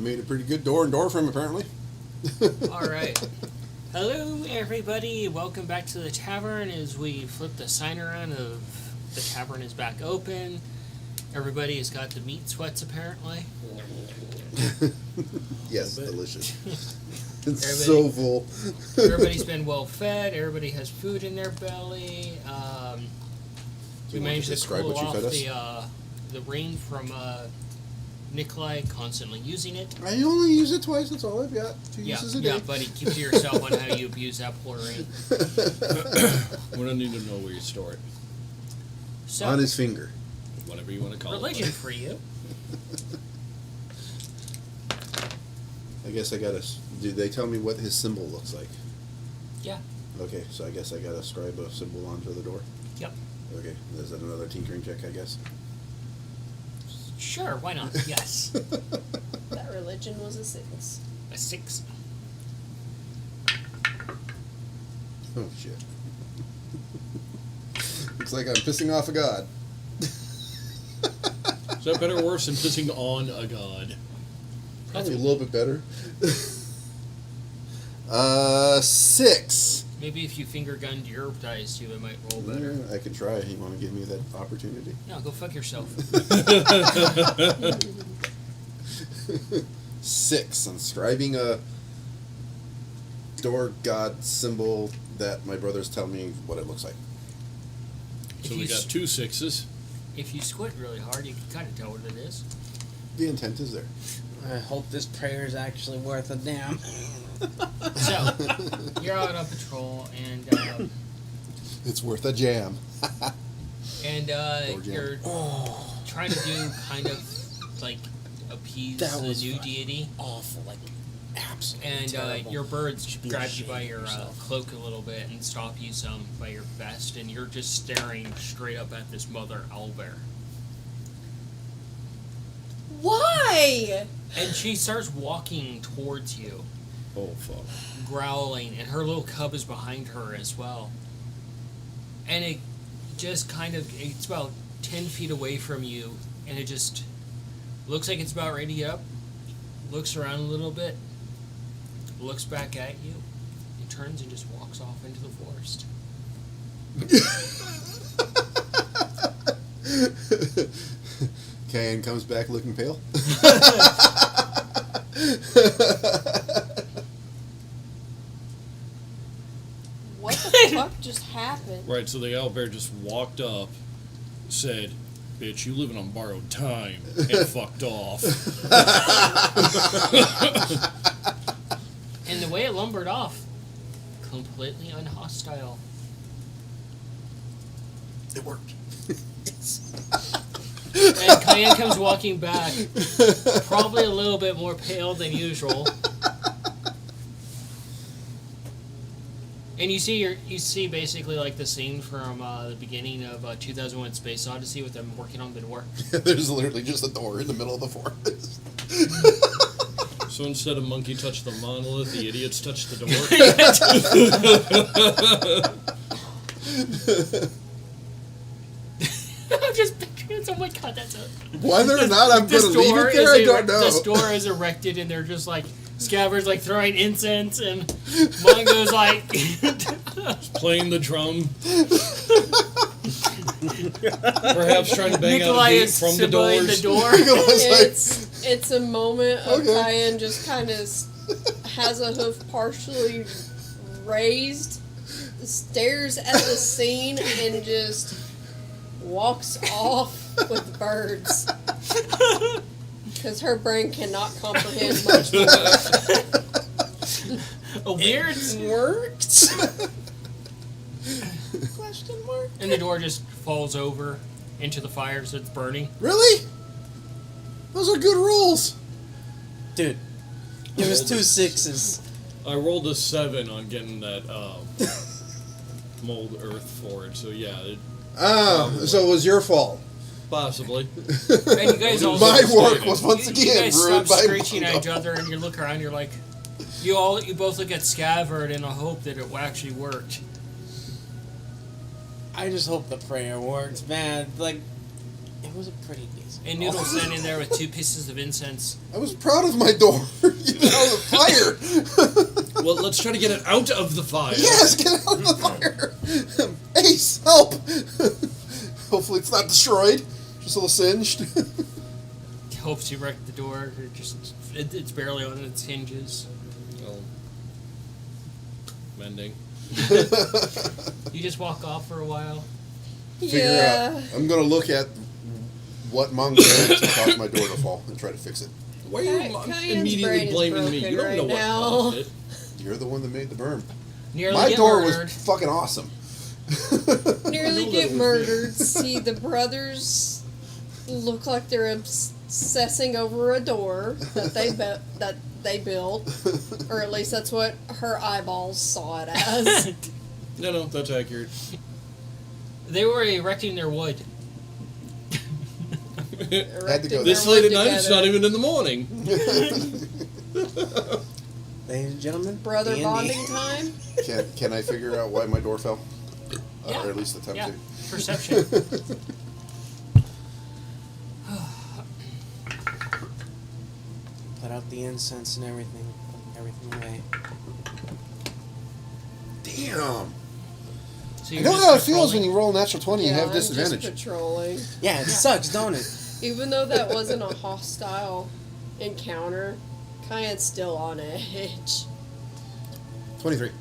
made a pretty good door frame, apparently. All right. Hello, everybody. Welcome back to the tavern as we flip the sign around of the tavern is back open. Everybody has got the meat sweats, apparently. Yes, delicious. It's Everybody- so full. Everybody's been well fed. Everybody has food in their belly. We you want to managed to describe cool what you off fed us? the rain from Nikolai constantly using it. I only use it twice. That's all I've got. 2 Yeah, uses a yeah, day. buddy. Keep to yourself on how you abuse that pouring. We don't need to know where you store it. So, On his finger. Whatever you want to call religion it. for you. I guess I gotta. Did they tell me what his symbol looks like? Yeah. Okay, so I guess I gotta scribe a symbol onto the door. Yep. Okay, is that another tinkering check? I guess. Sure. Why not? Yes. That religion was a 6. A 6. Oh shit. Looks like I'm pissing off a god. Is that better or worse than pissing on a god? Probably a little bit better. 6. Maybe if you finger gunned your dice too, it might roll better. Yeah, I can try. You want to give me that opportunity? No, go fuck yourself. 6. I'm scribing a door god symbol that my brothers tell me what it looks like. So If we you got s- 2 6s. If you squint really hard, you can kind of tell what it is. The intent is there. I hope this prayer is actually worth a damn. So, you're out on patrol, and It's worth a jam. Door jam. you're trying to do kind of like appease That the was new fucking deity. Awful, like absolutely And terrible. your birds should be grab you by ashamed your of yourself. cloak a little bit and stop you some by your vest, and you're just staring straight up at this mother owlbear. Why? And she starts walking towards you, Oh, fuck. growling, and her little cub is behind her as well. And it just kind of, it's about 10 feet away from you, and it just looks like it's about ready to get up, looks around a little bit, looks back at you, and turns and just walks off into the forest. Cain comes back looking pale. What the fuck just happened? Right, so the owlbear just walked up, said, "Bitch, you living on borrowed time," and fucked off. And the way it lumbered off, completely unhostile. It worked. And Cayenne comes walking back, probably a little bit more pale than usual. And you see basically like the scene from the beginning of 2001: Space Odyssey with them working on the door. There's literally just a door in the middle of the forest. So instead of monkey touch the monolith, the idiots touch the door. I'm just picturing it. Oh my god, that's a. Whether or not I'm This going to leave door it there, is I don't know. This door is erected, and they're just like Scabbard's like throwing incense, and Mongo's like. Playing the drum. Perhaps trying to bang Nikolai out a beat is from the behind doors. the door. It's a moment of Okay. Cayenne just kind of has a hoof partially raised, stares at the scene, and just walks off with the birds. Because her brain cannot comprehend much more. A weird. Worked? Question mark. And the door just falls over into the fire, so it's burning. Really? Those are good rules. Dude, it was 2 6s. I rolled a 7 on getting that mold earth for it, so yeah, Oh, so it was your fault. possibly. And you guys all My Overstated. work was once you again guys ruined stop by screeching at Mongo. each other, and you look around. You're like, you both look at Scavard in a hope that it actually worked. I just hope the prayer works, man. Like, It was a pretty decent. And Noodle's standing there with 2 pieces of incense. I was proud of my door. You know, the fire. Well, let's try to get it out of the fire. Yes, get out of the fire. Ace, help. Hopefully it's not destroyed. Just a little singed. Helps you wreck the door. It's barely on its hinges. Well, mending. You just walk off for a while. Figure out. I'm going to look at what Mongo did to cause my door to fall and try to fix it. Why are you Cayenne's immediately brain is blaming me? broken You don't right know what now. caused it. You're the one that made the berm. Nearly My get door murdered. was fucking awesome. Nearly that get it was murdered. See, the brothers look like they're obsessing over a door that they built, or at least that's what her eyeballs saw it as. No, that's accurate. They were erecting their wood. Had to go This Their late wood at night, it's not together. even in the morning. Ladies and gentlemen, Brother D&D. bonding time. Can I figure out why my door fell? Yeah. Or at least attempt Yeah. to. Perception. Put out the incense and everything. Put everything away. Damn. So I you're know just how it feels patrolling. when you roll a natural 20 and Yeah, have I'm disadvantage. just patrolling. Yeah, it sucks, don't it? Even though that wasn't a hostile encounter, Cayenne's still on edge. 23.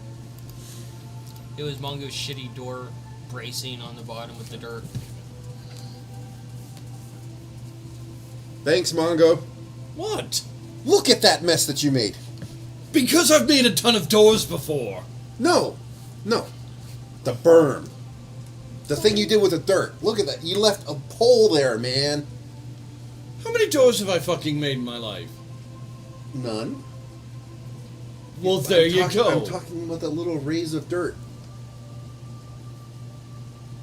It was Mongo's shitty door bracing on the bottom with the dirt. Thanks, Mongo. What? Look at that mess that you made. Because I've made a ton of doors before. No. The berm. The thing you did with the dirt. Look at that. You left a pole there, man. How many doors have I fucking made in my life? None. Well, there you I'm go. talking about that little raise of dirt.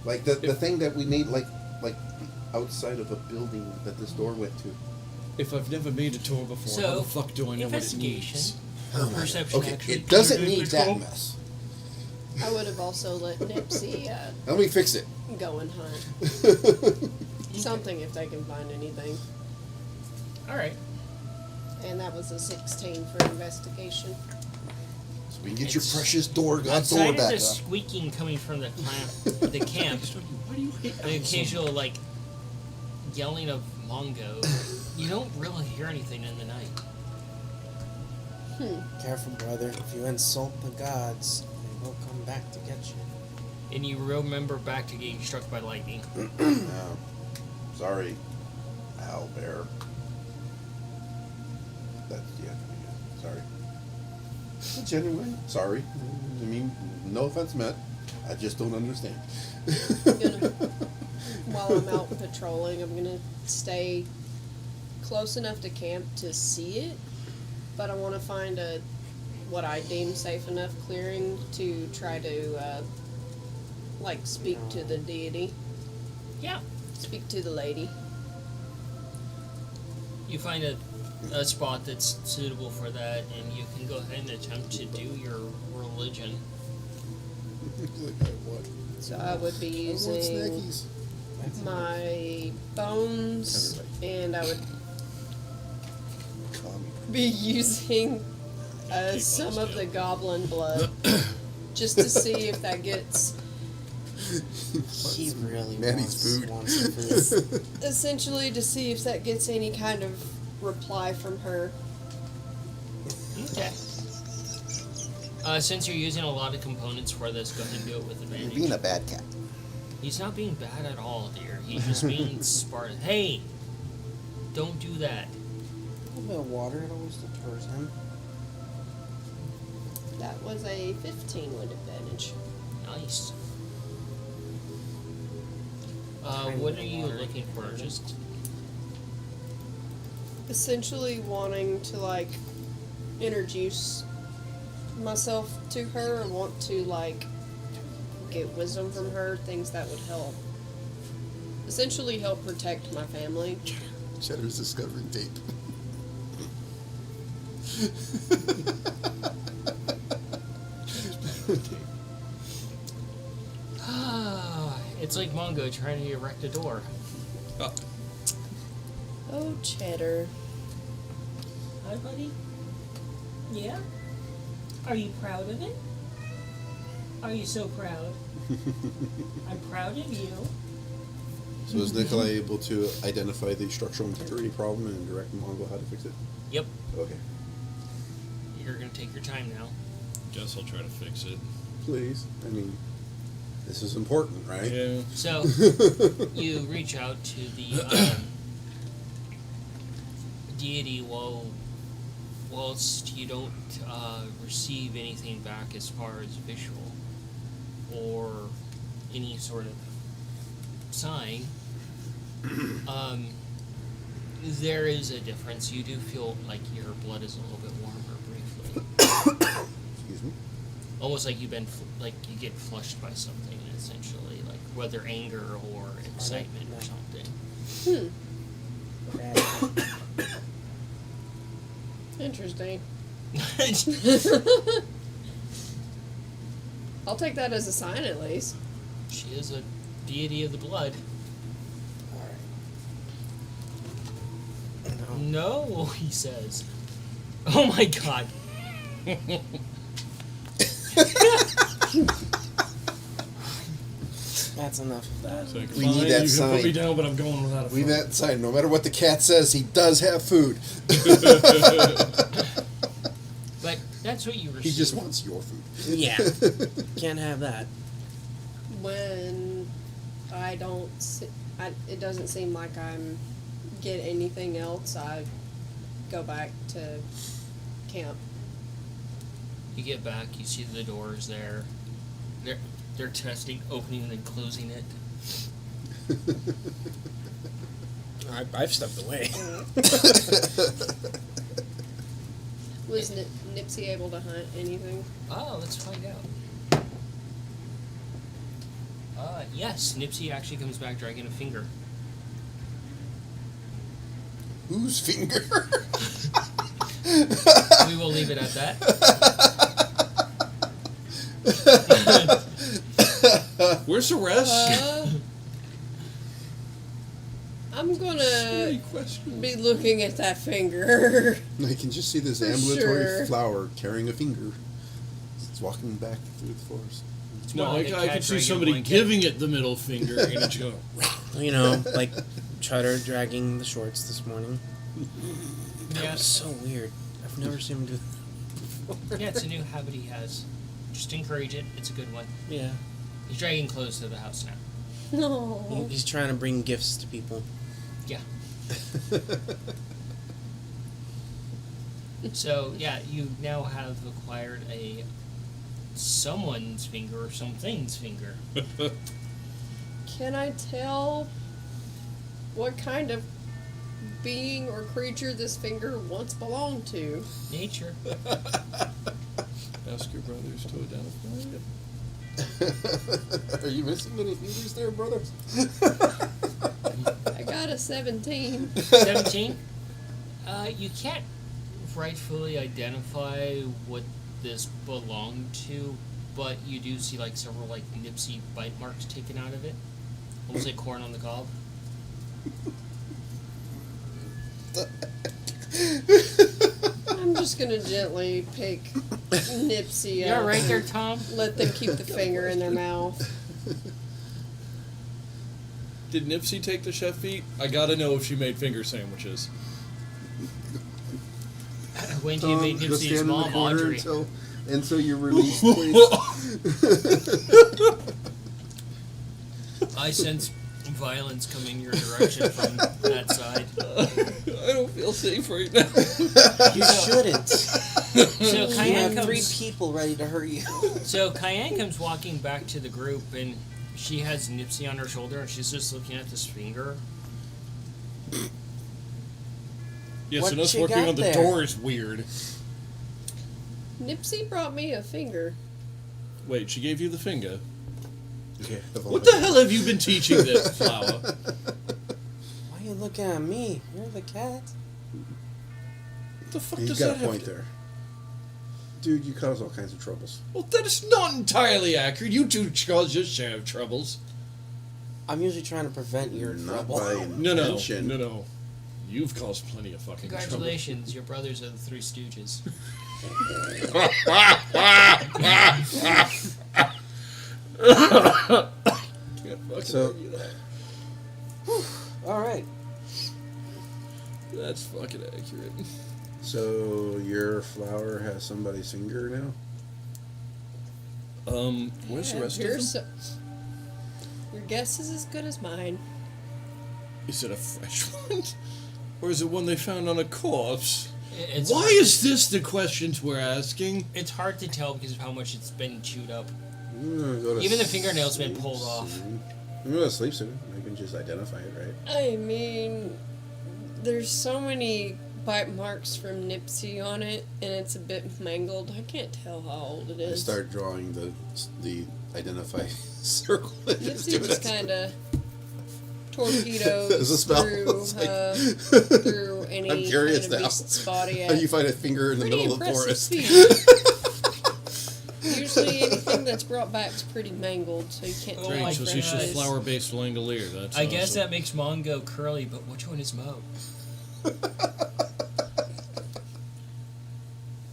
Like the thing that we made, like the outside of a building that this door went to. If I've never made a door before, So, how the fuck do I know what it investigation. needs? Oh, Perception, okay, actually. it doesn't You're need good that control. mess. I would have also let Nipsey Let me fix it. go and hunt. Something if they can find anything. Alright. And that was a 16 for investigation. So we can get your It's precious door Outside door of back the up. squeaking coming from the camp, Why do you hate the occasional, like, yelling of Mongo, you don't really hear anything in the night. Careful, brother. If you insult the gods, they will come back to get you. And you remember back to getting struck by lightning. No. Sorry, Owlbear. That's sorry. Genuine. Sorry. I mean, no offense meant. I just don't understand. While I'm out patrolling, I'm gonna stay close enough to camp to see it, but I want to find what I deem safe enough clearing to try to speak to the deity, Yeah. speak to the lady. You find a spot that's suitable for that, and you can go ahead and attempt to do your religion. What? So I would be I want using snackies. my bones, and I would Come. be using some of the goblin blood just to see if that gets He really Manny's food. wants food. essentially to see if that gets any kind of reply from her. Okay. Since you're using a lot of components for this, go ahead and do it with You're advantage. being a bad cat. He's not being bad at all, dear. He's just being smart. Hey! Don't do that. A little bit of water, it always deters him. That was a 15 with advantage. Nice. Tiny What bit are of you water. looking for? Just Essentially wanting to introduce myself to her, or want to get wisdom from her, things that would help. Essentially help protect my family. Cheddar's discovering tape. it's like Mongo trying to erect a door. Oh, Cheddar. Hi, buddy. Yeah? Are you proud of it? Are you so proud? I'm proud of you. So is Nikolai able to identify the structural integrity problem and direct Mongo how to fix it? Yep. Okay. You're gonna take your time now. Guess I'll try to fix it. Please. I mean, this is important, right? Yeah. So you reach out to the deity whilst you don't receive anything back as far as visual or any sort of sign. There is a difference. You do feel like your blood is a little bit warmer briefly. Excuse me. Almost like you've been like you get flushed by something, essentially, like whether anger or excitement or something. Interesting. I'll take that as a sign at least. She is a deity of the blood. No, he says. Oh my god. That's enough of that. It's like, We fine, need that you can put me sign. down, but I'm going without a We fight. that sign. No matter what the cat says, he does have food. But that's what you receive. He just wants your food. Yeah. Can't have that. When I don't, it doesn't seem like I'm get anything else. I go back to camp. You get back, you see the doors there. They're testing opening and closing it. I've stepped away. Was Nipsey able to hunt anything? Oh, let's find out. Yes, Nipsey actually comes back dragging a finger. Whose finger? We will leave it at that. Where's the rest? I'm So gonna many questions. be looking at that finger. I can just see this For ambulatory sure. flower carrying a finger. It's walking back through the forest. No, Well, the I cat could see dragging somebody blanket. giving it the middle finger and it's going. You know, like Cheddar dragging the shorts this morning. That Yeah. was so weird. I've never seen him do that. Yeah, it's a new habit he has. Just encourage it. It's a good one. Yeah. He's dragging clothes to the house now. No. He's trying to bring gifts to people. Yeah. So, yeah, you now have acquired a someone's finger or something's finger. Can I tell what kind of being or creature this finger once belonged to? Nature. Ask your brothers to identify it. Are you missing any fingers there, brother? I got a 17. 17? You can't rightfully identify what this belonged to, but you do see like several like Nipsey bite marks taken out of it. Almost like corn on the cob. I'm just gonna gently pick Nipsey Yeah, up. right there, Tom. Let them keep the finger in their mouth. Did Nipsey take the chef feet? I gotta know if she made finger sandwiches. When you made Just Nipsey's stand in the mom, corner Audrey. until you're released, please. I sense violence coming your direction from that side. I don't feel safe right now. You shouldn't. So You Cayenne have 3 comes. people ready to hurt you. So Cayenne comes walking back to the group, and she has Nipsey on her shoulder, and she's just looking at this finger. Yes, What and us you working got on the there? door is weird. Nipsey brought me a finger. Wait, she gave you the finger? Okay, What the hell have you been teaching this, Flower? Why are you looking at me? You're the cat. What the fuck He's does got that a have point to... there. Dude, you cause all kinds of troubles. Well, that is not entirely accurate. You two cause your share of troubles. I'm usually trying to prevent your Not trouble. by No. intention. You've caused plenty of fucking trouble. Congratulations, your brothers are the Three Stooges. Can't fucking So- argue that. All right. That's fucking accurate. So your flower has somebody's finger now? Where's the Yeah, rest of here's them? your guess is as good as mine. Is it a fresh one? Or is it one they found on a corpse? It's Why hard- is this the questions we're asking? It's hard to tell because of how much it's been chewed up. I'm gonna go to Even the fingernails been sleep pulled off. soon. I'm gonna sleep soon. I can just identify it, right? I mean, there's so many bite marks from Nipsey on it, and it's a bit mangled. I can't tell how old it I is. start drawing the identify circle. and just do Nipsey it just as- kind of As a torpedoes spell. through, It's like- through any I'm curious kind of now. beast's body. How you find a finger in the Pretty middle of the forest? impressive feat. Usually anything that's brought back is pretty mangled, so you can't Oh tell my by So fresh she's just eyes. flower-based Langolier. That's I guess awesome. that makes Mongo curly, but which one is Mo?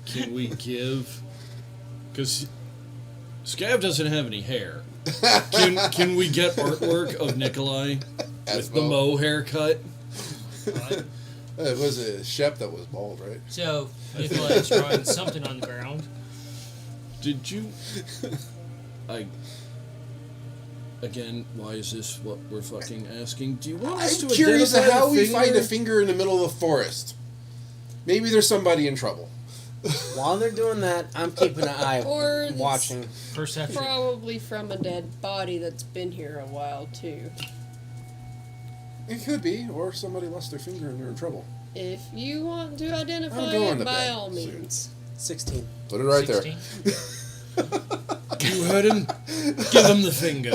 Can we give? Because Scav doesn't have any hair. Can we get artwork of Nikolai with the Mo haircut? It was a Shep that was bald, right? So, Nikolai's drawing something on the ground. Did you? Again, why is this what we're fucking asking? Do you want us I'm to curious identify how the we finger? find a finger in the middle of the forest. Maybe there's somebody in trouble. While they're doing that, I'm keeping an eye Or it's- watching. Perception. Probably from a dead body that's been here a while too. It could be, or somebody lost their finger and they're in trouble. If you want to identify I'm going it, to by bed all soon. means. 16. Put it right 16. You heard him. Give him the finger.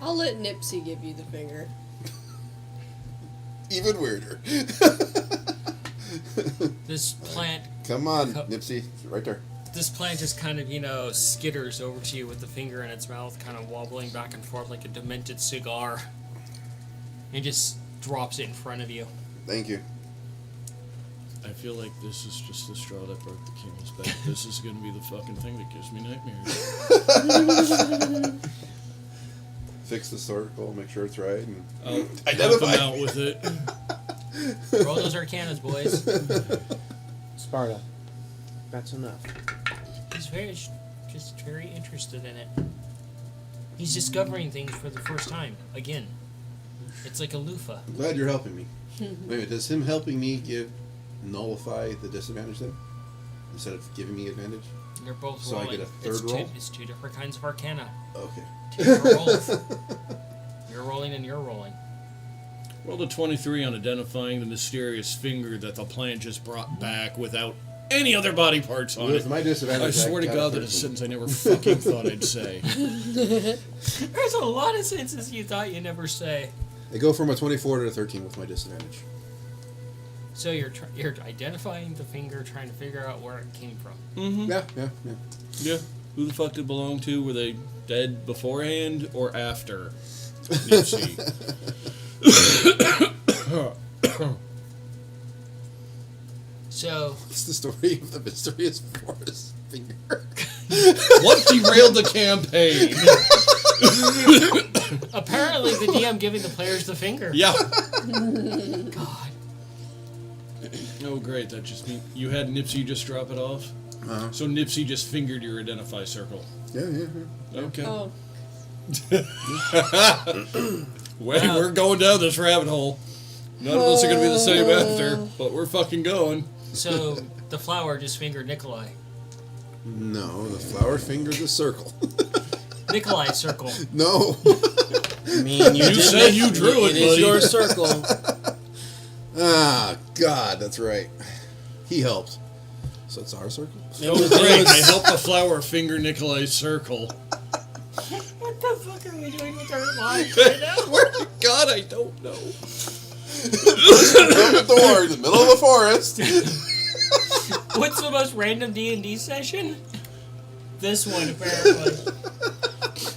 I'll let Nipsey give you the finger. there. Even weirder. This plant, Come on, Cup. Nipsey. Right there. this plant just kind of, skitters over to you with the finger in its mouth, kind of wobbling back and forth like a demented cigar. And just drops it in front of you. Thank you. I feel like this is just the straw that broke the camel's back. This is gonna be the fucking thing that gives me nightmares. Fix the circle, make sure it's right, and I'll help Identify. him out with it. Roll those arcanas, boys. Sparta. That's enough. He's just very interested in it. He's discovering things for the first time, again. It's like a loofah. I'm glad you're helping me. Wait, does him helping me nullify the disadvantage then? Instead of giving me advantage? You're both So I rolling. get a third roll? It's two different kinds of arcana. Okay. Two different rolls. You're rolling and you're rolling. Rolled a 23 on identifying the mysterious finger that the plant just brought back without any other body parts on With it. my disadvantage, I swear to got God a that is a 13. sentence I never fucking thought I'd say. There's a lot of sentences you thought you'd never say. I go from a 24 to a 13 with my disadvantage. So you're identifying the finger, trying to figure out where it came from. Mm-hmm. Yeah. Yeah. Who the fuck did it belong to? Were they dead beforehand or after? Nipsey. So It's the story of the mysterious forest finger. What derailed the campaign? apparently the DM giving the players the finger. Yeah. God. Oh, great. That just means you had Nipsey just drop it off? Uh-huh. So Nipsey just fingered your identify circle. Yeah. Okay. Oh, Wait, Wow. we're going down this rabbit hole. None of us are going to be the same after, but we're fucking going. So the flower just fingered Nikolai. No, the flower fingered the circle. Nikolai's circle. No. I mean, you, You did said it. you drew it, It is buddy. your circle. Ah, God, that's right. He helped. So it's our circle? Oh, great. I helped the flower finger Nikolai's circle. What the fuck are we doing with our lives right now? God, I don't know. Open the door in the middle of the forest. What's the most random D&D session? this one, apparently.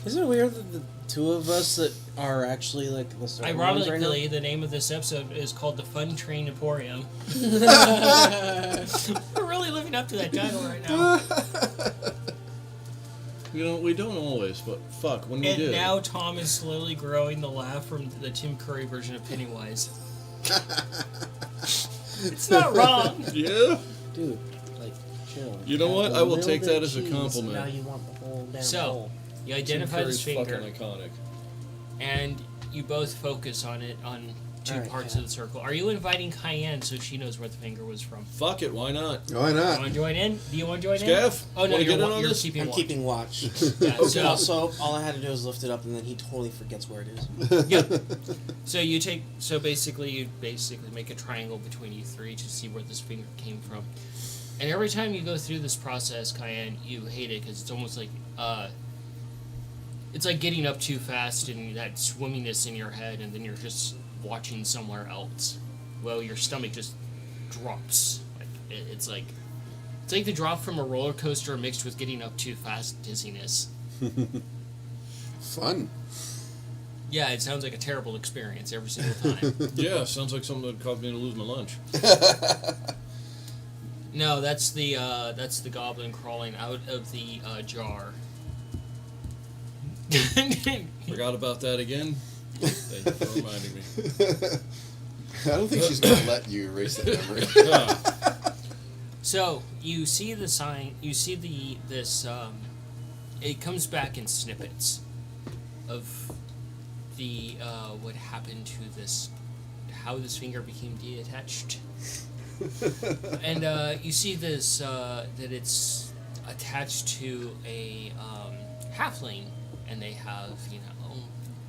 Isn't it weird that the two of us that are actually like the certain ones right now? Ironically, the name of this episode is called The Fun Train Emporium. We're really living up to that title right now. You know, we don't always, but fuck, when we And do. now Tom is slowly growing the laugh from the Tim Curry version of Pennywise. It's not wrong. Yeah? Dude, like, chill. You know what? Have a I will little take bit that of as a cheese, compliment. Now you want the whole damn So, bowl. you Tim identify this Curry's finger, fucking iconic. and you both focus on it on two Alright, parts yeah. of the circle. Are you inviting Cayenne so she knows where the finger was from? Fuck it, why not? Why You not? want to join in? Do you want to join in? Scaff, Oh no, wanna get in on you're this? keeping I'm watch. keeping watch. Yeah, so, So all I had to do was lift it up, and then he totally forgets where it is. so basically you make a triangle between you three to see where this finger came from. And every time you go through this process, Cayenne, you hate it because it's almost like it's like getting up too fast and that swimminess in your head, and then you're just watching somewhere else. Well, your stomach just drops. Like it's like the drop from a roller coaster mixed with getting up too fast dizziness. Fun. Yeah, it sounds like a terrible experience every single time. Yeah, sounds like something that would cause me to lose my lunch. No, that's the goblin crawling out of the jar. Forgot about that again. Thank you for reminding me. I don't think she's going to let you erase that memory. Ah, So you see the sign. You see this. It comes back in snippets of the what happened to this, how this finger became detached, and you see this that it's attached to a halfling, and they have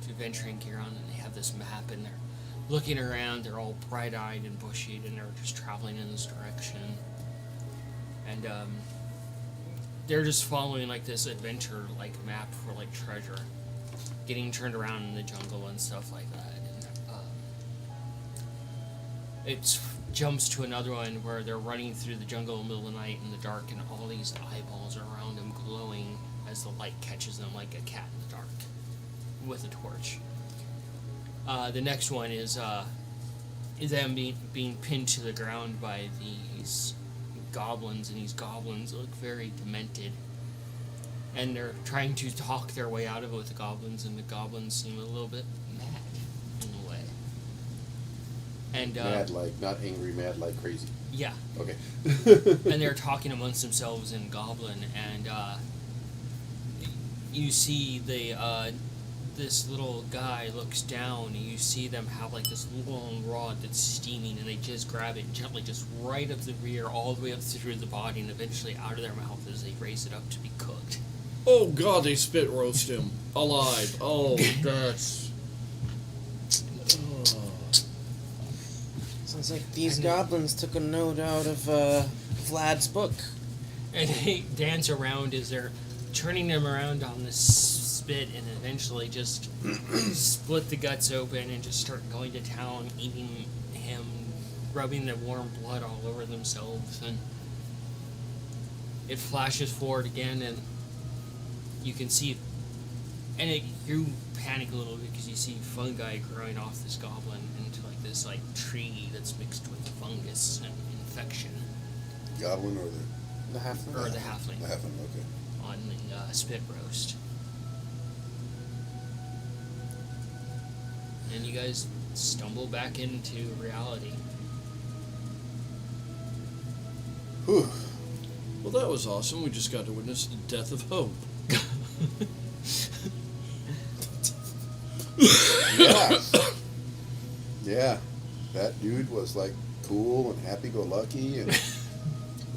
adventuring gear on, and they have this map, and they're looking around. They're all bright-eyed and bushy, and they're just traveling in this direction. And they're just following like this adventure like map for like treasure, getting turned around in the jungle and stuff like that. And it jumps to another one where they're running through the jungle in the middle of the night in the dark, and all these eyeballs are around them glowing as the light catches them like a cat in the dark with a torch. The next one is them being pinned to the ground by these goblins, and these goblins look very demented, and they're trying to talk their way out of it with the goblins, and the goblins seem a little bit mad in a way. And Mad like, not angry, mad like crazy. yeah, Okay. and they're talking amongst themselves in goblin, and you see this little guy looks down, and you see them have like this long rod that's steaming, and they just grab it gently, just right up the rear, all the way up through the body, and eventually out of their mouth as they raise it up to be cooked. oh god, they spit roast him. Alive. Oh, that's... Oh. Sounds like these goblins took a note out of Vlad's book. And they dance around as they're turning them around on this spit, and eventually just split the guts open and just start going to town, eating him, rubbing the warm blood all over themselves. And it flashes forward again, and you can see, and you panic a little bit because you see fungi growing off this goblin into like this like tree that's mixed with fungus and infection. Goblin or The halfling? Or the halfling. the halfling? Okay. On the spit roast. And you guys stumble back into reality. Whew. Well, that was awesome. We just got to witness the death of hope. Yeah. Yeah. That dude was like cool and happy-go-lucky and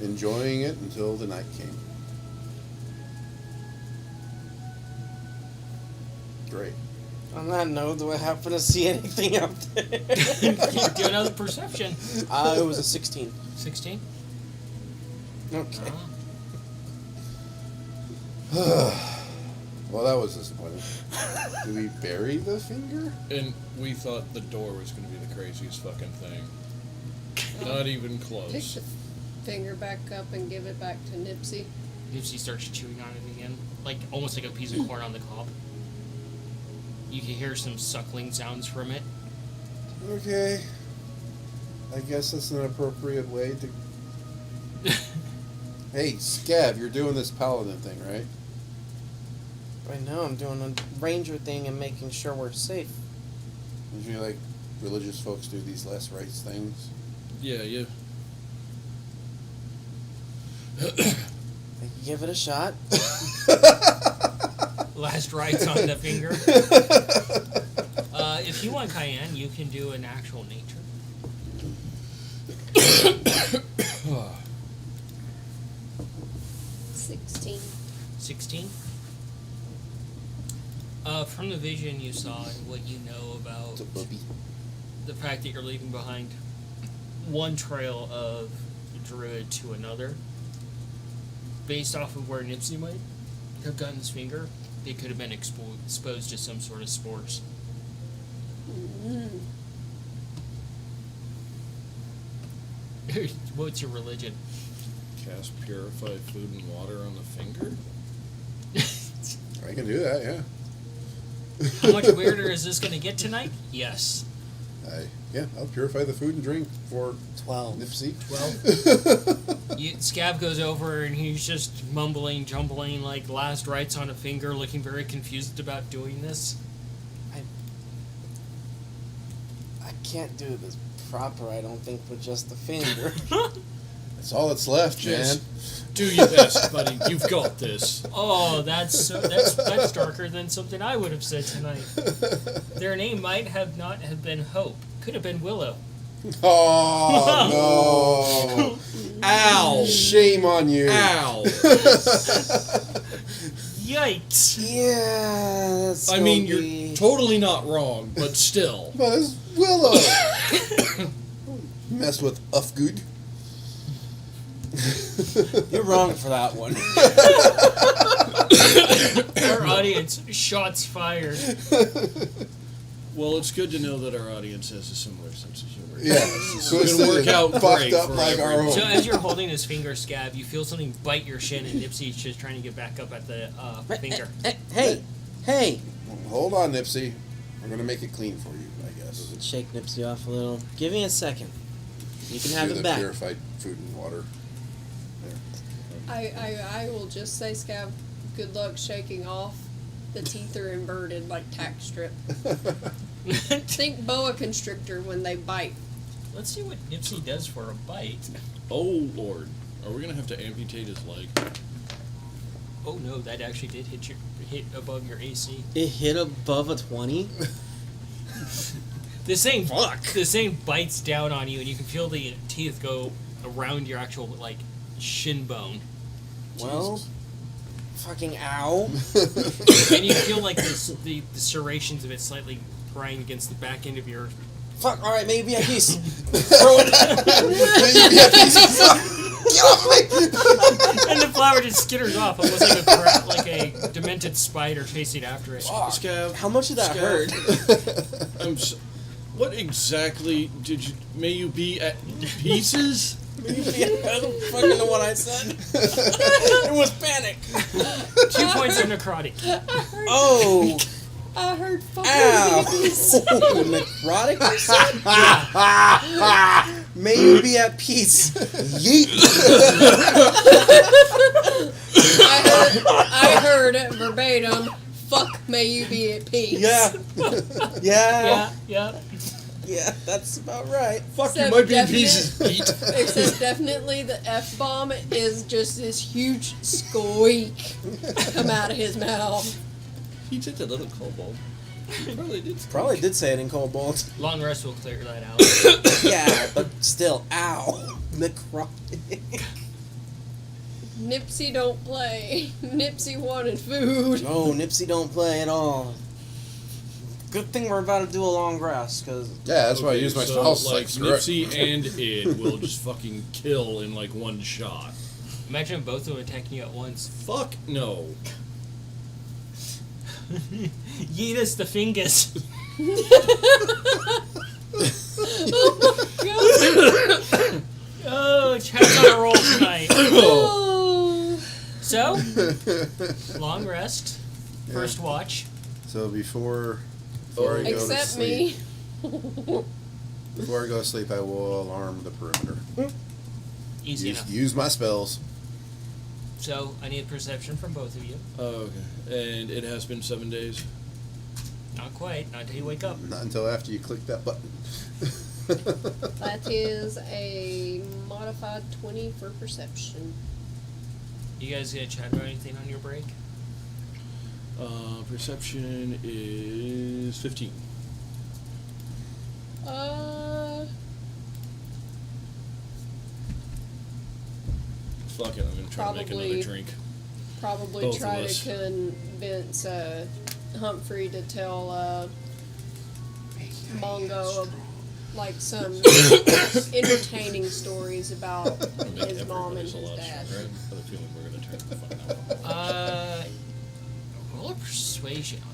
enjoying it until the night came. Great. On that note, do I happen to see anything out there? Do another perception. It was a 16. 16? Okay. Well, that was disappointing. Do we bury the finger? And we thought the door was going to be the craziest fucking thing. Not even Pick close. the finger back up and give it back to Nipsey. Nipsey starts chewing on it again, like almost like a piece of corn on the cob. You can hear some suckling sounds from it. Okay. I guess that's an appropriate way to. Hey, Scav, you're doing this paladin thing, right? Right now, I'm doing a ranger thing and making sure we're safe. Usually, like, religious folks do these last rites things. Yeah, yeah. I can give it a shot. Last rites on the finger. If you want cayenne, you can do an actual nature. 16. 16. From the vision you saw and what you know about It's a puppy. the fact that you're leaving behind one trail of druid to another, based off of where Nipsey might have gotten his finger, it could have been exposed to some sort of spores. What's your religion? Cast purified food and water on the finger? I can do that, yeah. How much weirder is this going to get tonight? Yes. I'll purify the food and drink for 12. Nipsey. 12. Scab goes over and he's just mumbling, jumbling, like last rites on a finger, looking very confused about doing this. I can't do this proper, I don't think, with just the finger. That's all that's left, Jan. Just do your best, buddy. You've got this. Oh, that's darker than something I would have said tonight. Their name might have not have been Hope. Could have been Willow. Oh, no. Ow! Shame on you. Ow! Yikes! Yeah, that's I mean, you're totally not wrong, but still. But it's Willow. Mess with Ufgood. You're wrong for that one. Our audience, shots fired. Well, it's good to know that our audience has a similar sense of humor. Yeah. It's going to work out fucked great up for like our everyone. own. So as you're holding his finger, Scab, you feel something bite your shin, and Nipsey's just trying to get back up at the finger. Hey! Hold on, Nipsey. We're going to make it clean for you, I guess. Shake Nipsey off a little. Give me a second. You can have Do it the back. purified food and water. I will just say, Scab, good luck shaking off. The teeth are inverted like tack strip. Think boa constrictor when they bite. Let's see what Nipsey does for a bite. Oh, Lord. Are we going to have to amputate his leg? Oh no, that actually did hit above your AC. It hit above a 20? This thing bites down on you, and you can feel the teeth go around your actual like shin bone. Well, fucking ow. And you feel like the serrations of it slightly grind against the back end of your. Fuck, alright, maybe a piece. Throw it. Get off me! And the flower just skitters off, almost like a demented spider chasing after it. Scav. How much did that hurt? What exactly did you... May you be at pieces? I don't fucking know what I said. It was panic. 2 points of necrotic. Oh. I heard fucking Ow. babies. Necrotic, you said? May you be at peace. Yeet. I heard verbatim, fuck may you be at peace. Yeah. Yeah. Yeah. That's about right. Fuck, you Except might be in definite- pieces, Pete. Except definitely the F-bomb is just this huge squeak come out of his mouth. He did a little kobold. He probably did. Probably did say it in Cobalt. Long rest will clear that out. Yeah, but still, ow. Necrotic. Nipsey don't play. Nipsey wanted food. No, Nipsey don't play at all. Good thing we're about to do a long rest, because... Yeah, that's why I use my so, spell like, slicks. Correct. Nipsey and Id will just fucking kill in, like, one shot. Imagine both of them attacking you at once. Fuck no. Yeet us the fingers. Oh my god. Oh, Chad's on a roll tonight. Oh. So, long rest, first watch. So before I go to Except sleep, me. before I go to sleep, I will alarm the perimeter. Easy enough. Use my spells. So, I need perception from both of you. Oh, okay. And it has been 7 days. Not quite, not until you wake up. Not until after you click that button. That is a modified 20 for perception. You guys gonna chat about anything on your break? Perception is 15. Fuck it, I'm gonna try to make another Probably- drink. Probably Both of try us. to convince Humphrey to tell Mongo like some entertaining stories about his mom and Everybody's a his lot dad. stronger. I have a feeling we're gonna turn the fucking out. Roll a persuasion on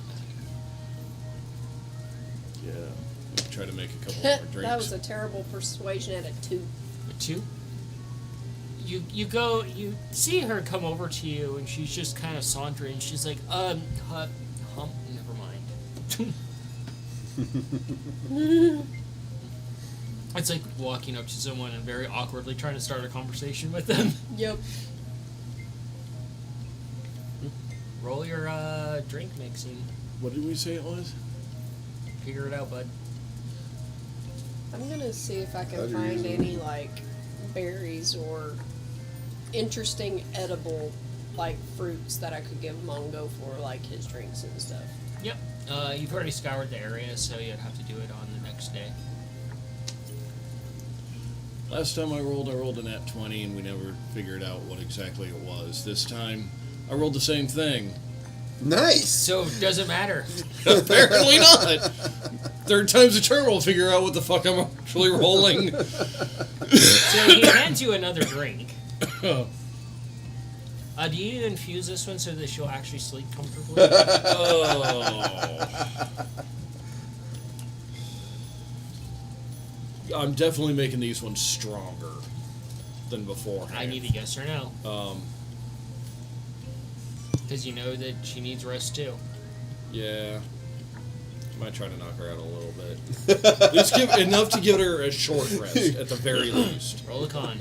Yeah. We'll try to make a couple more drinks. That was a terrible persuasion at a 2. that. A 2? You see her come over to you, and she's just kind of sauntering. She's like, never mind. It's like walking up to someone and very awkwardly trying to start a conversation with them. Yep. Roll your drink mixing. What did we say it was? Figure it out, bud. I'm gonna see if I How can do you find usually- any like berries or interesting edible like fruits that I could give Mongo for like his drinks and stuff. Yep. You've already scoured the area, so you'd have to do it on the next day. Last time I rolled a nat 20, and we never figured out what exactly it was. This time, I rolled the same thing. Nice. So it doesn't matter. Apparently not. Third time's a charm. We'll figure out what the fuck I'm actually rolling. So he hands you another drink. Do you infuse this one so that she'll actually sleep comfortably? Oh. I'm definitely making these ones stronger than before. I need a yes or no. Because you know that she needs rest too. Yeah. Might try to knock her out a little bit. At least give enough to give her a short rest, at the very least. Roll a con.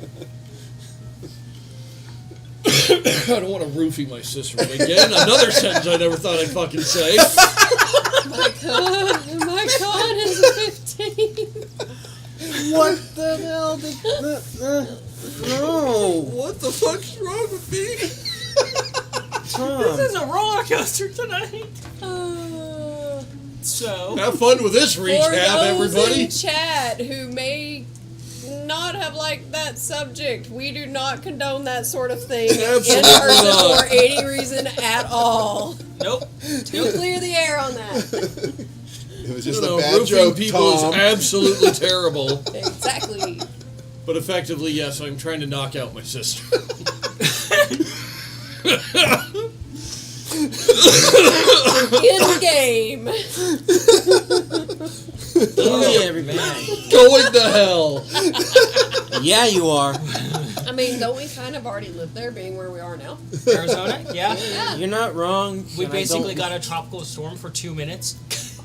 I don't want to roofie my sister again. Another sentence I never thought I'd fucking say. My con is a 15. What the hell did no, What the fuck's wrong with me? Tom. This is a roller coaster tonight. So, Have fun with this For recap, those everybody. in chat who may not have liked that subject, we do not condone that sort of thing in Absolutely person not. for any reason at all. nope. To clear the air on that. It was just No, a bad roofing joke, people Tom. is absolutely terrible. Exactly. But effectively, yes, I'm trying to knock out my sister. In game. Oh, everybody. Going to hell. Yeah, you are. I mean, don't we kind of already live there, being where we are now? Arizona? Yeah. You're not wrong. We and I basically don't- got a tropical storm for 2 minutes.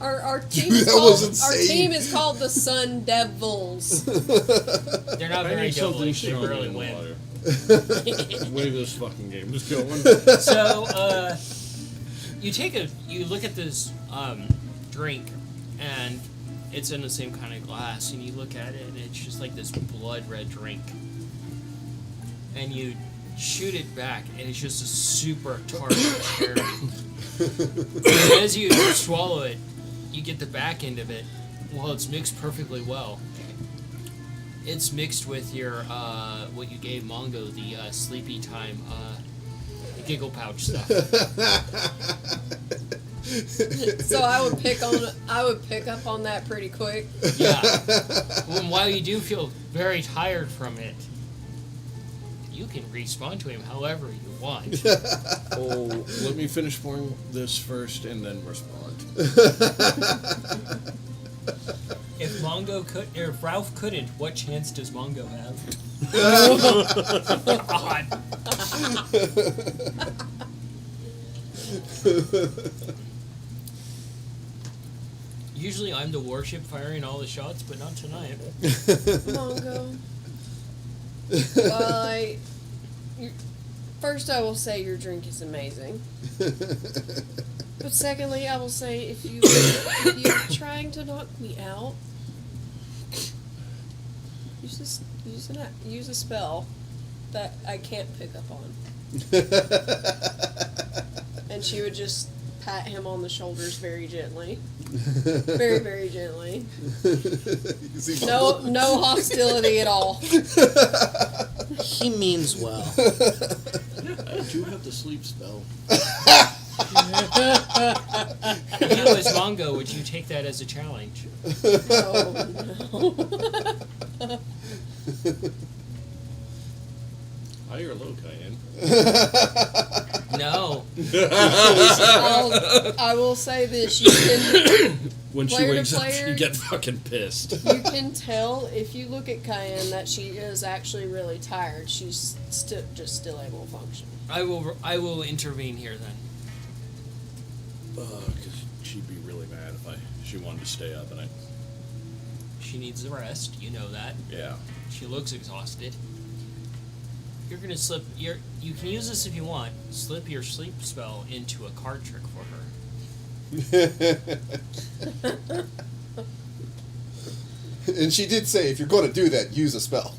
Our team That is called, was our insane. team is called the Sun Devils. They're not I very need something devilish. They stronger rarely in the win. water. Way this fucking game is going. So, you look at this drink, and it's in the same kind of glass, and you look at it, and it's just like this blood red drink. And you shoot it back, and it's just a super tart cherry. And as you swallow it, you get the back end of it. Well, it's mixed perfectly well. It's mixed with your what you gave Mongo, the sleepy time giggle pouch stuff. So I would pick up on that pretty quick. Yeah. And while you do feel very tired from it, you can respond to him however you want. Oh, let me finish pouring this first and then respond. If if Ralph couldn't, what chance does Mongo have? God. Usually I'm the warship firing all the shots, but not tonight. Mongo. First, I will say your drink is amazing. But secondly, I will say if you're trying to knock me out, use a spell that I can't pick up on. And she would just pat him on the shoulders very gently. Very, very gently. No hostility at all. He means well. I do have the sleep spell. If you as Mongo, would you take that as a challenge? Oh, no. High or low, Cayenne? No. I will say this: you can When she Player to wakes up, player. you get fucking pissed. you can tell if you look at Cayenne that she is actually really tired. She's still able to function. I will intervene here then. Because she'd be really mad if she wanted to stay up, and She needs the rest. You know that. yeah. She looks exhausted. You're gonna slip. You can use this if you want. Slip your sleep spell into a card trick for her. And she did say, if you're going to do that, use a spell.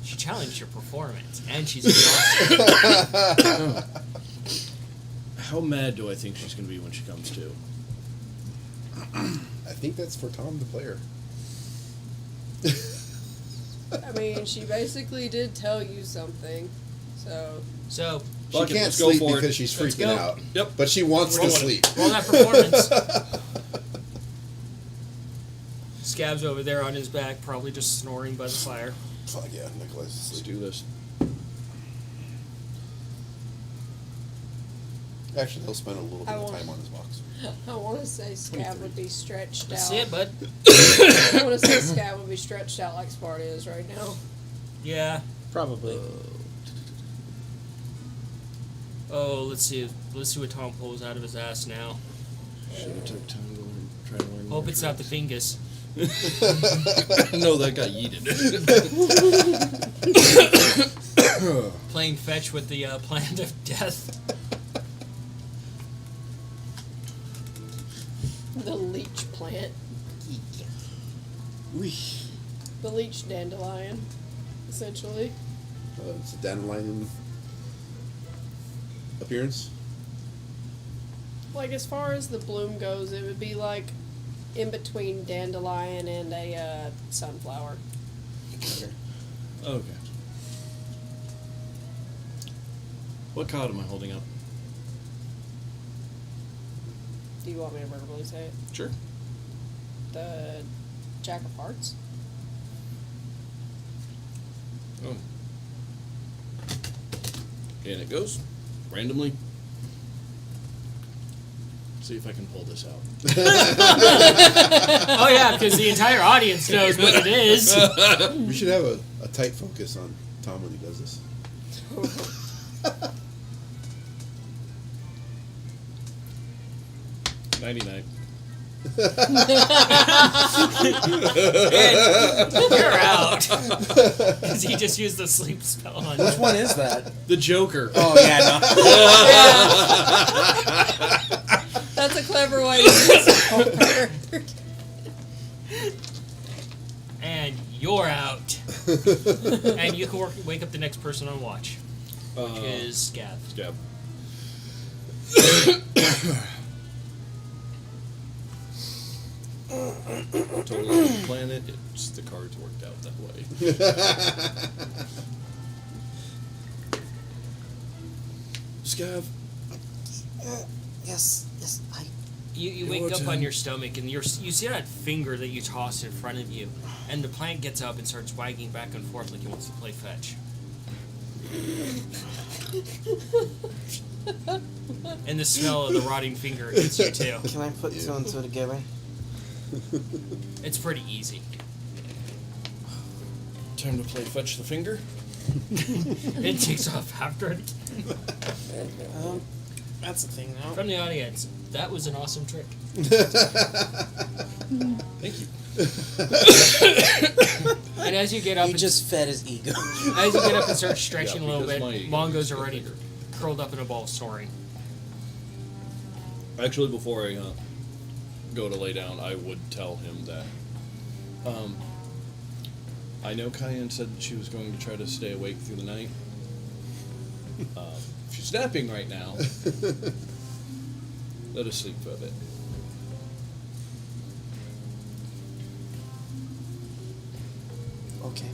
She challenged your performance, and she's exhausted. How mad do I think she's going to be when she comes to? I think that's for Tom, the player. I mean, she basically did tell you something, so So She Fuck it, can't let's go sleep for it. because she's Let's freaking go. out. Yep. But she wants to Roll it. sleep. roll that performance. Scab's over there on his back, probably just snoring by the fire. Fuck yeah, Nicholas is Let's asleep. do this. Actually, he'll spend a little bit I of want- time on his box. I want to say Scab would be stretched That's out. it, bud. I want to say Scab would be stretched out like Sparta is right now. Yeah. Probably. Oh, let's see what Tom pulls out of his ass now. Should have took time to try to learn. Hope it's not the fingus. No, that got yeeted. Playing fetch with the plant of death. The leech plant. The leech dandelion, essentially. It's a dandelion appearance. Like, as far as the bloom goes, it would be like in between dandelion and a sunflower. Okay. Okay. What card am I holding up? Do you want me to verbally say it? Sure. The Jack of Hearts. Oh. And it goes randomly. See if I can pull this out. Oh yeah, because the entire audience knows what it is. We should have a tight focus on Tom when he does this. 99. And you're out. Because he just used the sleep spell on you. Which one is that? The Joker. Oh yeah, no. That's a clever way to use it. And you're out. And you can wake up the next person on watch. Which is Scab. Scab. Totally different planet. It's the cards worked out that way. Scab. Yes, I. You Your wake up on turn. your stomach and you see that finger that you tossed in front of you, and the plant gets up and starts wagging back and forth like he wants to play fetch. And the smell of the rotting finger gets you too. Can I put two and two together? It's pretty easy. Time to play fetch the finger. It takes off after it. That's the thing now. From the audience, that was an awesome trick. Thank you. And as you get up, He just fed his ego. as you get up and start stretching Yeah, a little because bit, my ego Mongo's is already bigger. curled up in a ball snoring. Actually, before I go to lay down, I would tell him that. I know Cayenne said she was going to try to stay awake through the night. She's napping right now. Let us sleep for a bit. Okay.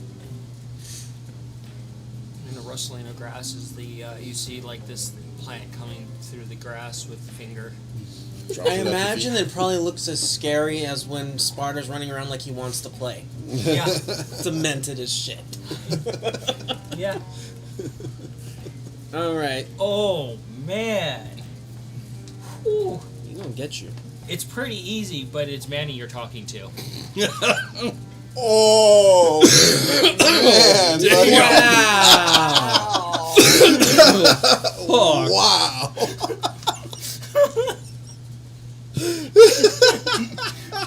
And the rustling of grass is the you see like this plant coming through the grass with the finger. Drops I it at your imagine feet. it probably looks as scary as when Sparta's running around like he wants to play. Yeah, Demented as shit. Yeah. Alright. Oh man. Whew. You gonna get you. it's pretty easy, but it's Manny you're talking to. Oh man! buddy. Wow! Wow!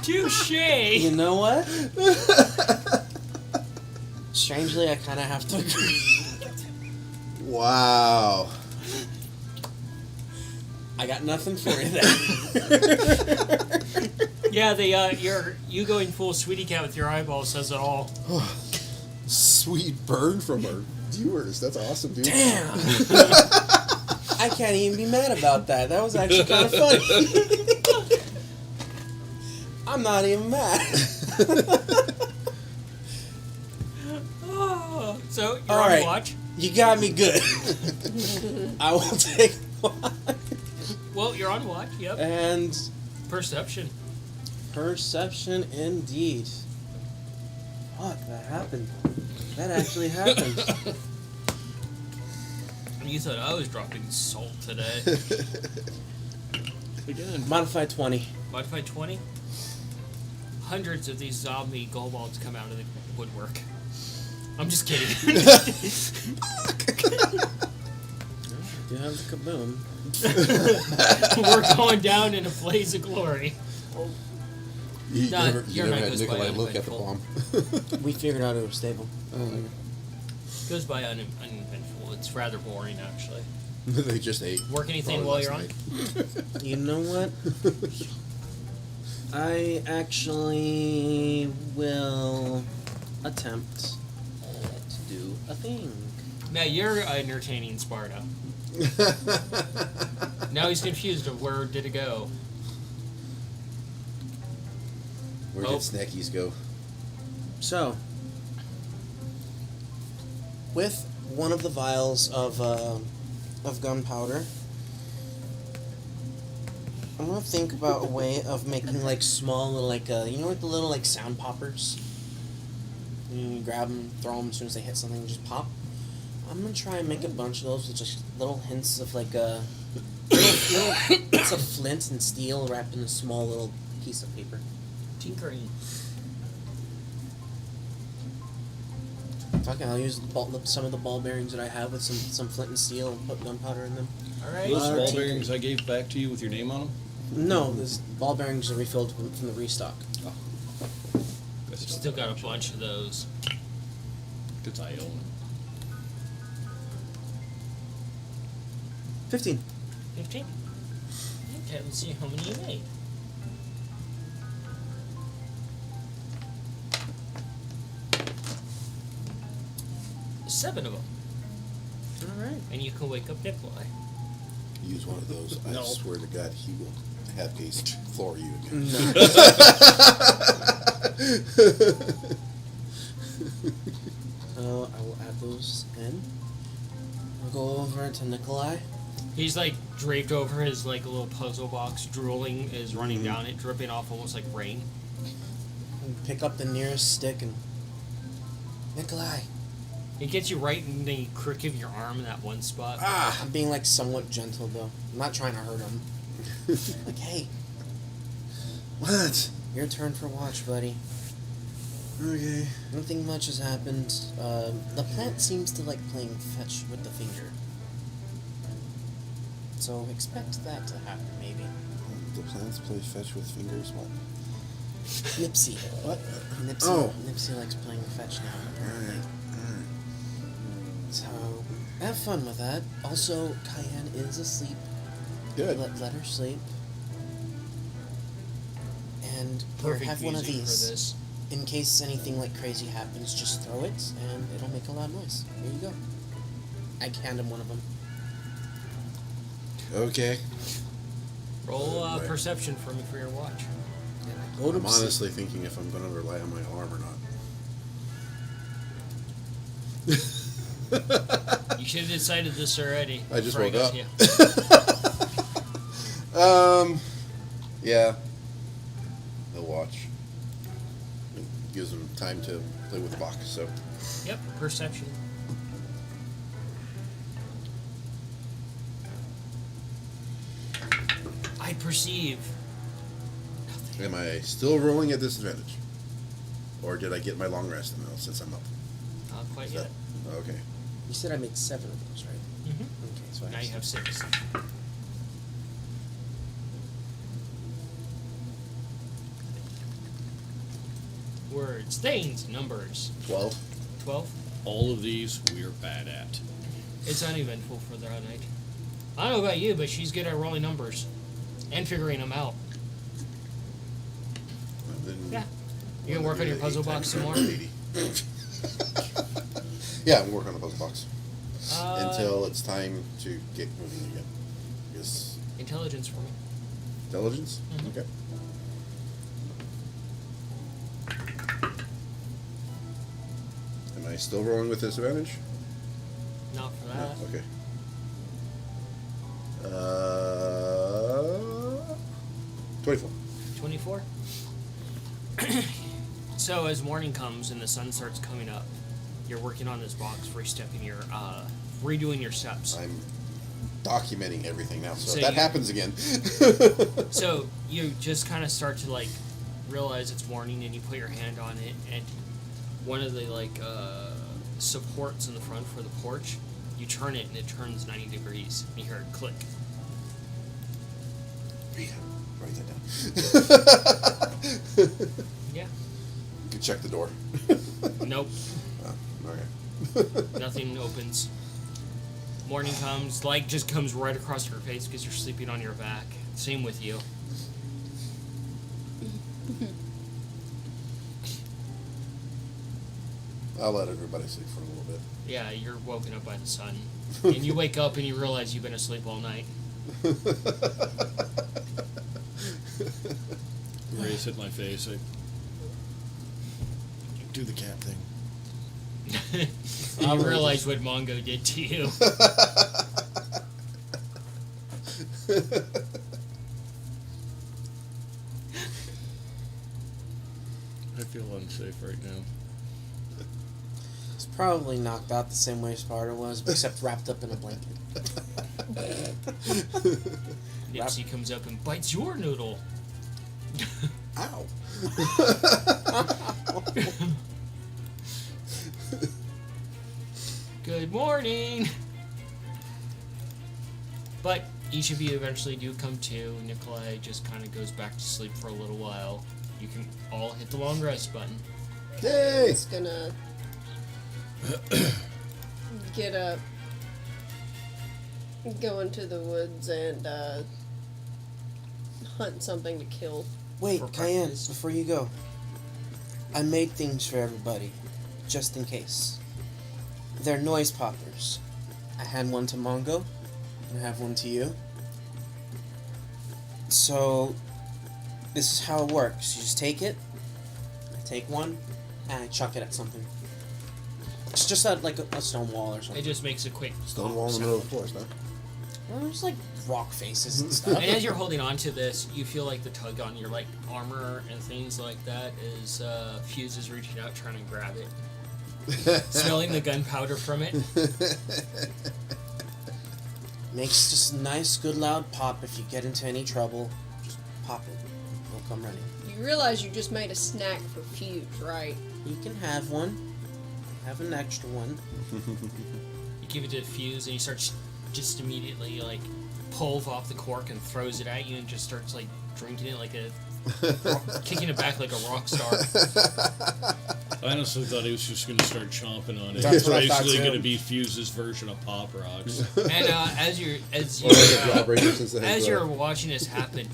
Touche. You know what? Strangely, I kind of have to agree. Wow! I got nothing for you there. Yeah, you going full sweetie cat with your eyeball says it all. Sweet burn from our viewers. That's awesome, dude. Damn! I can't even be mad about that. That was actually kind of funny. I'm not even mad. Oh, so you're All on right. watch. You got me good. I will take one. Well, you're on watch. Yep. And Perception. perception indeed. Fuck, that happened. That actually happened. You thought I was dropping salt today. Again. Modified 20. Modified 20. Hundreds of these zombie kobolds come out of the woodwork. I'm just kidding. Do you have the kaboom? We're going down in a blaze of glory. You No, never, your you night never had goes by Nikolai look at the uneventful. bomb. We figured out it was stable. Goes by uneventful. It's rather boring, actually. They just ate. Work anything probably while last you're on? night. You know what? I actually will attempt to do a thing. Now you're entertaining Sparta. Now he's confused of where did it go. Where Oh. did Snackies go? So, with one of the vials of gunpowder, I'm gonna think about a way of making like small little like you know like the little like sound poppers. You grab them, throw them as soon as they hit something, just pop. I'm gonna try and make a bunch of those with just little hints of like little bits of flint and steel wrapped in a small little piece of paper. Tinkering. Fuck it, I'll use some of the ball bearings that I have with some flint and steel and put gunpowder in them. Alright. Those ball Team. bearings I gave back to you with your name on them? No, these ball bearings are refilled from the restock. Still got a bunch of those. Because I own 15. 15? Okay, let's see how many you made. Seven of them. Alright. And you can wake up Nikolai. Use one of those. I No. swear to God, he will have case floor you again. So I will add those in. We'll go over to Nikolai. He's like draped over his like little puzzle box, drooling is running down it, dripping off almost like rain. And pick up the nearest stick and... Nikolai! It gets you right in the crook of your arm in that one spot. Ah! I'm being like somewhat gentle though. I'm not trying to hurt him. Like, hey, What? your turn for watch, buddy. Okay. Nothing much has happened. The plant seems to like playing fetch with the finger. So expect that to happen, maybe. The plants play fetch with fingers. What? Nipsey. What? Nipsey. Oh. Nipsey likes playing fetch now, apparently. Alright. So, have fun with that. Also, Cayenne is asleep. Good. Let her sleep. And Perfect have one of music these. for this. In case anything like crazy happens, just throw it and it'll make a loud noise. Here you go. I hand him one of them. Okay. Roll Right. perception for me for your watch. And I go to I'm sleep. honestly thinking if I'm going to rely on my arm or not. You should have decided this already. I just before woke got up. to you. Yeah. He'll watch. It gives him time to play with the box, so. Yep, perception. I perceive. Am I still rolling at disadvantage? Or did I get my long rest now since I'm up? Not quite Is yet. that okay? You said I made 7 of those, right? Mm-hmm. Okay, so I Now you have 6. Words, things, numbers. 12. 12. All of these we're bad at. It's uneventful for the night. I don't know about you, but she's good at rolling numbers and figuring them out. Then Yeah. You gonna work on your puzzle box some more? 80. Yeah, I'm working on the puzzle box. Until it's time to get moving again. Yes. Intelligence for me. Intelligence? Mhm. Okay. Am I still rolling with disadvantage? Not for No. that. Okay. 24. 24. So as morning comes and the sun starts coming up, you're working on this box, re-stepping your, redoing your steps. I'm documenting everything now, so So if that you- happens again. So you just kind of start to like realize it's morning, and you put your hand on it, and one of the like supports in the front for the porch, you turn it and it turns 90 degrees. And you hear it click. Yeah, write that down. Yeah. You can check the door. Nope. Oh, okay. Nothing opens. Morning comes, light just comes right across your face because you're sleeping on your back. Same with you. I'll let everybody sleep for a little bit. Yeah, you're woken up by the sun. And you wake up and you realize you've been asleep all night. Rays hit my face. I Do the cat thing. And you realize what Mongo did to you. feel unsafe right now. It's probably knocked out the same way Sparta was, except wrapped up in a blanket. Nipsey comes up and bites your noodle. Ow. Good morning. But each of you eventually do come to. Nikolai just kind of goes back to sleep for a little while. You can all hit the long rest button. Yay! It's gonna get up, go into the woods, and hunt something to kill. Wait, For Cayenne, breakfast. before you go, I made things for everybody, just in case. They're noise poppers. I hand one to Mongo, and I have one to you. So, this is how it works. You just take it, I take one, and I chuck it at something. It's just at like a stone wall or It something. just makes a quick Stone wall in the middle of the forest, huh? Well, there's like rock faces and stuff. And as you're holding on to this, you feel like the tug on your like armor and things like that is Fuse is reaching out trying to grab it. Smelling the gunpowder from it. Makes just a nice, good, loud pop. If you get into any trouble, just pop it. They'll come running. You You realize you just made a snack for Fuse, right? You can have one. Have an extra one. You give it to Fuse, and he starts just immediately like pulls off the cork and throws it at you, and just starts like drinking it like a kicking it back like a rock star. I honestly thought he was just going to start chomping on it. That's It's what I thought, basically too. going to be Fuse's version of Pop Rocks. And as Or the jawbreaker since the head's as you're off. watching this happen,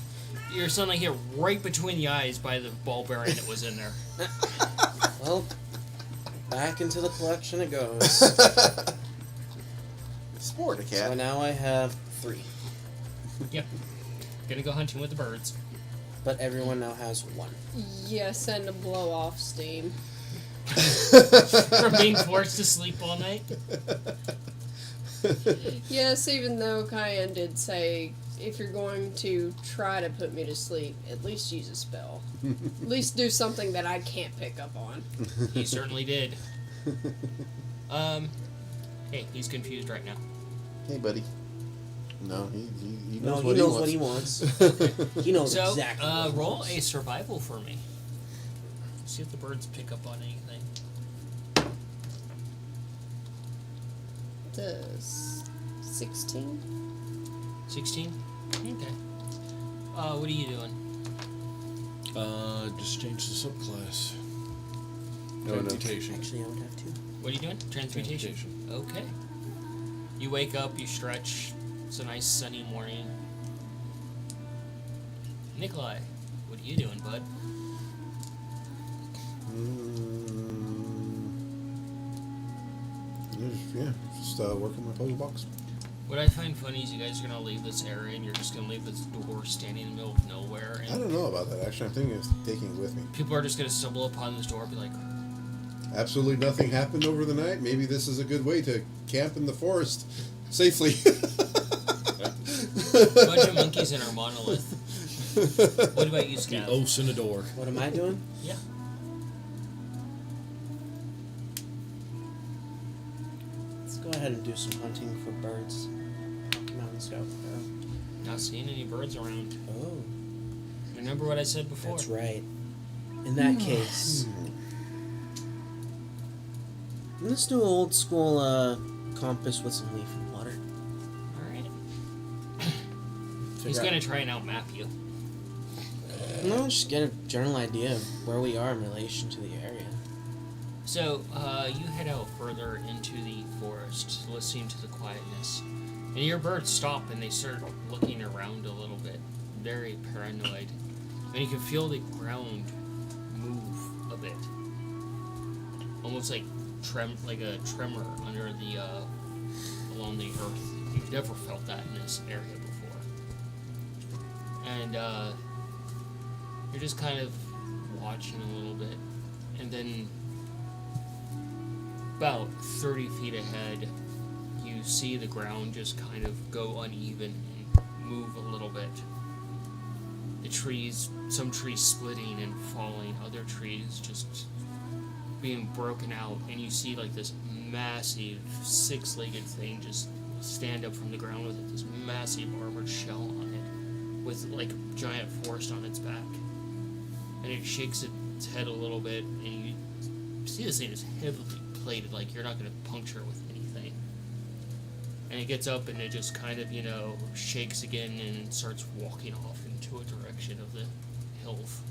you're suddenly hit right between the eyes by the ball bearing that was in there. Well, back into the collection it goes. Sport a So cat. now I have 3. Yep. Gonna go hunting with the birds. But everyone now has 1. Yes, and to blow off steam. From being forced to sleep all night. Yes, even though Cayenne did say, if you're going to try to put me to sleep, at least use a spell. At least do something that I can't pick up on. He certainly did. Hey, he's confused right now. Hey, buddy. No, he No, knows he knows what what he he wants. wants. He knows So, exactly what he roll wants. a survival for me. See if the birds pick up on anything. Does 16? 16? Okay. What are you doing? Just change the subclass. No, no. Transmutation. Actually, I would have 2. What are you doing? Transmutation. Okay. You wake up, you stretch. It's a nice sunny morning. Nikolai, what are you doing, bud? Yeah, just working my puzzle box. What I find funny is you guys are going to leave this area and you're just going to leave this door standing in the middle of nowhere. I And don't know about that, actually. I'm thinking of taking it with me. people are just going to stumble upon this door and be like, Absolutely nothing happened over the night. Maybe this is a good way to camp in the forest safely. bunch of monkeys in our monolith. What about you, The Scav? O's in the door. What am I doing? Yeah. Let's go ahead and do some hunting for birds. Mountain Scout. Not seeing any birds around. Oh, Remember what I said before? that's right. In that case, let's do an old school compass with some leaf and water. Alright. He's Figure going out- to try and outmap you. No, just get a general idea of where we are in relation to the area. So, you head out further into the forest, listening to the quietness. And your birds stop and they start looking around a little bit, very paranoid. And you can feel the ground move a bit. Almost like like a tremor under the, along the earth. You've never felt that in this area before. And, you're just kind of watching a little bit. And then about 30 feet ahead, you see the ground just kind of go uneven and move a little bit. The trees, some trees splitting and falling, other trees just being broken out, and you see like this massive 6-legged thing just stand up from the ground with this massive armored shell on it, with like a giant forest on its back. And it shakes its head a little bit, and you see this thing is heavily plated, like you're not going to puncture it with anything. And it gets up and it just kind of, shakes again and starts walking off into a direction of the hills.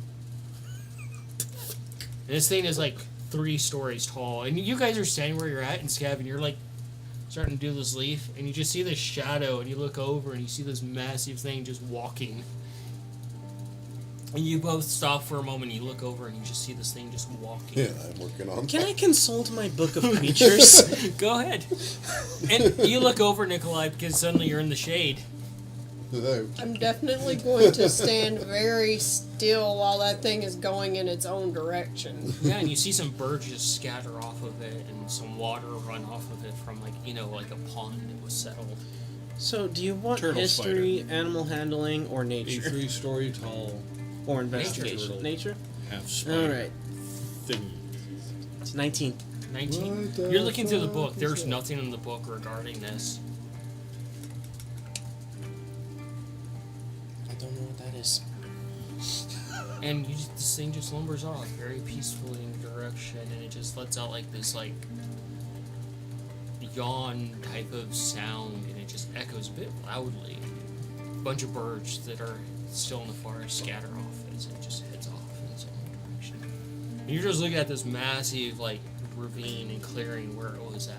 And this thing is like 3 stories tall, and you guys are standing where you're at, and Scav, and you're like starting to do this leaf, and you just see this shadow, and you look over and you see this massive thing just walking. And you both stop for a moment, and you look over, and you just see this thing just walking. Yeah, I'm working on Can that. I consult my book of creatures? Go ahead. And you look over, Nikolai, because suddenly you're in the shade. I'm definitely going to stand very still while that thing is going in its own direction. Yeah, and you see some birds just scatter off of it, and some water run off of it from, like a pond that was settled. So, do you want Turtle history, animal handling, or A nature? 3-story tall, Or investigation? Nature. Nature? half spider Alright. thing. It's 19. 19. What the You're looking through the book. fuck is There's that? nothing in the book regarding this. I don't know what that is. And this thing just lumbers off very peacefully in your direction, and it just lets out like this like yawn type of sound, and it just echoes a bit loudly. A bunch of birds that are still in the forest scatter off as it just heads off in its own direction. And you're just looking at this massive like ravine and clearing where it was at.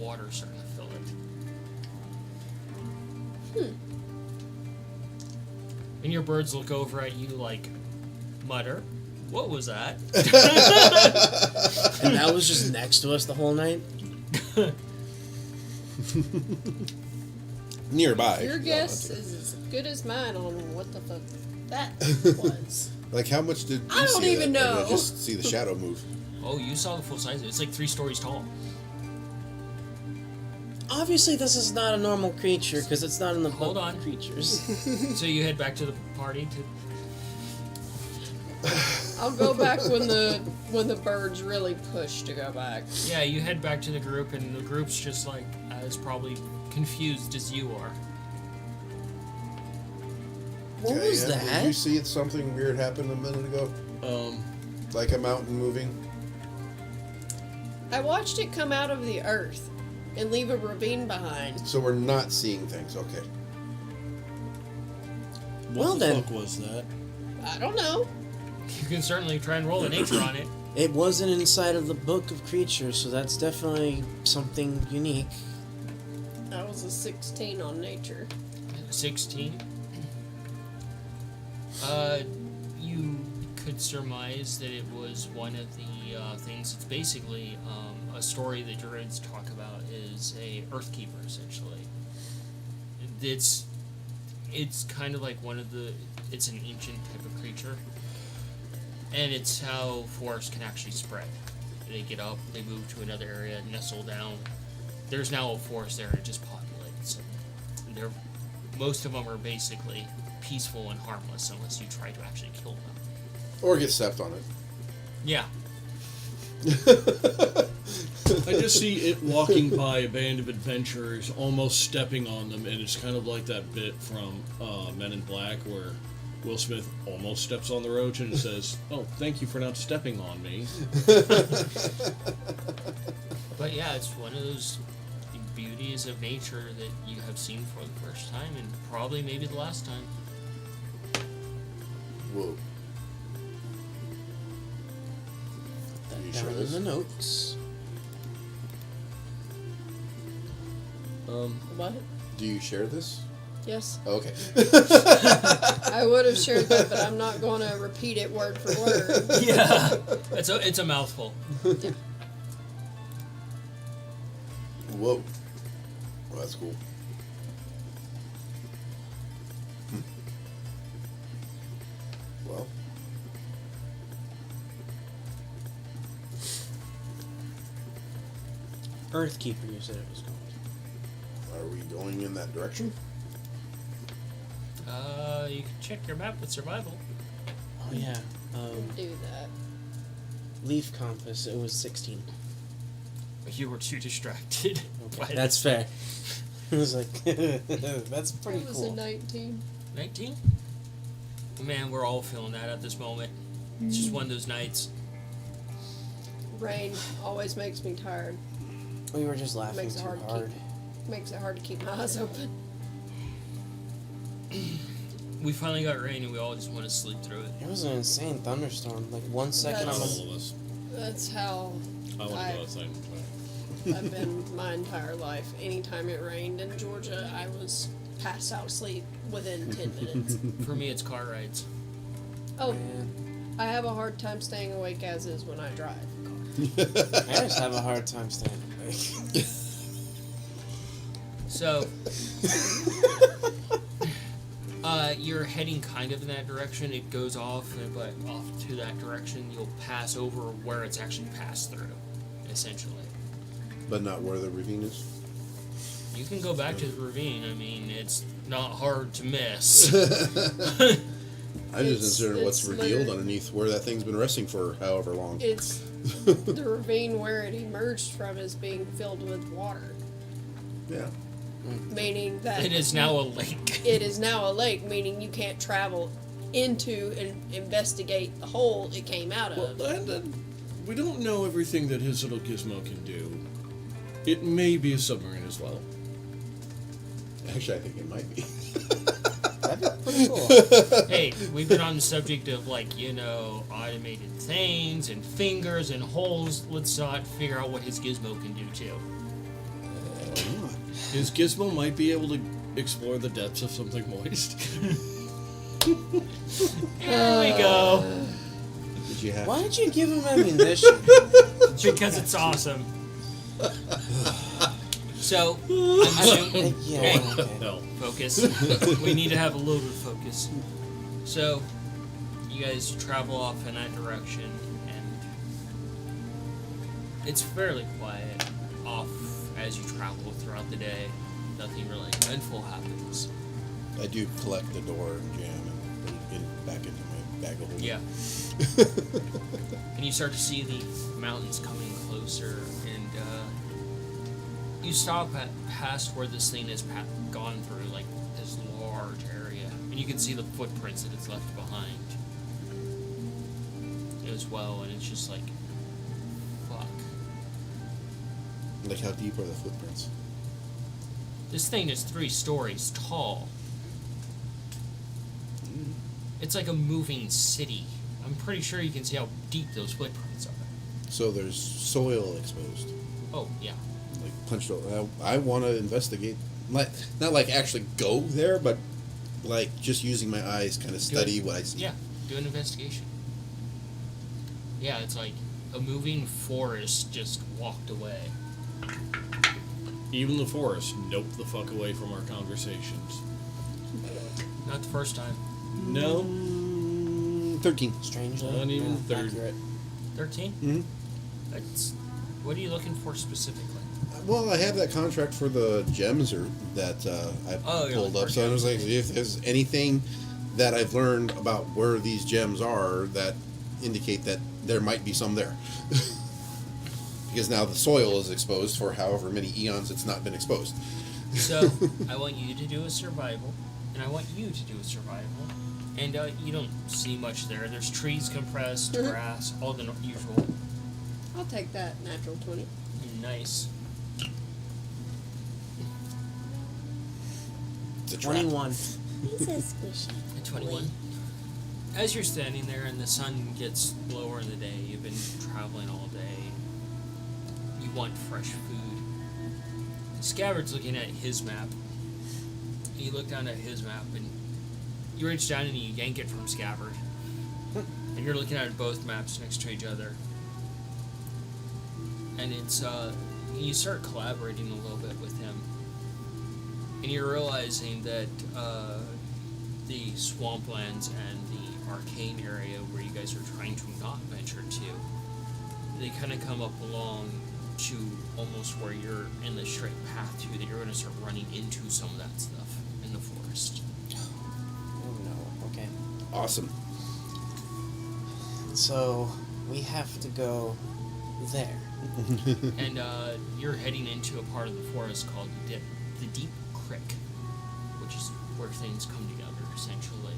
Water starting to fill it. And your birds look over at you like, mutter, what was that? And that was just next to us the whole night. Nearby. Your No, guess not is as good as mine on what the fuck that was. Like, how much did you I don't see even that? Or did know. I just see the shadow move. Oh, you saw the full size of it. It's like 3 stories tall. Obviously, this is not a normal creature because it's not in the Hold book on. of creatures. So you head back to the party to I'll go back when the birds really push to go back. yeah, you head back to the group, and the group's just like as probably confused as you are. What Okay, was yeah, that? Did you see it? Something weird happened a minute ago? Like a mountain moving? I watched it come out of the earth and leave a ravine behind. So we're not seeing things. Okay. Well What the then. fuck was that? I don't know. You can certainly try and roll a nature on it. It wasn't inside of the book of creatures, so that's definitely something unique. I was a 16 on nature. 16. You could surmise that it was one of the things. It's basically a story that druids talk about is a earthkeeper, essentially. It's kind of like one of the. It's an ancient type of creature, and it's how forests can actually spread. They get up, they move to another area, nestle down. There's now a forest there, and it just populates. And most of them are basically peaceful and harmless unless you try to actually kill them. Or get stepped on it. Yeah. I just see it walking by a band of adventurers, almost stepping on them, and it's kind of like that bit from Men in Black where Will Smith almost steps on the roach and it says, "Oh, thank you for not stepping on me." But yeah, it's one of those beauties of nature that you have seen for the first time, and probably maybe the last time. Whoa. That You down sure in this? the notes. What? Do you share this? Yes. Okay. I would have shared that, but I'm not going to repeat it word for word. Yeah. It's a mouthful. Whoa. Well, that's cool. Well, Earthkeeper, you said it was called. are we going in that direction? You can check your map with survival. Oh yeah. Do that. Leaf compass. It was 16. You were too distracted. by Okay, that's fair. I was like, that's pretty It was a cool. 19. 19? Man, we're all feeling that at this moment. It's just one of those nights. Rain always makes me tired. We were just laughing Makes it too hard to hard. Makes it hard to keep my eyes open. We finally got rain and we all just want to sleep through it. It was an insane thunderstorm. Like 1 second Not on That's- the all of us. That's how I want to I- go outside and play. I've been my entire life. Anytime it rained in Georgia, I was passed out asleep within 10 minutes. For me, it's car rides. Oh, Man, I have a hard time staying awake as is when I drive. I just have a hard time staying awake. So, you're heading kind of in that direction. It goes off, but off to that direction, you'll pass over where it's actually passed through, essentially. But not where the ravine is? You can go back to the ravine. I mean, it's not hard to miss. I'm just concerned what's it's revealed literally- underneath where that thing's been resting for however long. It's the ravine where it emerged from is being filled with water, Yeah. meaning that It is now a lake. it is now a lake, meaning you can't travel into and investigate the hole it came out Well, of. and we don't know everything that his little gizmo can do. It may be a submarine as well. Actually, I think it might be. That'd be pretty cool. Hey, we've been on the subject of, like, you know, automated things and fingers and holes. Let's not figure out what his gizmo can do, too. His gizmo might be able to explore the depths of something moist. Here we go. Did you have? Why did you give him ammunition? Because it's awesome. So, I'm assuming... Yeah, Hey, okay. No. focus. We need to have a little bit of focus. So, you guys travel off in that direction, and it's fairly quiet off as you travel throughout the day. Nothing really eventful happens. I do collect the door and jam and put it back into my bag of holding. Yeah. And you start to see the mountains coming closer, and you stop past where this thing has gone through, like this large area, and you can see the footprints that it's left behind as well, and it's just like, fuck. Like, how deep are the footprints? This thing is 3 stories tall. It's like a moving city. I'm pretty sure you can see how deep those footprints are. So there's soil exposed. Oh, yeah. Like punched over. I want to investigate. Not like actually go there, but like just using my eyes, kind of study what I see. Yeah, do an investigation. Yeah, it's like a moving forest just walked away. Even the forest noped the fuck away from our conversations. Not the first time. No. 13. Strangely. Not even third. Accurate. 13? Mm-hmm. That's, what are you looking for specifically? Well, I have that contract for the gems that I Oh, you're pulled looking up, for so I was like, gems. if there's anything that I've learned about where these gems are that indicate that there might be some there. Because now the soil is exposed for however many eons it's not been exposed. So, I want you to do a survival, and I want you to do a survival. And you don't see much there. There's trees compressed, grass, all the usual. I'll take that natural 20. Nice. It's a trap. 21. He's so squishy. At 21. As you're standing there and the sun gets lower in the day, you've been traveling all day. You want fresh food. Scabbard's looking at his map. You look down at his map and you reach down and you yank it from Scabbard. And you're looking at both maps next to each other. And it's, you start collaborating a little bit with him. And you're realizing that, the swamplands and the arcane area where you guys are trying to not venture to, they kind of come up along to almost where you're in the straight path to, that you're going to start running into some of that stuff in the forest. Oh no. Okay. Awesome. So we have to go there. And you're heading into a part of the forest called the Deep Creek, which is where things come together, essentially.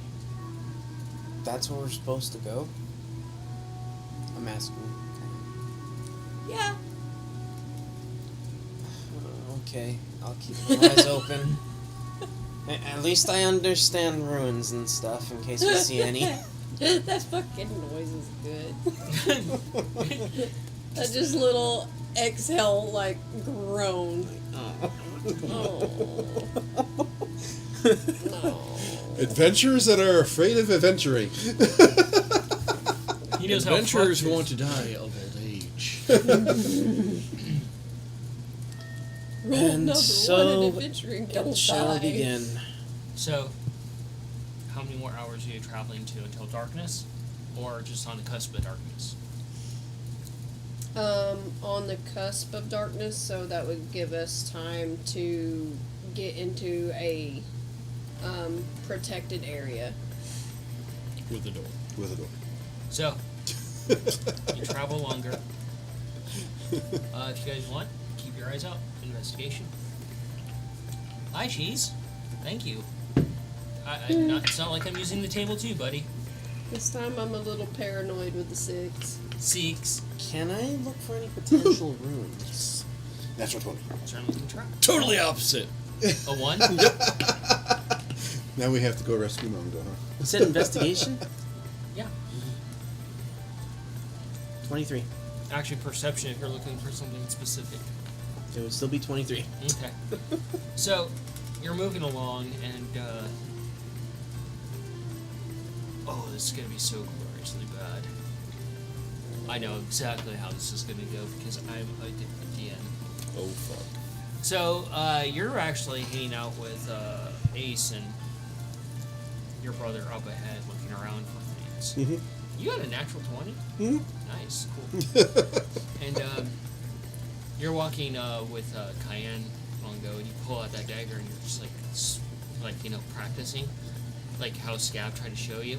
That's where we're supposed to go. I'm asking. Yeah. Okay, I'll keep my eyes open. At least I understand ruins and stuff in case we see any. That fucking noise is good. That just little exhale, like, groan. Oh. No. Adventurers that are afraid of adventuring. He knows how Adventurers fucked who it want is. to die of old age. Rule And number so 1 in adventuring, don't It shall die. begin. So, how many more hours are you traveling to until darkness? Or just on the cusp of darkness? On the cusp of darkness, so that would give us time to get into a protected area. With the door. With a door. So, you travel longer. If you guys want, keep your eyes out. Investigation. Hi, Cheese. Thank you. It's not like I'm using the table too, buddy. This time I'm a little paranoid with the 6. 6. Can I look for any potential runes? Natural 20. Certainly can try. Totally opposite. A 1? Now we have to go rescue Mongo, huh? You said investigation? Yeah. 23. Actually, perception if you're looking for something specific. It would still be 23. Okay. So, you're moving along, and, oh, this is going to be so gloriously bad. I know exactly how this is going to go, because I'm a DM. Oh, fuck. So, you're actually hanging out with, Ace and your brother up ahead, looking around for things. Mm-hmm. You got a natural 20? Mm-hmm. Nice, cool. And, you're walking with Cayenne Mongo, and you pull out that dagger, and you're just like practicing, like how Scab tried to show you.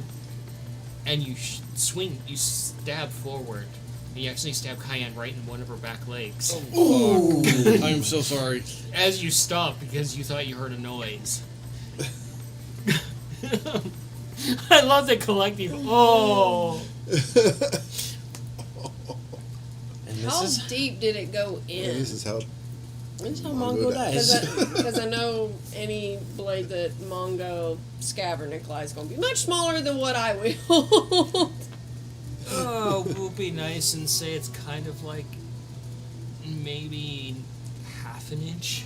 And you swing, you stab forward, and you actually stab Cayenne right in one of her back legs. Oh, fuck. I'm so sorry. As you stop because you thought you heard a noise. I love the collective. Oh. And How this is deep did it go Yeah, in? this is how. Mongo dies. Because I know any blade that Mongo Scav Nikolai is going to be much smaller than what I will. Oh, we'll be nice and say it's kind of like maybe half an inch.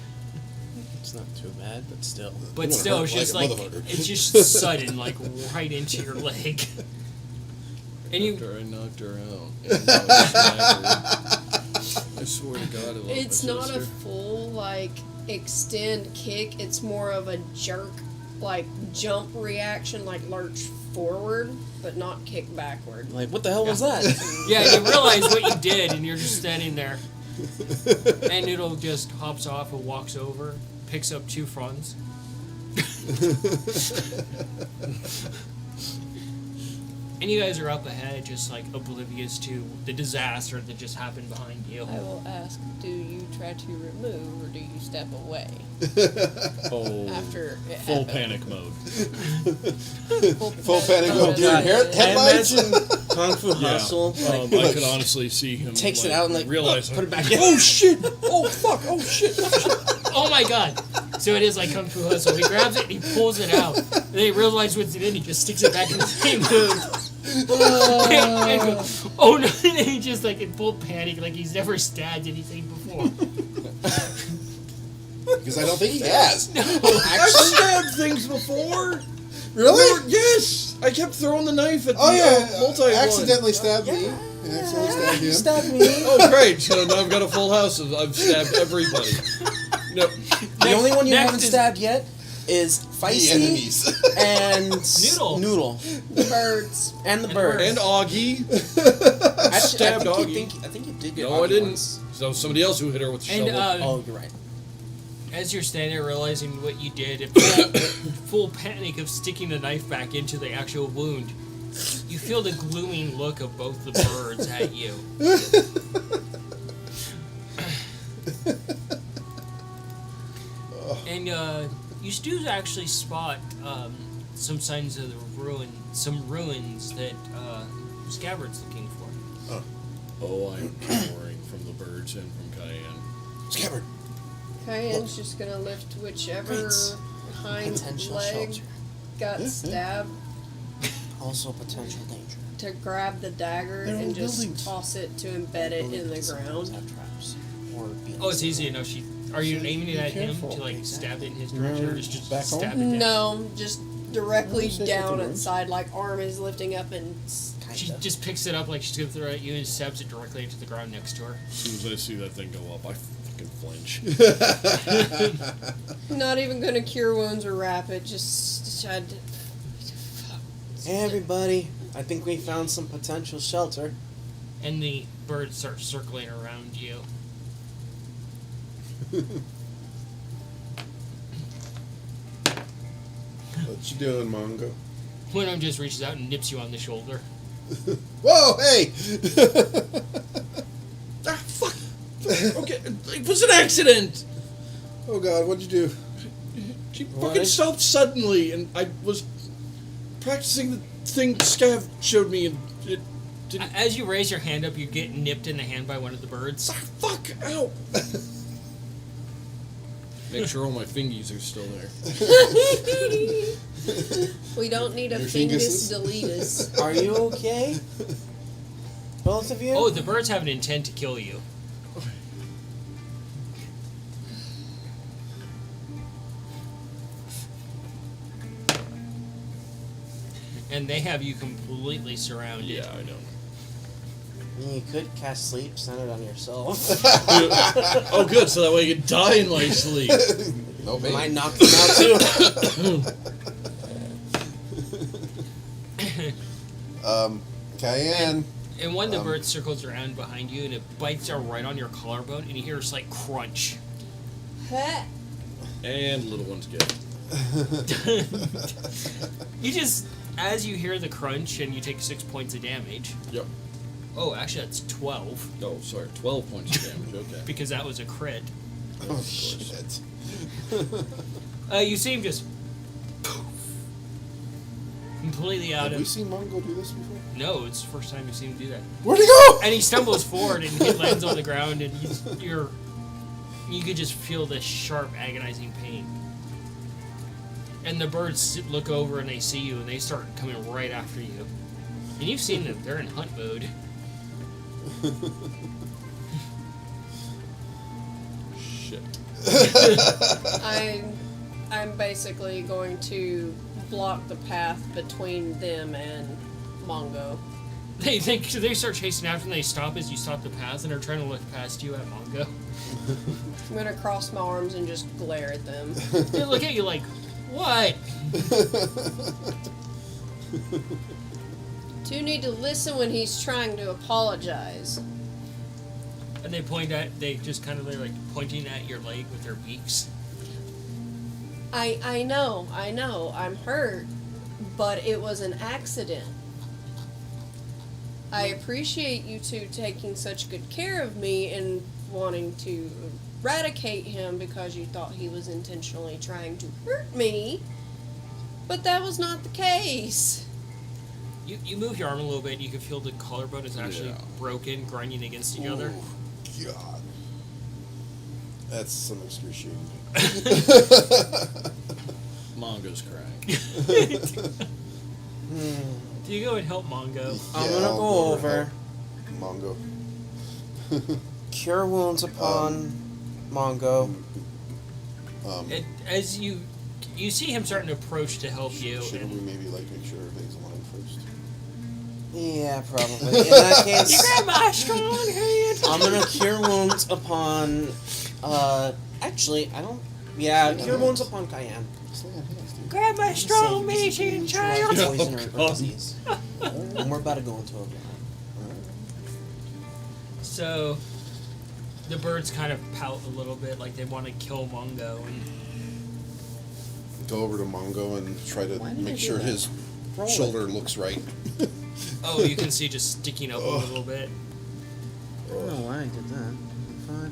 It's not too bad, but still. But Gonna still, hurt it's just like like, a motherfucker. it's just sudden, like right into your leg. And you, After I knocked her out. And I was staggered. I swear to God, I love It's my not a sister. full, like, extend kick. It's more of a jerk, like, jump reaction, like lurch forward, but not kick backward. Like, what the hell was that? yeah, you realize what you did, and you're just standing there. And Noodle just hops off and walks over, picks up 2 fronds. And you guys are up ahead, just like oblivious to the disaster that just happened behind you. I will ask, do you try to remove or do you step away Oh, after it full happened? panic mode. Full panic mode. Yeah. Dude, headlights. I imagine Kung Fu Hustle like, I could honestly see him. takes it out and like realize put it back in. Oh shit! Oh fuck! Oh shit! Oh my god! So it is like Kung Fu Hustle. He grabs it and he pulls it out. And then he realizes what's in it, he just sticks it back in the same move. And goes, oh no! And he just like in full panic, like he's never stabbed anything before. Because I don't think he has. I've stabbed things before. Really? Yes. I kept throwing the knife at Oh the yeah. multi one. Accidentally stabbed me. And accidentally stabbed him. Stab me. Oh great! So now I've got a full house. I've stabbed everybody. No. The only one you next haven't is- stabbed yet is The Feisty enemies. and Noodle. The birds. and the And bird. And Augie. I stabbed Augie. think you did get No, Augie I didn't. once. So somebody else who hit her with the And shovel. Oh, you're right. as you're standing there realizing what you did, in full panic of sticking the knife back into the actual wound, you feel the glooming look of both the birds at you. And you do actually spot some signs of the some ruins that Scabbard's looking for. Oh, I'm cowering from the birds and from Cayenne. Scabbard. Cayenne's just gonna lift whichever Great. hind Potential leg shelter. got stabbed Also potential danger. to grab the dagger They're all and just buildings. toss it to embed it in the Sometimes ground. have traps. Or be Oh, it's easy to know. Are you aiming it at him careful. to like stab it in his direction, or just Back home? stab it down? No, just directly No, say down what the its side, like arm is lifting up and She Kinda. just picks it up like she's gonna throw it at you and stabs it directly into the ground next to her. As soon as I see that thing go up, I fucking flinch. not even gonna cure wounds or wrap it. Just tried to. Hey everybody, I think we found some potential shelter. And the birds start circling around you. What you doing, Mongo? One of them just reaches out and nips you on the shoulder. Whoa, hey! Ah, fuck! Okay, it was an accident! Oh God, what'd you do? She What fucking is- stopped suddenly, and I was practicing the thing Scav showed me, and it didn't. As you raise your hand up, you get nipped in the hand by one of the birds. Fuck! Ow! Make sure all my fingies are still there. We don't need a Your fingus finguses? deletus. Are you okay? Both of you? Oh, the birds have an intent to kill you. And they have you completely surrounded. Yeah, I know. You could cast sleep centered on yourself. Oh, good. So that way I could die in my sleep. No pain. Might knock them out too. Cayenne. And one of the birds circles around behind you, and it bites down right on your collarbone, and you hear a slight crunch. Huh. And little ones get it. You just, as you hear the crunch, and you take 6 points of damage. Yep. Oh, actually, that's 12, Oh, sorry. 12 points of damage. Okay. because that was a crit. Oh, shit. You see him just completely out Have we of. seen Mongo do this before? No, it's the first time you've seen him do that. Where'd he go? And he stumbles forward, and he lands on the ground, and you could just feel this sharp, agonizing pain. And the birds look over, and they see you, and they start coming right after you. And you've seen them; they're in hunt mode. Shit. I'm basically going to block the path between them and Mongo. They start chasing after, and they stop as you stop the path, and they're trying to look past you at Mongo. I'm gonna cross my arms and just glare at them. They look at you like, "What?" Two need to listen when he's trying to apologize. And they just kind of like pointing at your leg with their beaks. I know, I'm hurt, but it was an accident. I appreciate you two taking such good care of me and wanting to eradicate him because you thought he was intentionally trying to hurt me, but that was not the case. You move your arm a little bit, and you can feel the collarbone is actually Yeah. broken, grinding against each other. Ooh, God. That's some excruciating. Mongo's crying. Do you go and help Mongo? I'm Yeah, gonna I'll go over, Mongo. cure wounds upon Mongo. And as you see him starting to approach to help you, Shouldn't we and maybe like make sure everything's aligned first? Yeah, probably. In that case, grab my strong hand. I'm gonna cure wounds upon. Actually, I don't. Yeah, cure wounds upon Cayenne. Stay on hands, dude. Grab my strong meat-eating child. Poison or God. disease. And we're about to go into a battle. So the birds kind of pout a little bit, like they want to kill Mongo, and Go over to Mongo and try to Why did I make do sure that? his Roll it. shoulder looks right. oh, you can see just sticking up a little bit. I don't know why I did that. 5.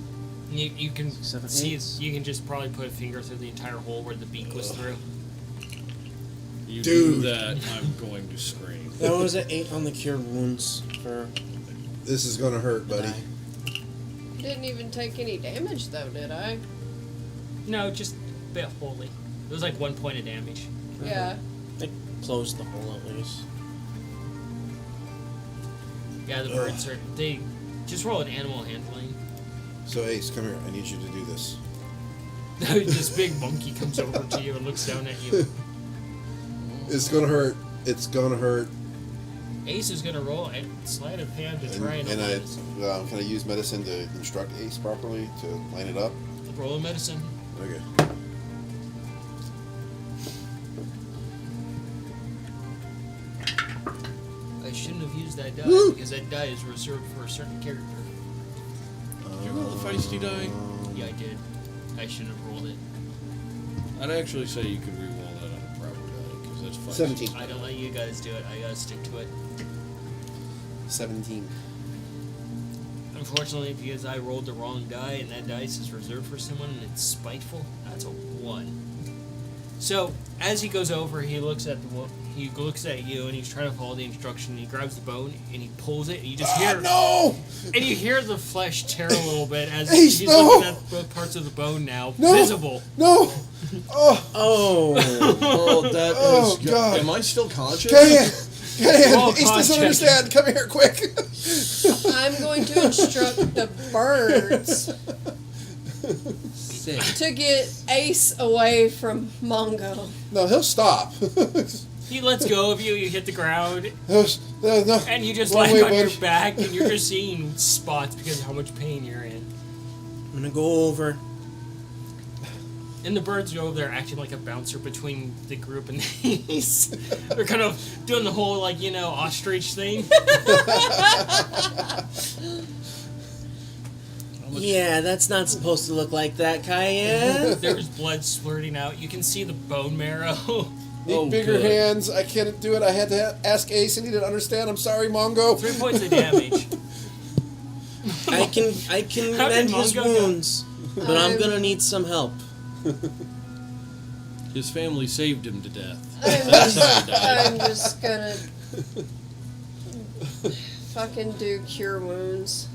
You can 7, see 8. you can just probably put a finger through the entire hole where the beak was through. You Dude. do that, I'm going to scream. That was an 8 on the cure wounds for. This is gonna hurt, buddy. Didn't even take any damage though, did I? No, just a bit holy. It was like 1 point of damage. Yeah. They closed the hole at least. Yeah, the birds are. They just roll an animal handling. So Ace, come here. I need you to do this. This big monkey comes over to you and looks down at you. It's gonna hurt. It's gonna hurt. Ace is gonna roll a sleight of hand to try and And I align. can I use medicine to instruct Ace properly to line it up? Roll a medicine. Okay. I shouldn't have used that die because that die is reserved for a certain character. Did you roll the feisty die? Yeah, I did. I shouldn't have rolled it. I'd actually say you could re-roll that on a proper die, because that's feisty. 17. I don't let you guys do it. I gotta stick to it. 17. Unfortunately, because I rolled the wrong die and that dice is reserved for someone and it's spiteful, that's a 1. So as he goes over, he looks at you, and he's trying to follow the instruction. And he grabs the bone and he pulls it, and you just hear No! and you hear the flesh tear a little bit as Ace, he's no! looking at both parts of the bone now, No! visible. No! Oh! Oh. Oh, that is Oh, good. God. Am I still conscious? Cayan! Ace cost doesn't check. understand. Come here, quick! I'm going to instruct the birds Sick. to get Ace away from Mongo. No, he'll stop. He lets go of you. You hit the ground, No. and you just Wrong lie way, on your bud. back, and you're just seeing spots because of how much pain you're in. I'm gonna go over. And the birds go over there acting like a bouncer between the group and these. They're kind of doing the whole, like, ostrich thing. Yeah, that's not supposed to look like that, Cayenne. There's blood splurting out. You can see the bone marrow. Need Oh, bigger good. hands. I can't do it. I had to ask Ace, and he didn't understand. I'm sorry, Mongo. 3 points of damage. I can How did mend his Mongo go? wounds, but I'm gonna need some help. His family saved him to death. I'm just gonna fucking do cure wounds.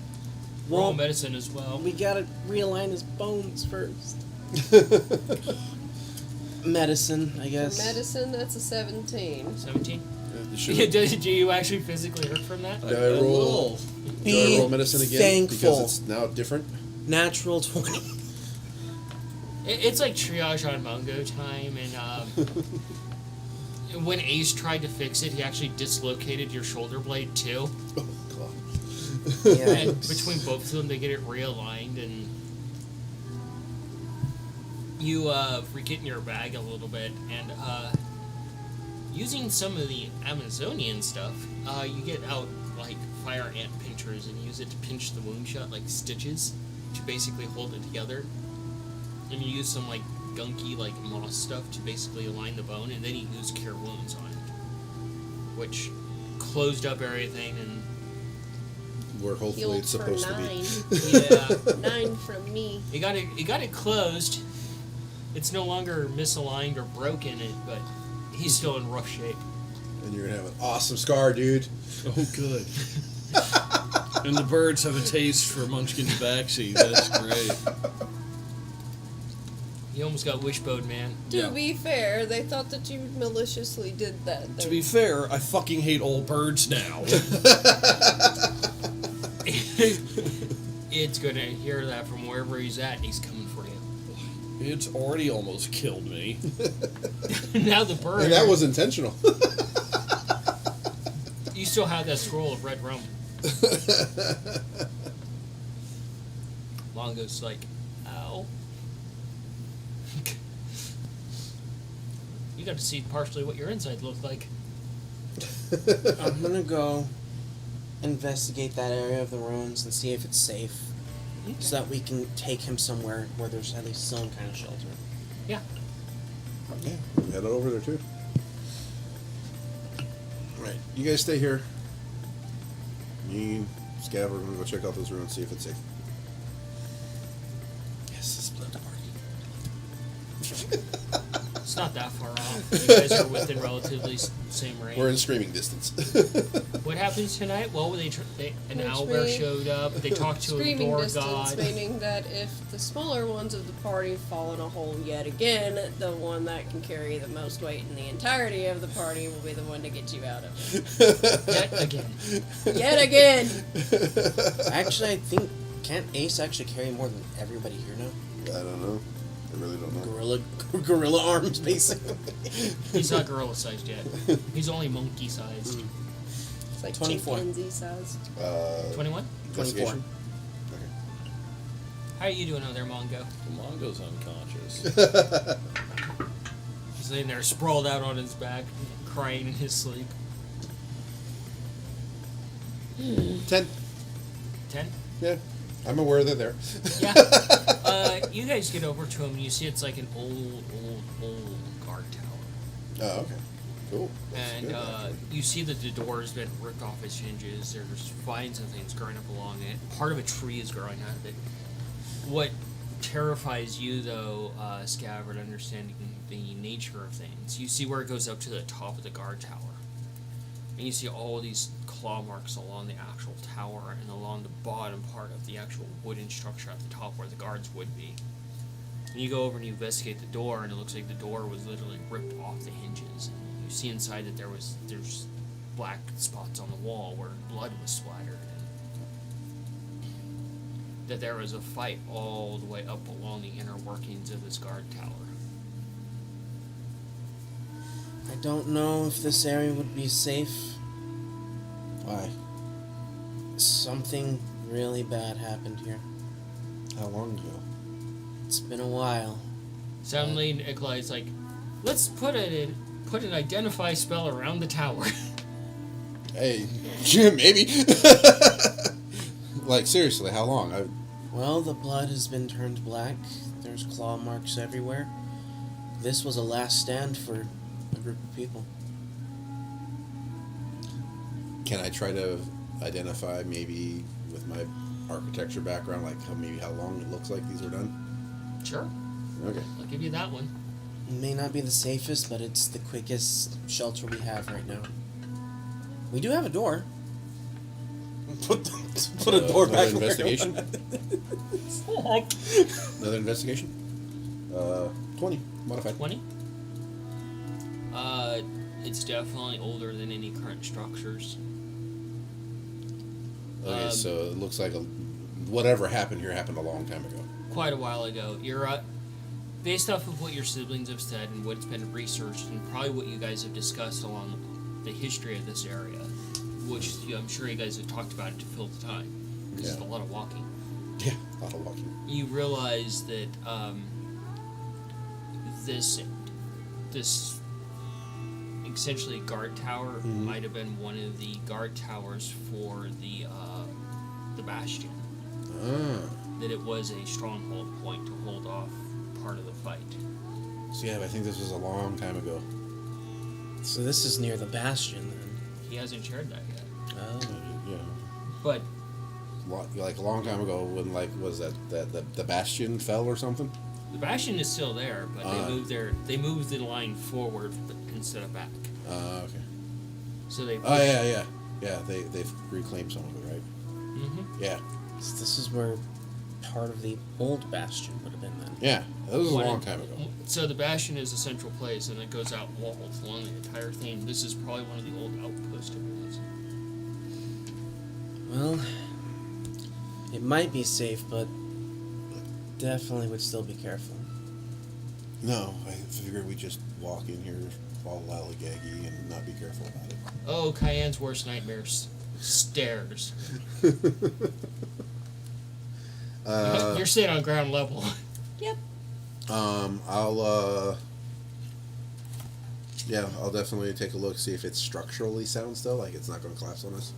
Roll Well, medicine as well. we gotta realign his bones first. Medicine, I For guess. medicine, that's a 17. 17? Should Did you actually physically hurt from that? Do I roll? Do I Be roll medicine again? thankful. Because it's now different. Natural 20. It's like triage on Mungo time, and when Ace tried to fix it, he actually dislocated your shoulder blade too. Oh, God. Yeah. And between both of them, they get it realigned, and you get in your bag a little bit, and using some of the Amazonian stuff, you get out like fire ant pinchers and use it to pinch the wound shut like stitches to basically hold it together. And you use some like gunky like moss stuff to basically align the bone, and then you use cure wounds on it, which closed up everything. And Where hopefully Healed it's for supposed to 9. be. yeah, 9 from me. you got it closed. It's no longer misaligned or broken, but he's still in rough shape. And you're gonna have an awesome scar, dude. Oh, good. And the birds have a taste for Munchkin's backseat. That's great. You almost got wishbone, man. To Yeah. be fair, they thought that you maliciously did that. To be fair, I fucking hate old birds now. It's gonna hear that from wherever he's at, and he's coming for you. It's already almost killed me. Now the bird. And that was intentional. You still have that scroll of red rum. Mongo's like, ow. You got to see partially what your inside looked like. I'm gonna go investigate that area of the ruins and see if it's safe, so that we can take him somewhere where there's at least some kind of shelter. Yeah. Yeah, head over there too. Right, you guys stay here. Me and Scav are gonna go check out those ruins, see if it's safe. Yes, it's blood party. It's not that far off. You guys are within relatively same range. We're in screaming distance. What happens tonight? Well, an Which owlbear means- showed up. They talked to a Screaming door distance, god. meaning that if the smaller ones of the party fall in a hole yet again, the one that can carry the most weight in the entirety of the party will be the one to get you out of it. Yet again. Yet again! Actually, I think can't Ace actually carry more than everybody here now? I don't know. I really don't know. Gorilla arms, basically. He's not gorilla sized yet. He's only monkey sized. It's like 24. chimpanzee size. 21? Investigation? 24. Okay. How are you doing over there, Mongo? Mongo's unconscious. He's laying there sprawled out on his back, crying in his sleep. 10. 10? Yeah. I'm aware they're there. Yeah. You guys get over to him and you see it's like an old guard tower. Oh, okay. Cool. That's And good. you see that the door's been ripped off its hinges. There's vines and things growing up along it. Part of a tree is growing out of it. What terrifies you, though, Scabbard, understanding the nature of things. You see where it goes up to the top of the guard tower. And you see all these claw marks along the actual tower and along the bottom part of the actual wooden structure at the top where the guards would be. And you go over and you investigate the door, and it looks like the door was literally ripped off the hinges. And you see inside that there's black spots on the wall where blood was splattered. And that there was a fight all the way up along the inner workings of this guard tower. I don't know if this area would be safe. Why? Something really bad happened here. How long ago? It's been a while. Suddenly, Nikolai's like, let's put an identify spell around the tower. Hey, maybe. Like, seriously, how long? Well, the blood has been turned black. There's claw marks everywhere. This was a last stand for a group of people. Can I try to identify, maybe with my architecture background, like how long it looks like these were done? Sure, Okay. I'll give you that one. It may not be the safest, but it's the quickest shelter we have right now. We do have a door. Put a door Another back. investigation? Another investigation? 20. Modified. 20? It's definitely older than any current structures. Okay, so it looks like whatever happened here happened a long time ago. Quite a while ago. You're, based off of what your siblings have said and what's been researched and probably what you guys have discussed along the history of this area, which I'm sure you guys have talked about it to fill the time, because it's a lot of walking. Yeah, a lot of walking. You realize that this essentially guard tower might have been one of the guard towers for the bastion. That it was a stronghold point to hold off part of the fight. So yeah, but I think this was a long time ago. So this is near the bastion, then. He hasn't shared that yet. Oh. Yeah. But Like a long time ago, when was that the bastion fell or something? the bastion is still there, but they moved the line forward instead of back. Okay. So they Oh yeah. They've reclaimed some of it, right? Mm-hmm. Yeah. So this is where part of the old bastion would have been then. Yeah. That was a long time ago. So the bastion is a central place, and it goes out walls along the entire thing. This is probably one of the old outpost areas. Well, it might be safe, but definitely would still be careful. No, I figured we'd just walk in here all lollygaggy and not be careful about it. Oh, Cayenne's worst nightmares. Stairs. You're sitting on ground level. Yep. I'll definitely take a look, see if it's structurally sound still, like it's not going to collapse on us.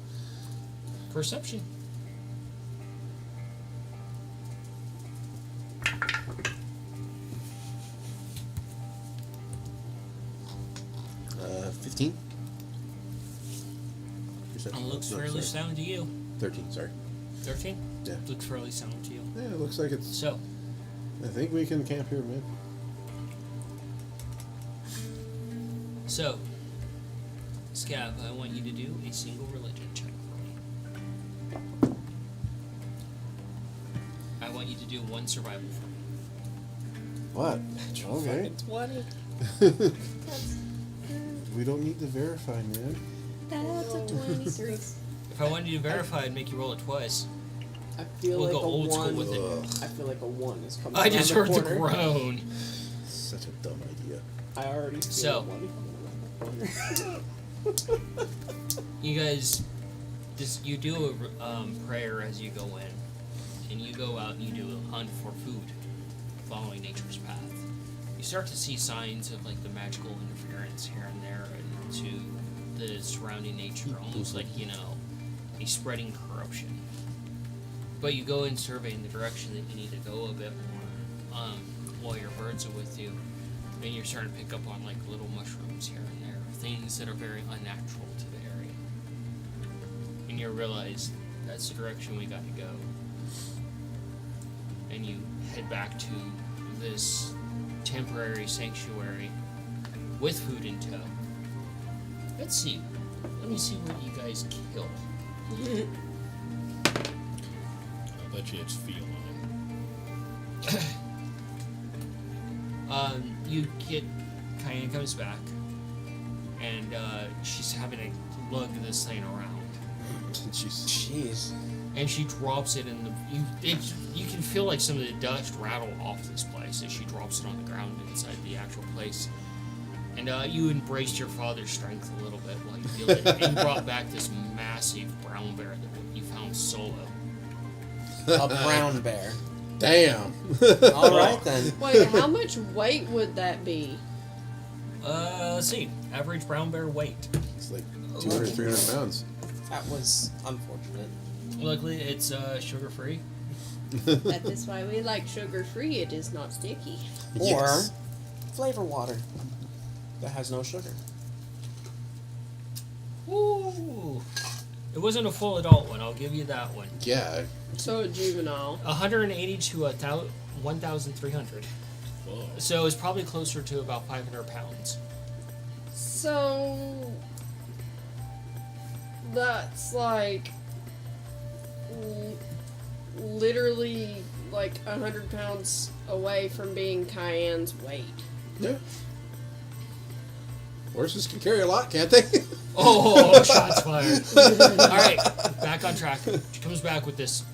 Perception. Uh, 15? It looks No, fairly sorry. sound to you. 13, sorry. 13? Yeah. Looks fairly sound to you. Yeah, it looks like it's... So, I think we can camp here, man. Scav, I want you to do a single religion check for me. I want you to do one survival for me. What? Okay. 20. We don't need to verify, man. That's a 23. If I wanted you to verify, I'd make you roll it twice. I feel We'll like go a old school 1. with it. Ugh, I feel like a 1 is coming. I around just the heard the corner. groan. such a dumb idea. I already feel So. a 1 coming around the corner. You guys, you do a prayer as you go in, and you go out and you do a hunt for food, following nature's path. You start to see signs of like the magical interference here and there into the surrounding nature, almost like a spreading corruption. But you go in surveying the direction that you need to go a bit more, while your birds are with you, and you're starting to pick up on like little mushrooms here and there, things that are very unnatural to the area. And you realize that's the direction we got to go. and you head back to this temporary sanctuary with food in tow. Let's see. Let me see what you guys kill. I bet you it's feline. You get Cayenne comes back, and she's having to lug this thing around, Jeez. and she drops it in the. You can feel like some of the dust rattle off this place as she drops it on the ground inside the actual place, and you embraced your father's strength a little bit while you feel it, and brought back this massive brown bear that you found solo. A brown bear. Damn. All right then. Wait, how much weight would that be? Let's see. Average brown bear weight. It's like 200, 300 pounds. That was unfortunate. Luckily, it's sugar-free. That is why we like sugar-free. It is not sticky. Or Yes. flavor water that has no sugar. Ooh. It wasn't a full adult one, I'll give you that one. Yeah. So a juvenile. 180 to 1,300. Whoa. So it's probably closer to about 500 pounds. So that's like literally like 100 pounds away from being Cayenne's weight. Yeah. Horses can carry a lot, can't they? Oh, shots fired. Alright, back on track. She comes back with this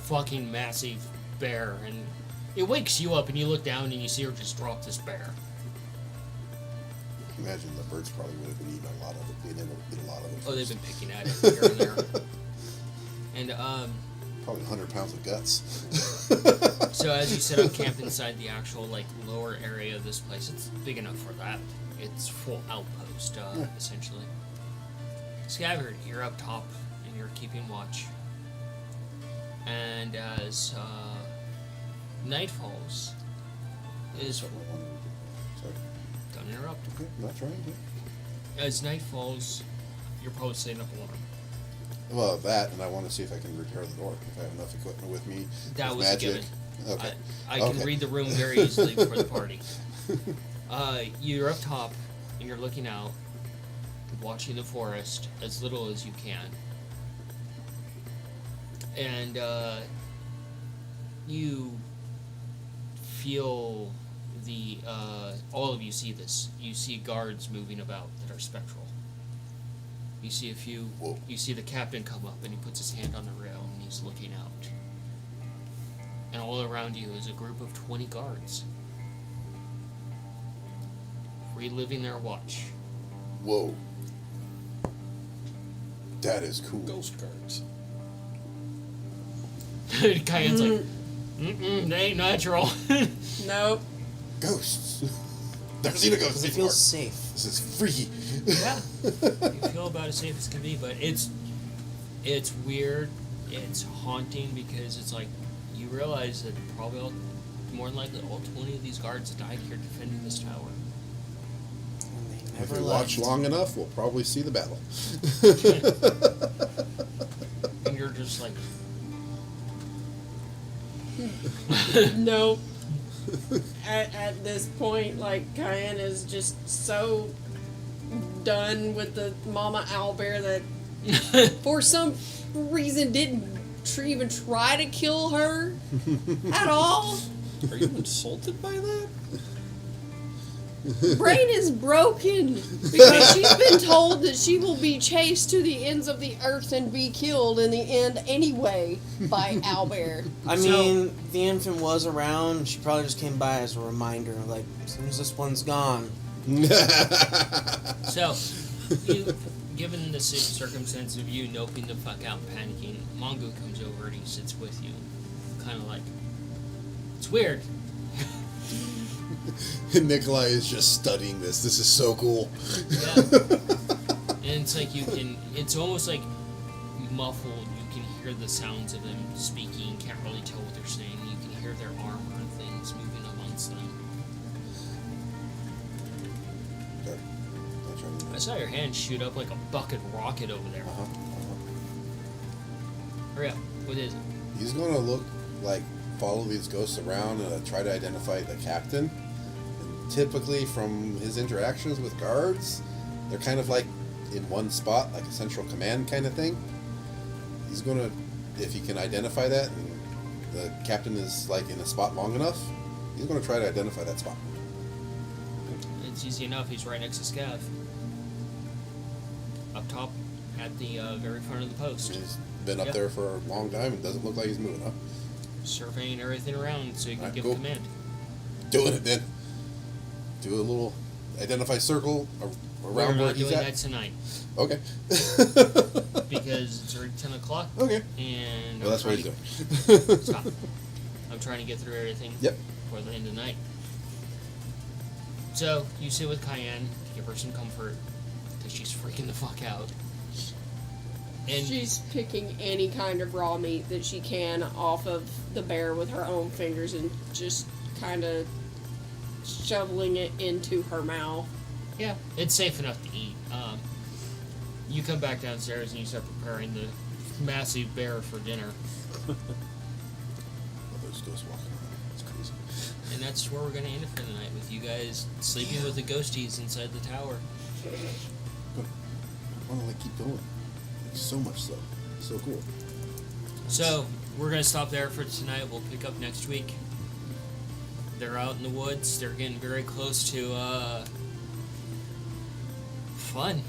fucking massive bear, and it wakes you up, and you look down, and you see her just drop this bear. Imagine the birds probably would have been eating a lot of it. They never eat a lot of it. Oh, they've been picking at it here and there. And, Probably 100 pounds of guts. so as you set up camp inside the actual, like, lower area of this place, it's big enough for that. It's full outpost, essentially. Scabbard, you're up top, and you're keeping watch. And as night falls, Sorry. don't interrupt. Okay, not trying to. As night falls, you're posting up alarm. Well, that, and I want to see if I can repair the door. If I have enough equipment with me. That with was a magic. given. Okay. I can Okay. read the room very easily for the party. You're up top, and you're looking out, watching the forest as little as you can. And you feel the all of you see this. You see guards moving about that are spectral. You see a few. Whoa. You see the captain come up, and he puts his hand on the rail, and he's looking out. And all around you is a group of 20 guards, reliving their watch. Whoa. That is cool. Ghost cards. Cayenne's like, they ain't natural. Nope. Ghosts. Never seen a ghost Because it before. feels safe. This is freaky. Yeah, you feel about as safe as can be, but it's weird. It's haunting because it's like you realize that probably more than likely all 20 of these guards died here defending this tower. And they If never we left. watch long enough, we'll probably see the battle. And you're just like, Nope. At this point, like, Cayenne is just so done with the mama owlbear that for some reason didn't even try to kill her at all. Are you insulted by that? Brain is broken because she's been told that she will be chased to the ends of the earth and be killed in the end anyway by owlbear. I So- mean, the infant was around. She probably just came by as a reminder, like, as soon as this one's gone. so, you, given the circumstance of you noping the fuck out and panicking, Mongo comes over and he sits with you, kind of like, it's weird. Nikolai is just studying this. This is so cool. Yeah. And it's like it's almost like muffled. You can hear the sounds of them speaking, can't really tell what they're saying. You can hear their armor and things moving amongst them. Okay. Not trying to- I saw your hand shoot up like a bucket rocket over there. Uh-huh. Hurry up. What is it? He's gonna look like follow these ghosts around and try to identify the captain. And typically, from his interactions with guards, they're kind of like in one spot, like a central command kind of thing. He's gonna, if he can identify that, and the captain is like in a spot long enough, he's gonna try to identify that spot. It's easy enough. He's right next to Scav. Up top, at the very front of the post. He's been up Yeah. there for a long time and doesn't look like he's moving, huh? Surveying everything around so you can Alright, give cool. command. Doing it then. Do a little identify circle We're around where not he's doing at. that tonight Okay. because it's already 10 o'clock. Okay. And Well, that's what I'm he's trying doing. to- Stop. I'm trying to get through everything Yep. before the end of the night. So, you sit with Cayenne, give her some comfort, because she's freaking the fuck out. And She's picking any kind of raw meat that she can off of the bear with her own fingers and just kind of shoveling it into her mouth. yeah, it's safe enough to eat. You come back downstairs and you start preparing the massive bear for dinner. Oh, there's ghosts walking around. It's crazy. And that's where we're going to end it for the night, with you guys sleeping with the ghosties inside the tower. I want to like keep going. Like, so much so. So cool. So, we're going to stop there for tonight. We'll pick up next week. They're out in the woods. They're getting very close to, fun.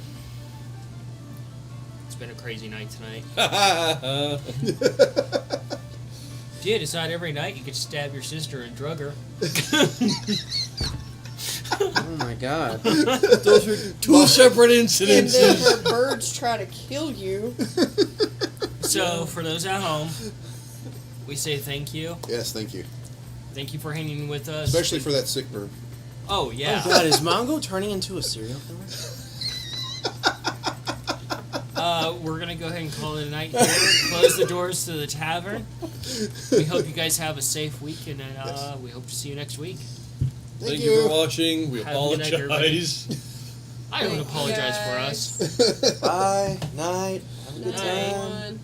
It's been a crazy night tonight. If you decide every night you could stab your sister and drug her. Oh my god. Those are two separate And incidents. then her birds try to kill you. So, for those at home, we say thank you. Yes, thank you. Thank you for hanging with us. Especially for that sick bird. Oh, yeah. Oh god, is Mongo turning into a serial killer? We're going to go ahead and call it a night here. Close the doors to the tavern. We hope you guys have a safe week, and Yes. we hope to see you next week. Thank you for watching. We Have a good night, apologize. I don't Thank you, apologize for guys. us. Bye. Night. Have a good Night, time. everyone.